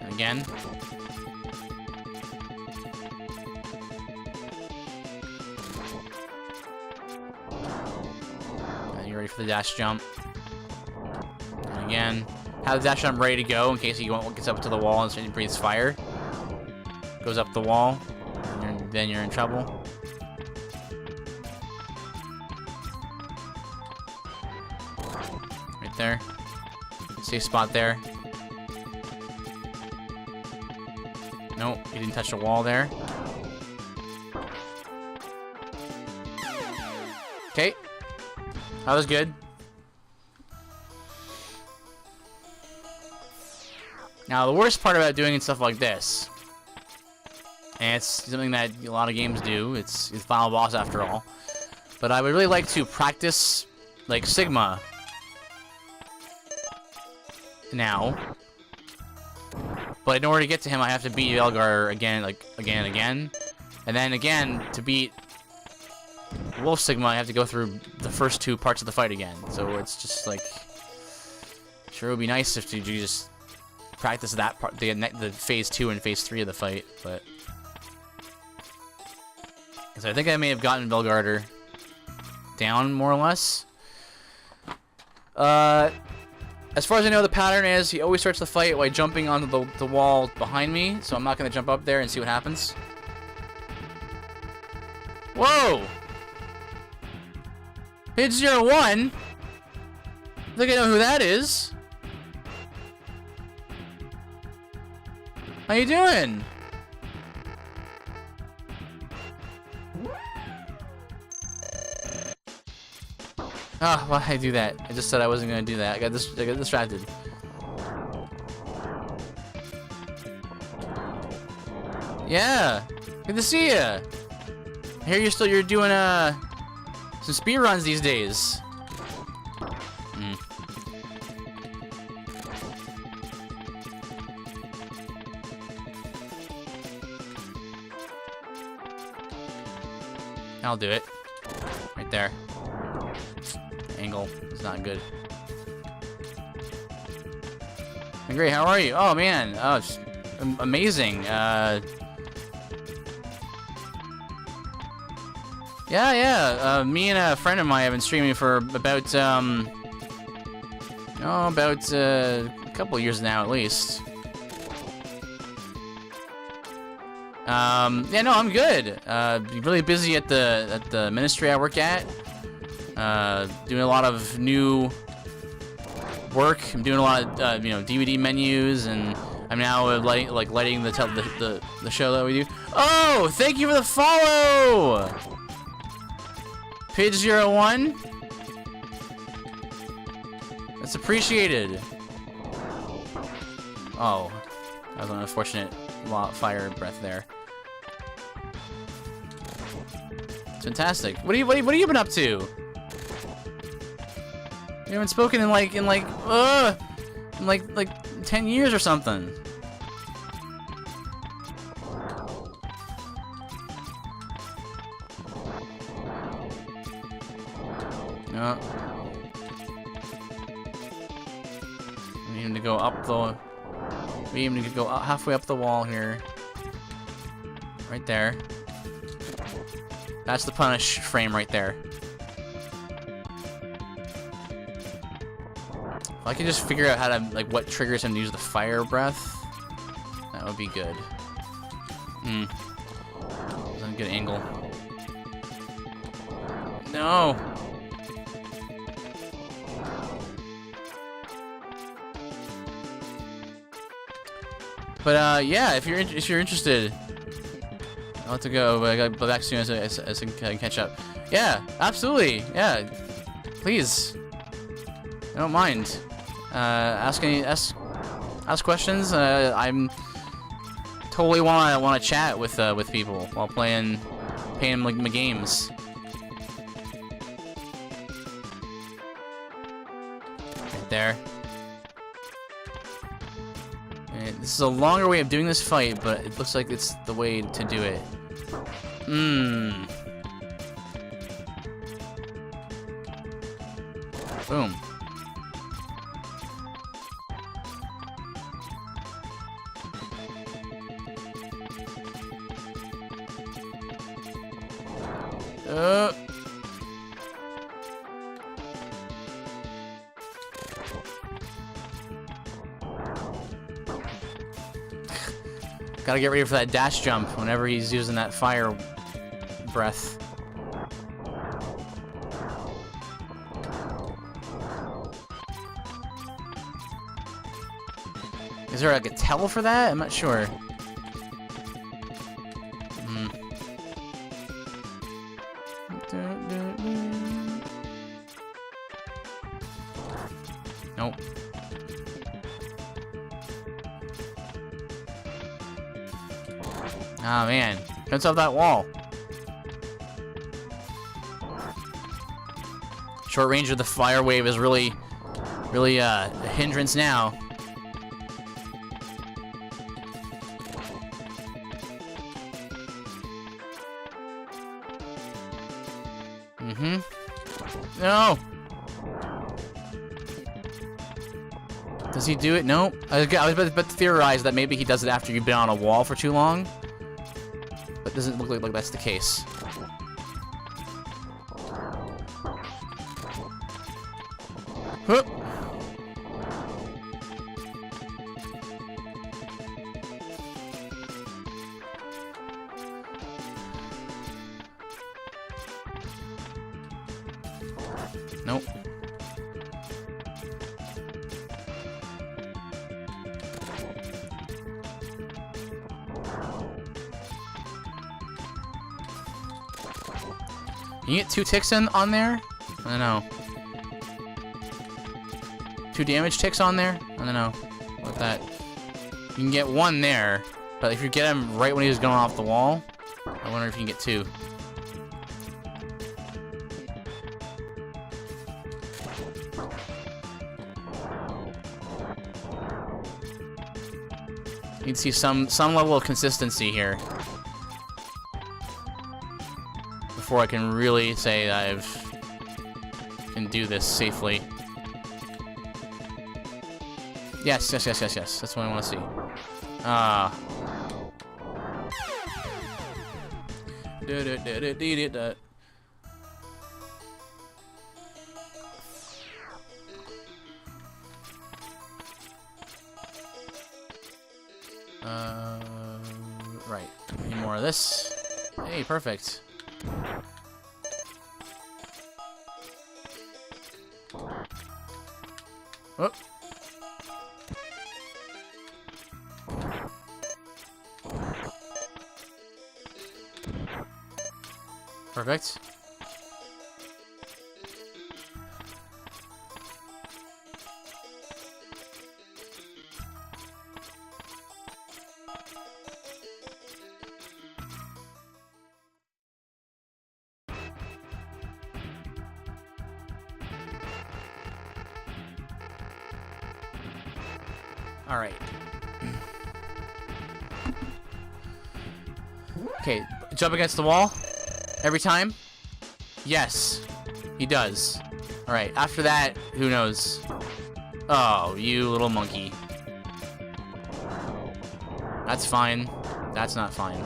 and again. Ready for the dash jump. And again, have the dash jump ready to go in case he gets up to the wall and breathes fire. Goes up the wall, and then you're in trouble. Right there. Safe spot there. Nope, he didn't touch the wall there. Okay. That was good. Now, the worst part about doing stuff like this, and it's something that a lot of games do, it's final boss after all, but I would really like to practice, like, Sigma now. But in order to get to him, I have to beat Belgar again and again. And then again, to beat Wolf Sigma, I have to go through the first two parts of the fight again. So it's just like Sure, it would be nice if you just practice that part, the phase 2 and phase 3 of the fight, but. So I think I may have gotten Belgarder down more or less. As far as I know, the pattern is he always starts the fight by jumping onto the wall behind me, so I'm not going to jump up there and see what happens. Whoa! Page 01? I think I know who that is. How you doing? Ah, why did I do that? I just said I wasn't gonna do that. I got distracted. Yeah, good to see ya. I hear you're doing some speed runs these days. I'll do it. Right there. Angle is not good. Great, how are you? Oh man, oh, it's amazing. Yeah. Me and a friend of mine have been streaming for about a couple years now at least. Yeah, no, I'm good. Really busy at the ministry I work at. Doing a lot of new work. I'm doing a lot of DVD menus, and I'm now lighting the show that we do. Oh, thank you for the follow, Page 01. That's appreciated. Oh, that was an unfortunate fire breath there. It's fantastic. What have you been up to? You haven't spoken in like 10 years or something. No. We need him to go up the. We need to go halfway up the wall here. Right there. That's the punish frame right there. If I could just figure out how to, what triggers him to use the fire breath, that would be good. That's a good angle. No! But, yeah, if you're interested, I'll have to go, but I gotta go back soon as I can catch up. Yeah, absolutely, yeah. Please. I don't mind. Ask questions. I'm totally wanna chat with people while playing my games. Right there. And this is a longer way of doing this fight, but it looks like it's the way to do it. Boom. Gotta get ready for that dash jump whenever he's using that fire breath. Is there like a tell for that? I'm not sure. Nope. Oh man, cuts off that wall. Short range of the fire wave is really a hindrance now. No. Does he do it? No. I was about to theorize that maybe he does it after you've been on a wall for too long. But it doesn't look like that's the case. Huh. Nope. You get 2 ticks on there? I don't know. 2 damage ticks on there? I don't know. What that? You can get 1 there, but if you get him right when he was going off the wall, I wonder if you can get 2. You can see some level of consistency here before I can really say that can do this safely. Yes. That's what I want to see. Right. Need more of this. Hey, perfect. Oh. Perfect. All right. Okay, jump against the wall every time. Yes, he does. All right, after that, who knows? Oh, you little monkey. That's fine. That's not fine.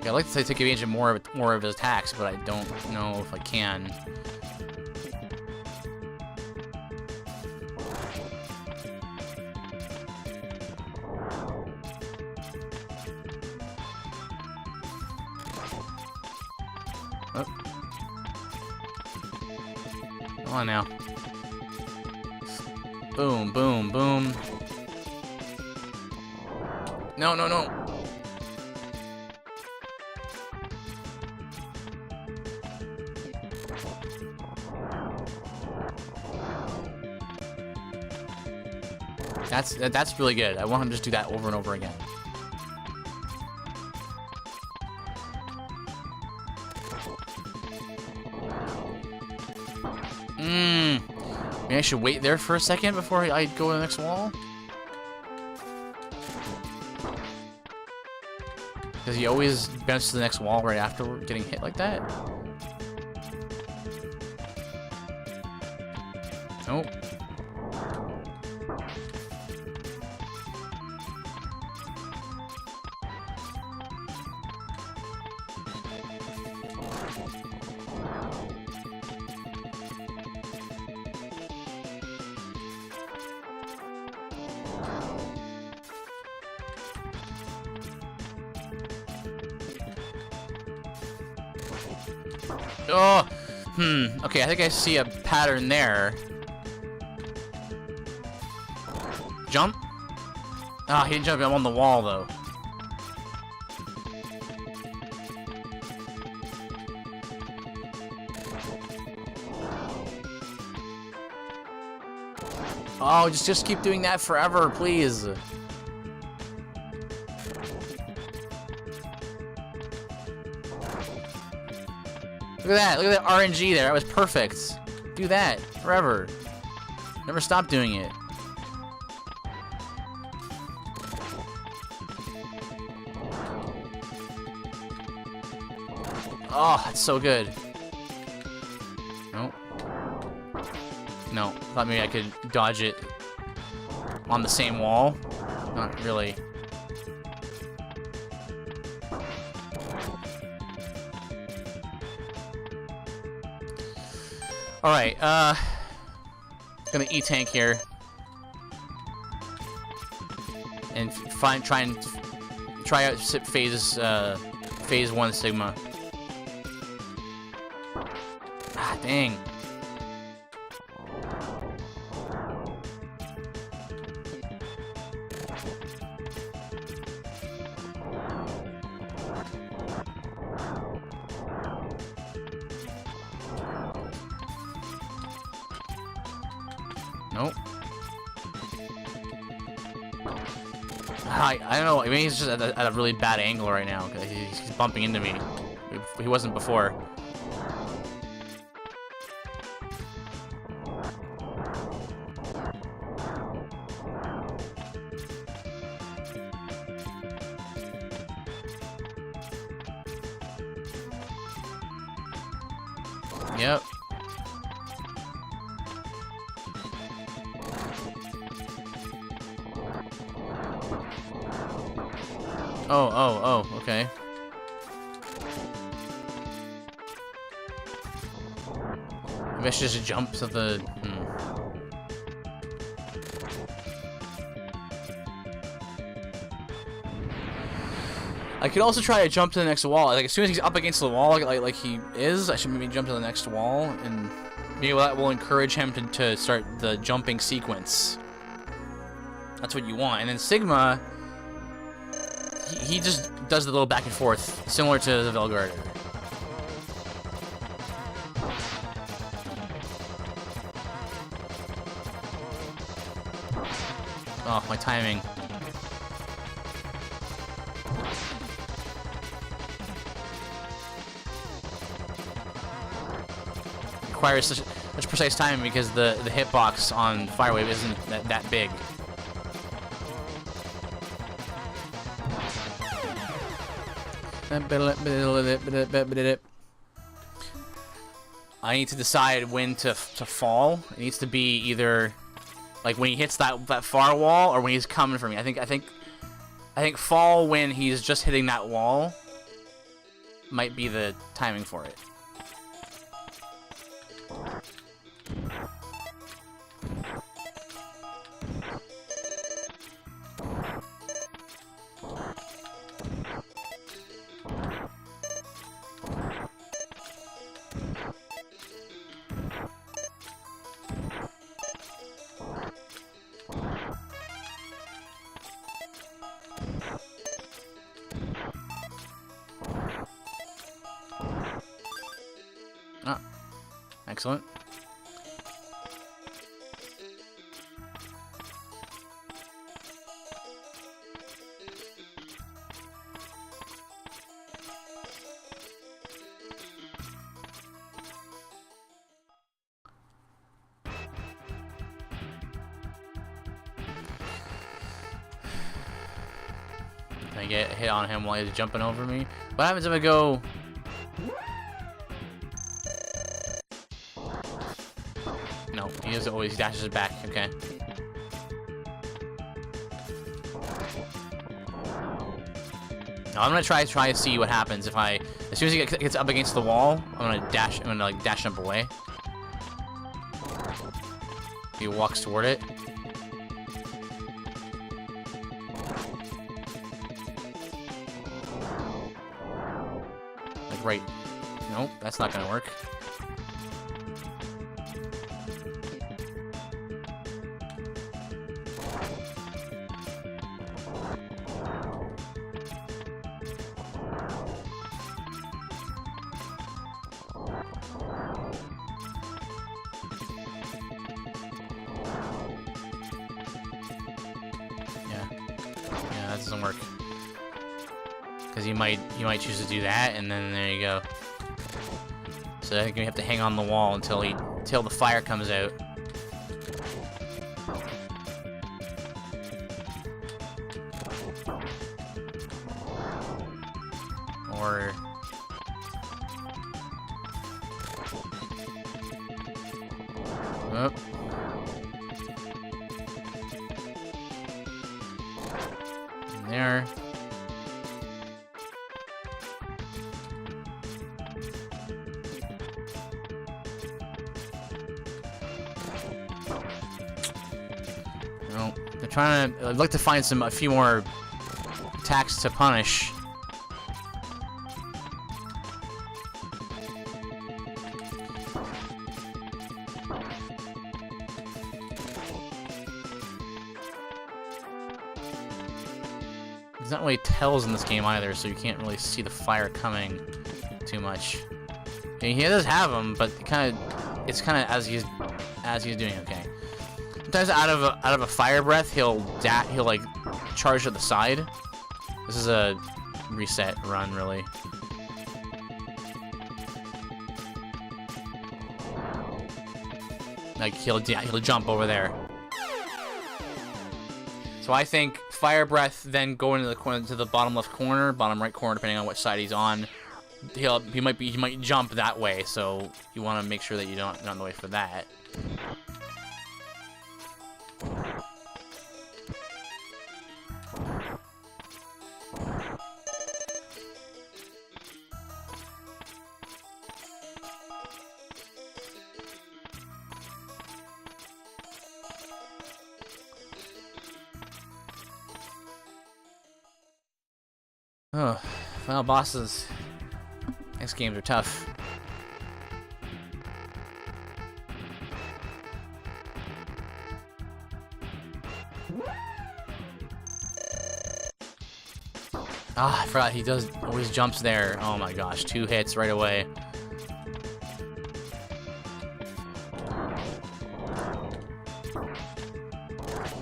I'd like to say take advantage of more of his attacks, but I don't know if I can. Oh. Come on now. Boom, boom, boom. No, no, no. That's really good. I want him to just do that over and over again. Maybe I should wait there for a second before I go to the next wall. Does he always bounce to the next wall right after getting hit like that? Nope. Oh, okay, I think I see a pattern there. Jump? Ah, he didn't jump. I'm on the wall, though. Oh, just keep doing that forever, please. Look at that. Look at that RNG there. That was perfect. Do that forever. Never stop doing it. Oh, that's so good. Nope. No, thought maybe I could dodge it on the same wall. Not really. Alright, gonna E-tank here. And try out phase 1 Sigma. Ah, dang. Nope. I don't know. I mean, he's just at a really bad angle right now. He's bumping into me. He wasn't before. Yep. Oh, okay. Maybe I should just jump to the... I could also try to jump to the next wall. Like, as soon as he's up against the wall, like he is, I should maybe jump to the next wall, and maybe that will encourage him to start the jumping sequence. That's what you want. And then Sigma... He just does the little back and forth, similar to the Velgarder. Oh, my timing. Requires such precise timing because the hitbox on Firewave isn't that big. I need to decide when to fall. It needs to be either like when he hits that far wall or when he's coming for me. I think fall when he's just hitting that wall might be the timing for it. Ah, excellent. Can I get a hit on him while he's jumping over me? What happens if I go... No, he doesn't always dashes back, okay. Now I'm gonna try to see what happens if I... As soon as he gets up against the wall, I'm gonna like dash jump away. He walks toward it. Like right... Nope, that's not gonna work. Yeah, that doesn't work. Because you might choose to do that, and then there you go. So I think we have to hang on the wall until the fire comes out. Or Up. There. No, they're trying to. I'd like to find a few more attacks to punish. There's not really tells in this game either, so you can't really see the fire coming too much. And he does have them, but it's kind of as he's doing. Okay. Sometimes out of a fire breath, he'll like charge to the side. This is a reset run, really. Like he'll jump over there. So I think fire breath, then go into the corner, to the bottom left corner, bottom right corner, depending on which side he's on. He might jump that way, so you want to make sure that you're not in the way for that. Oh, final bosses. Next games are tough. Ah, I forgot he always jumps there. Oh my gosh, 2 hits right away.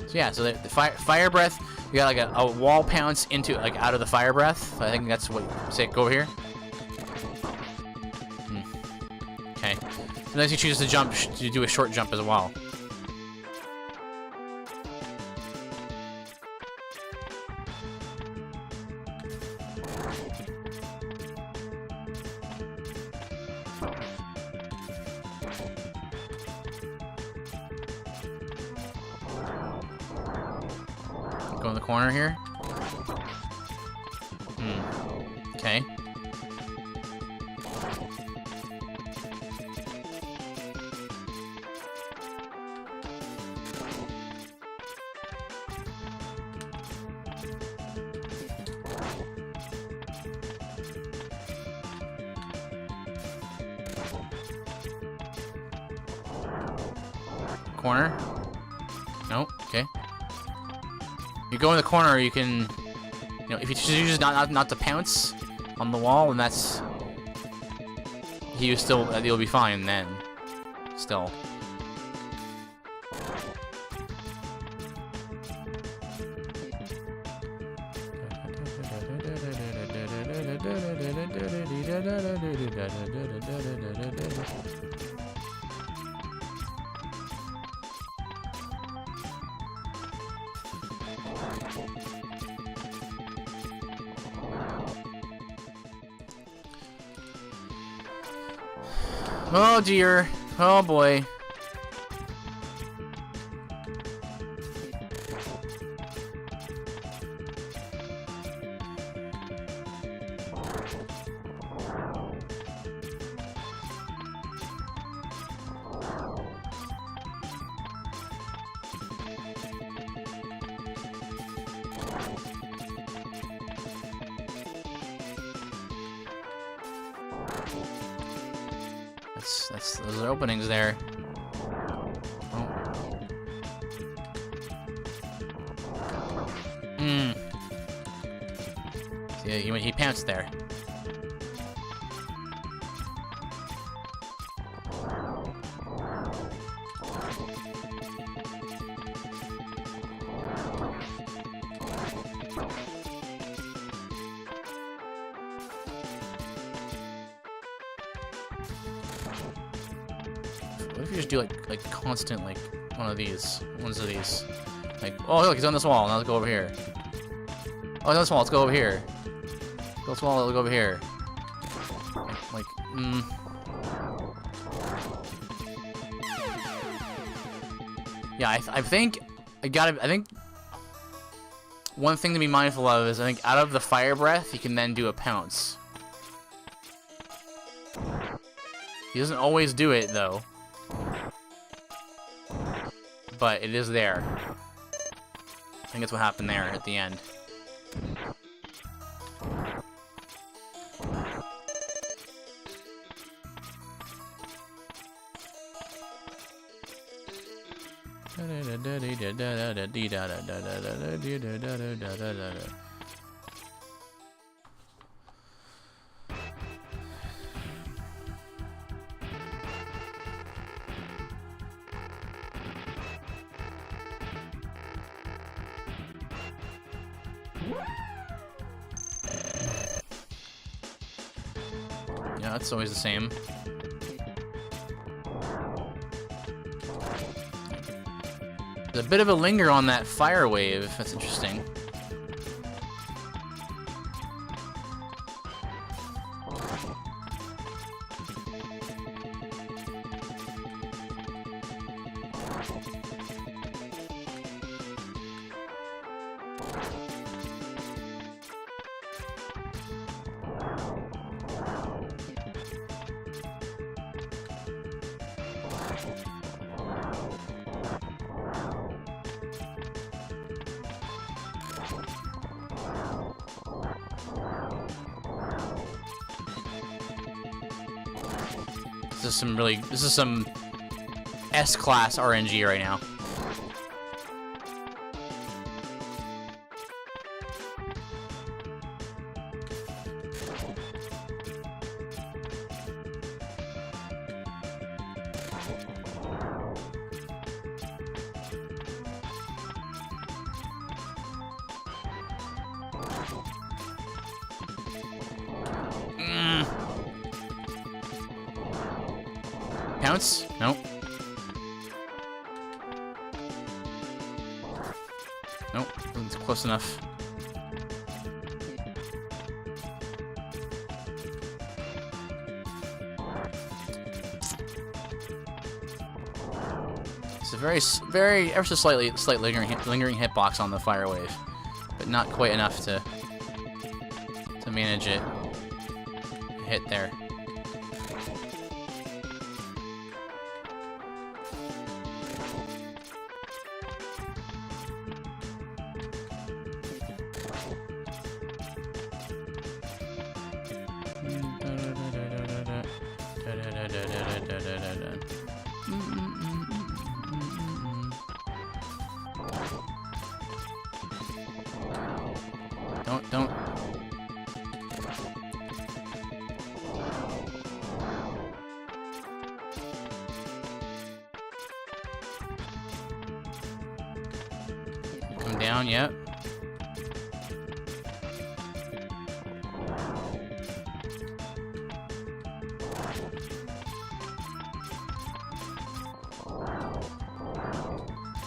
So yeah, so the fire breath. You got like a wall pounce into like out of the fire breath. I think that's what. Say, go over here. Okay. Sometimes you choose to jump to do a short jump as well. Go in the corner here. Okay. Corner. Nope. Okay. You go in the corner, you can, if you choose not to pounce on the wall, and that's, you'll be fine then, still. Oh dear. Oh boy. Those are openings there. Oh. See, he pounced there. What if you just do like constant one of these, like, oh look, he's on this wall. Now let's go over here. Oh, he's on this wall. Let's go over here. Go this wall. Let's go over here. Yeah, I think I think one thing to be mindful of is I think out of the fire breath you can then do a pounce. He doesn't always do it though, but it is there. I think that's what happened there at the end. Yeah, it's always the same. There's a bit of a linger on that fire wave. That's interesting. This is some S-class RNG right now. Pounce? Nope. Nope, it's close enough. It's a very, ever so slight lingering hitbox on the fire wave, but not quite enough to manage it. Hit there. Don't. Come down, yep.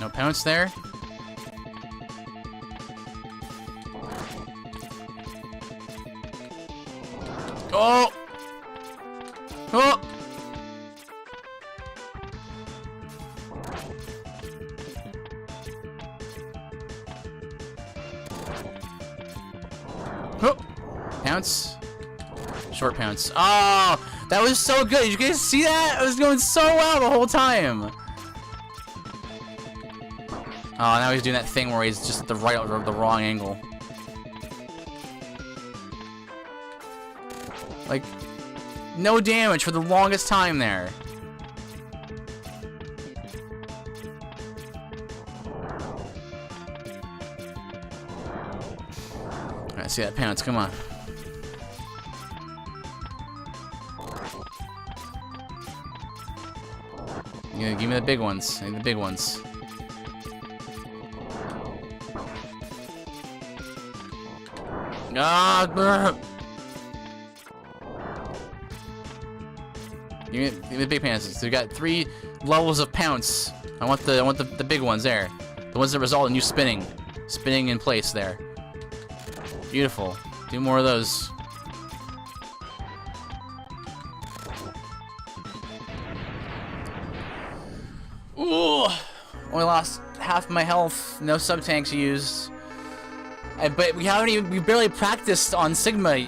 No pounce there. Oh! Oh! Oh! Pounce. Short pounce. Oh! That was so good. Did you guys see that? It was going so well the whole time. Oh, now he's doing that thing where he's just at the wrong angle. Like, no damage for the longest time there. Alright, see that pounce, come on. Yeah, give me the big ones. I need the big ones. Ah! Give me the big pounces. So we got 3 levels of pounce. I want the big ones there. The ones that result in you spinning in place there. Beautiful. Do more of those. Ooh! Only lost half my health. No sub-tanks used. But we barely practiced on Sigma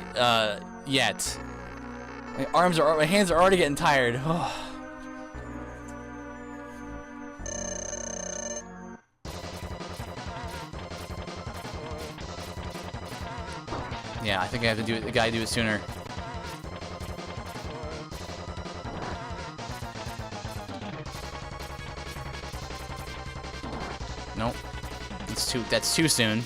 yet. My hands are already getting tired. Yeah, I think I have to do it. The guy do it sooner. Nope. That's too soon.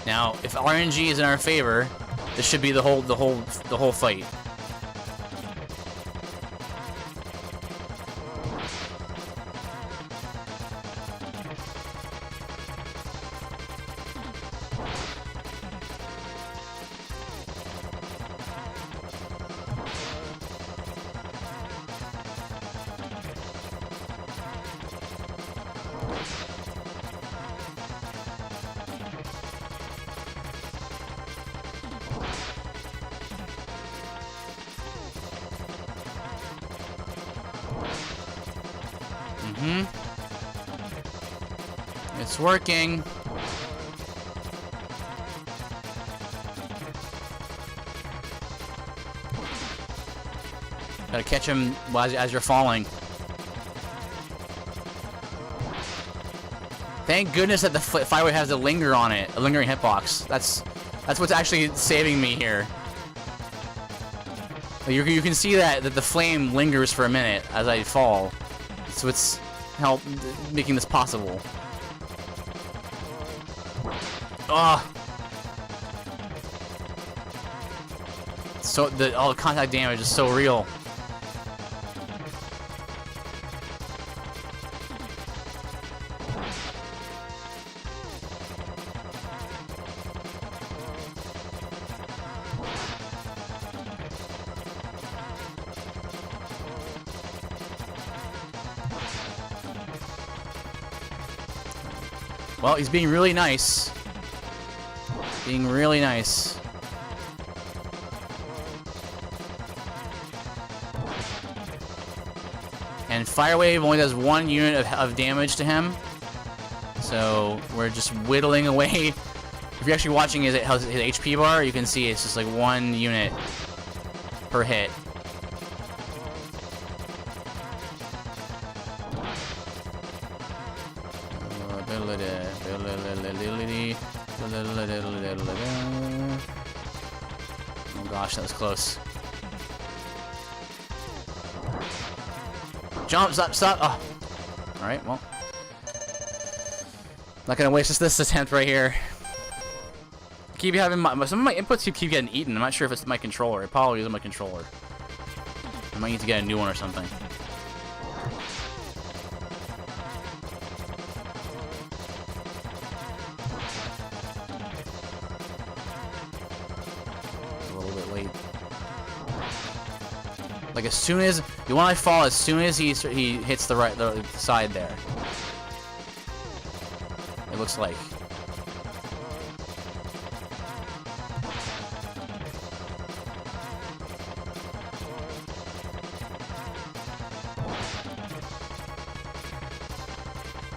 Now, if RNG is in our favor, this should be the whole fight. It's working. Gotta catch him as you're falling. Thank goodness that the fireway has a linger on it, a lingering hitbox. That's what's actually saving me here. You can see that the flame lingers for a minute as I fall. So it's making this possible. Ah! So all the contact damage is so real. Well, he's being really nice. Being really nice. And Fire Wave only does 1 unit of damage to him. So we're just whittling away. If you're actually watching his HP bar, you can see it's just like 1 unit per hit. Oh gosh, that was close. Jump! Stop! Oh. Alright, well. Not gonna waste this attempt right here. Keep having some of my inputs keep getting eaten. I'm not sure if it's my controller. It probably is my controller. I might need to get a new one or something. Like as soon as you want to fall, as soon as he hits the side there, it looks like.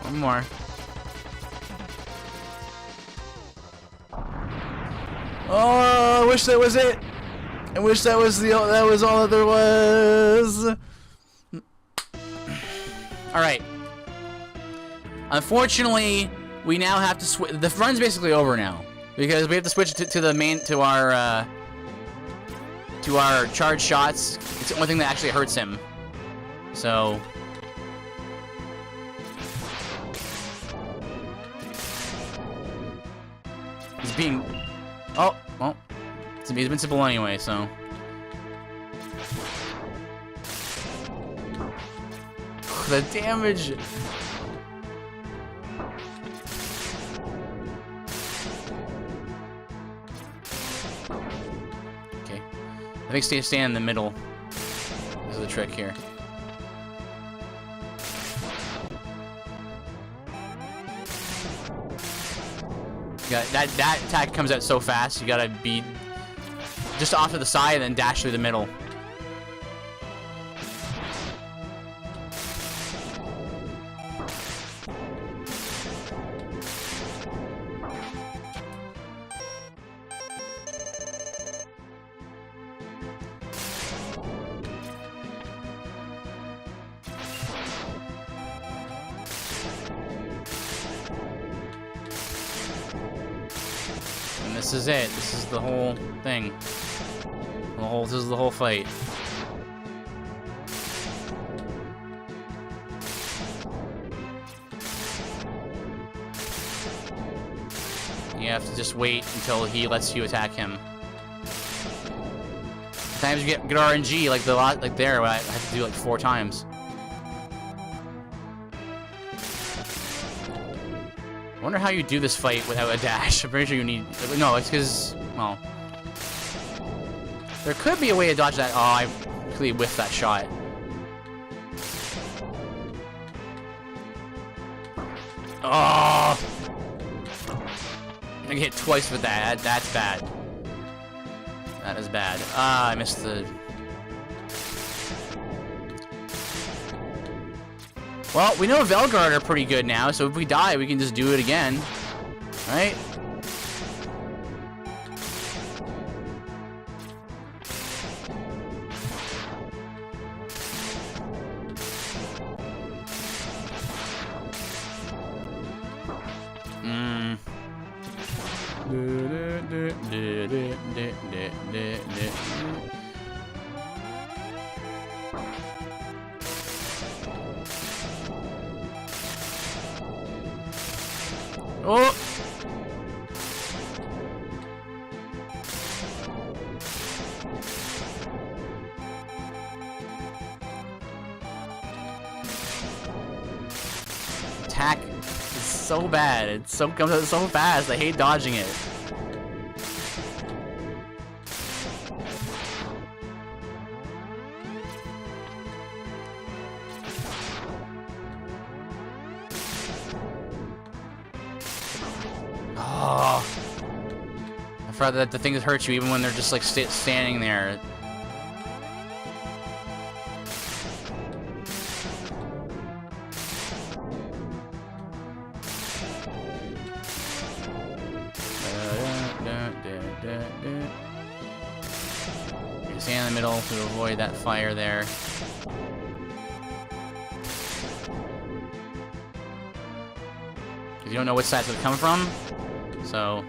One more. Oh, I wish that was it. I wish that was all that there was. All right. Unfortunately, we now have to switch. The run's basically over now because we have to switch to our charge shots. It's the only thing that actually hurts him. So. He's being. Oh, well. He's invincible anyway, so. The damage. Okay. I think stay in the middle. This is the trick here. that attack comes out so fast. You gotta be just off to the side and then dash through the middle. And this is it. This is the whole thing. This is the whole fight. You have to just wait until he lets you attack him. Sometimes you get good RNG, like there, I have to do like 4 times. I wonder how you do this fight without a dash. I'm pretty sure you need... No, it's because... Well... There could be a way to dodge that. Oh, I completely whiffed that shot. Oh! I get hit twice with that. That's bad. That is bad. Ah, I missed the... Well, we know Velguard are pretty good now, so if we die, we can just do it again. Right? Oh! Attack is so bad. It comes out so fast. I hate dodging it. Oh, I forgot that the things hurt you even when they're just like standing there. You stand in the middle to avoid that fire there. You don't know which side it's coming from, so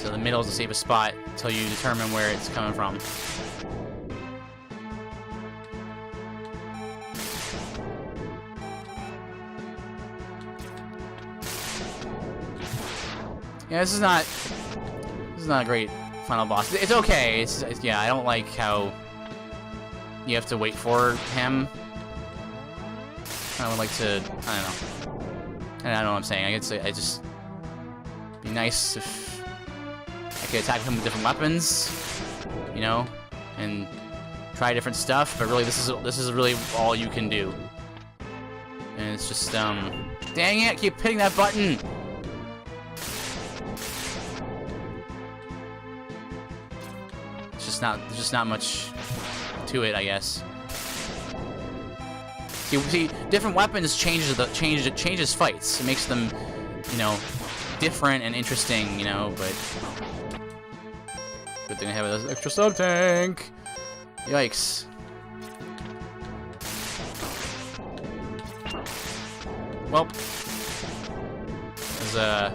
the middle is the safest spot until you determine where it's coming from. Yeah, this is not a great final boss. It's okay. Yeah, I don't like how you have to wait for him. I would like to, I don't know. I don't know what I'm saying. I just be nice if I could attack him with different weapons, you know, and try different stuff. But really, this is really all you can do. And it's just dang it! Keep hitting that button. There's just not much to it, I guess. See, different weapons changes fights. It makes them, you know, different and interesting, you know. But good thing I have an extra sub tank. Yikes. Well, there's a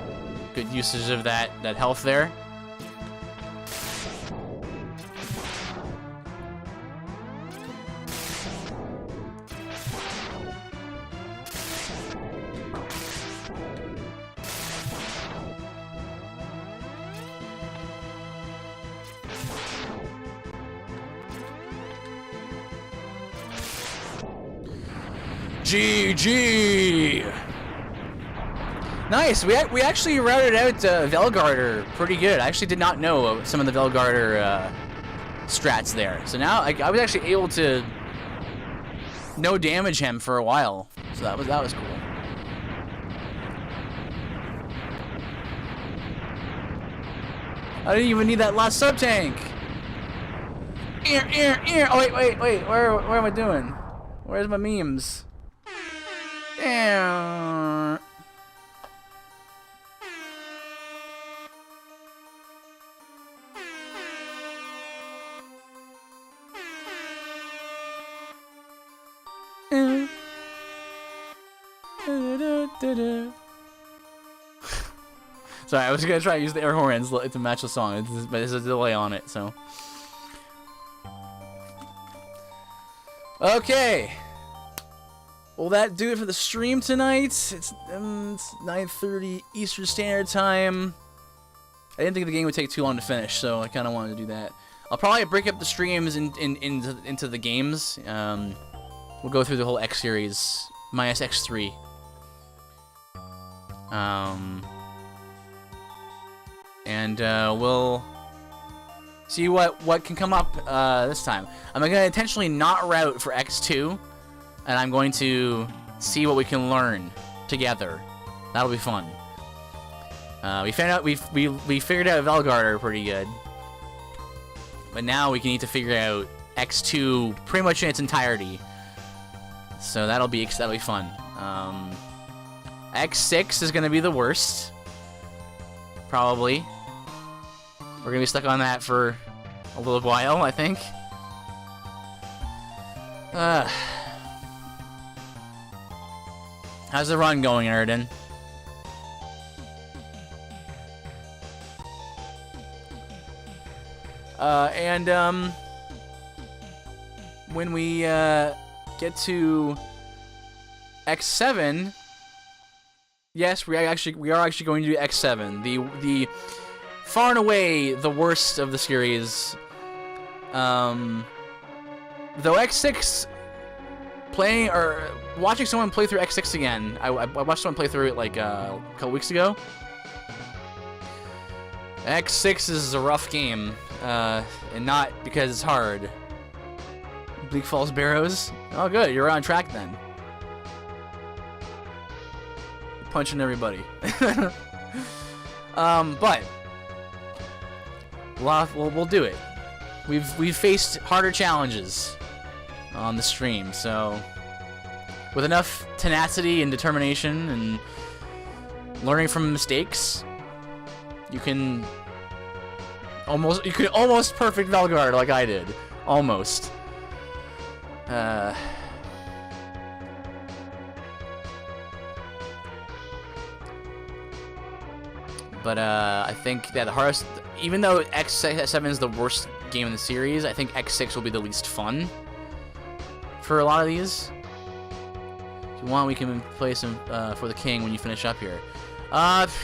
good usage of that health there. GG! Nice! We actually routed out Velguard pretty good. I actually did not know some of the Velguard strats there. So now I was actually able to no damage him for a while. So that was cool. I didn't even need that last sub tank. Oh wait. Where am I doing? Where's my memes? Sorry, I was gonna try to use the air horns to match the song, but there's a delay on it, so. Okay. Will that do it for the stream tonight? It's 9:30 Eastern Standard Time. I didn't think the game would take too long to finish, so I kind of wanted to do that. I'll probably break up the streams into the games. We'll go through the whole X series minus X3. And we'll see what can come up this time. I'm gonna intentionally not route for X2, and I'm going to see what we can learn together. That'll be fun. We found out we figured out Velgarder pretty good, but now we need to figure out X2 pretty much in its entirety. So that'll be fun. X6 is gonna be the worst, probably. We're gonna be stuck on that for a little while, I think. How's the run going, Erden? When we get to X7, yes, we are actually going to do X7, the far and away the worst of the series. Though X6, playing or watching someone play through X6 again, I watched someone play through it like a couple weeks ago. X6 is a rough game, and not because it's hard. Bleak Falls Barrows. Oh, good, you're on track then. Punching everybody. But we'll do it. We've faced harder challenges on the stream, so with enough tenacity and determination and learning from mistakes, you can almost perfect Velgarder like I did. Almost. But I think that the hardest, even though X7 is the worst game in the series, I think X6 will be the least fun for a lot of these. If you want, we can play some for the king when you finish up here. Let's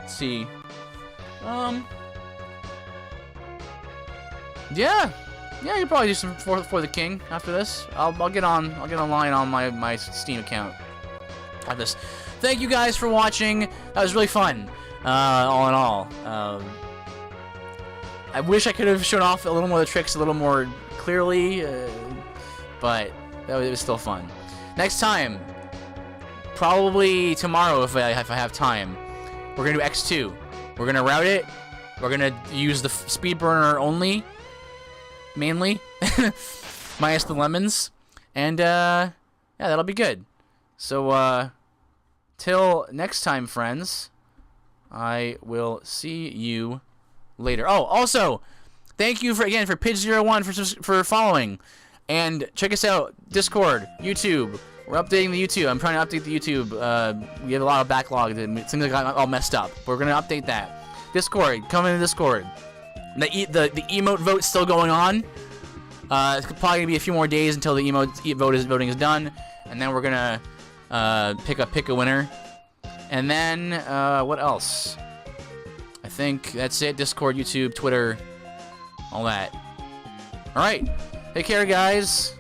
see. Yeah, you probably do some for the king after this. I'll get online on my Steam account after this. Thank you guys for watching. That was really fun, all in all. I wish I could have shown off a little more of the tricks a little more clearly, but it was still fun. Next time, probably tomorrow if I have time, we're gonna do X2. We're gonna route it. We're gonna use the speed burner only, mainly, minus the lemons, and yeah, that'll be good. So till next time, friends, I will see you later. Oh, also, thank you again for Pidge01 for following, and check us out, Discord, YouTube. We're updating the YouTube. I'm trying to update the YouTube. We have a lot of backlog. Things that got all messed up. We're gonna update that. Discord, come into Discord. The emote vote's still going on. It's probably gonna be a few more days until the voting is done, and then we're gonna pick a winner. And then what else? I think that's it. Discord, YouTube, Twitter, all that. All right, take care, guys.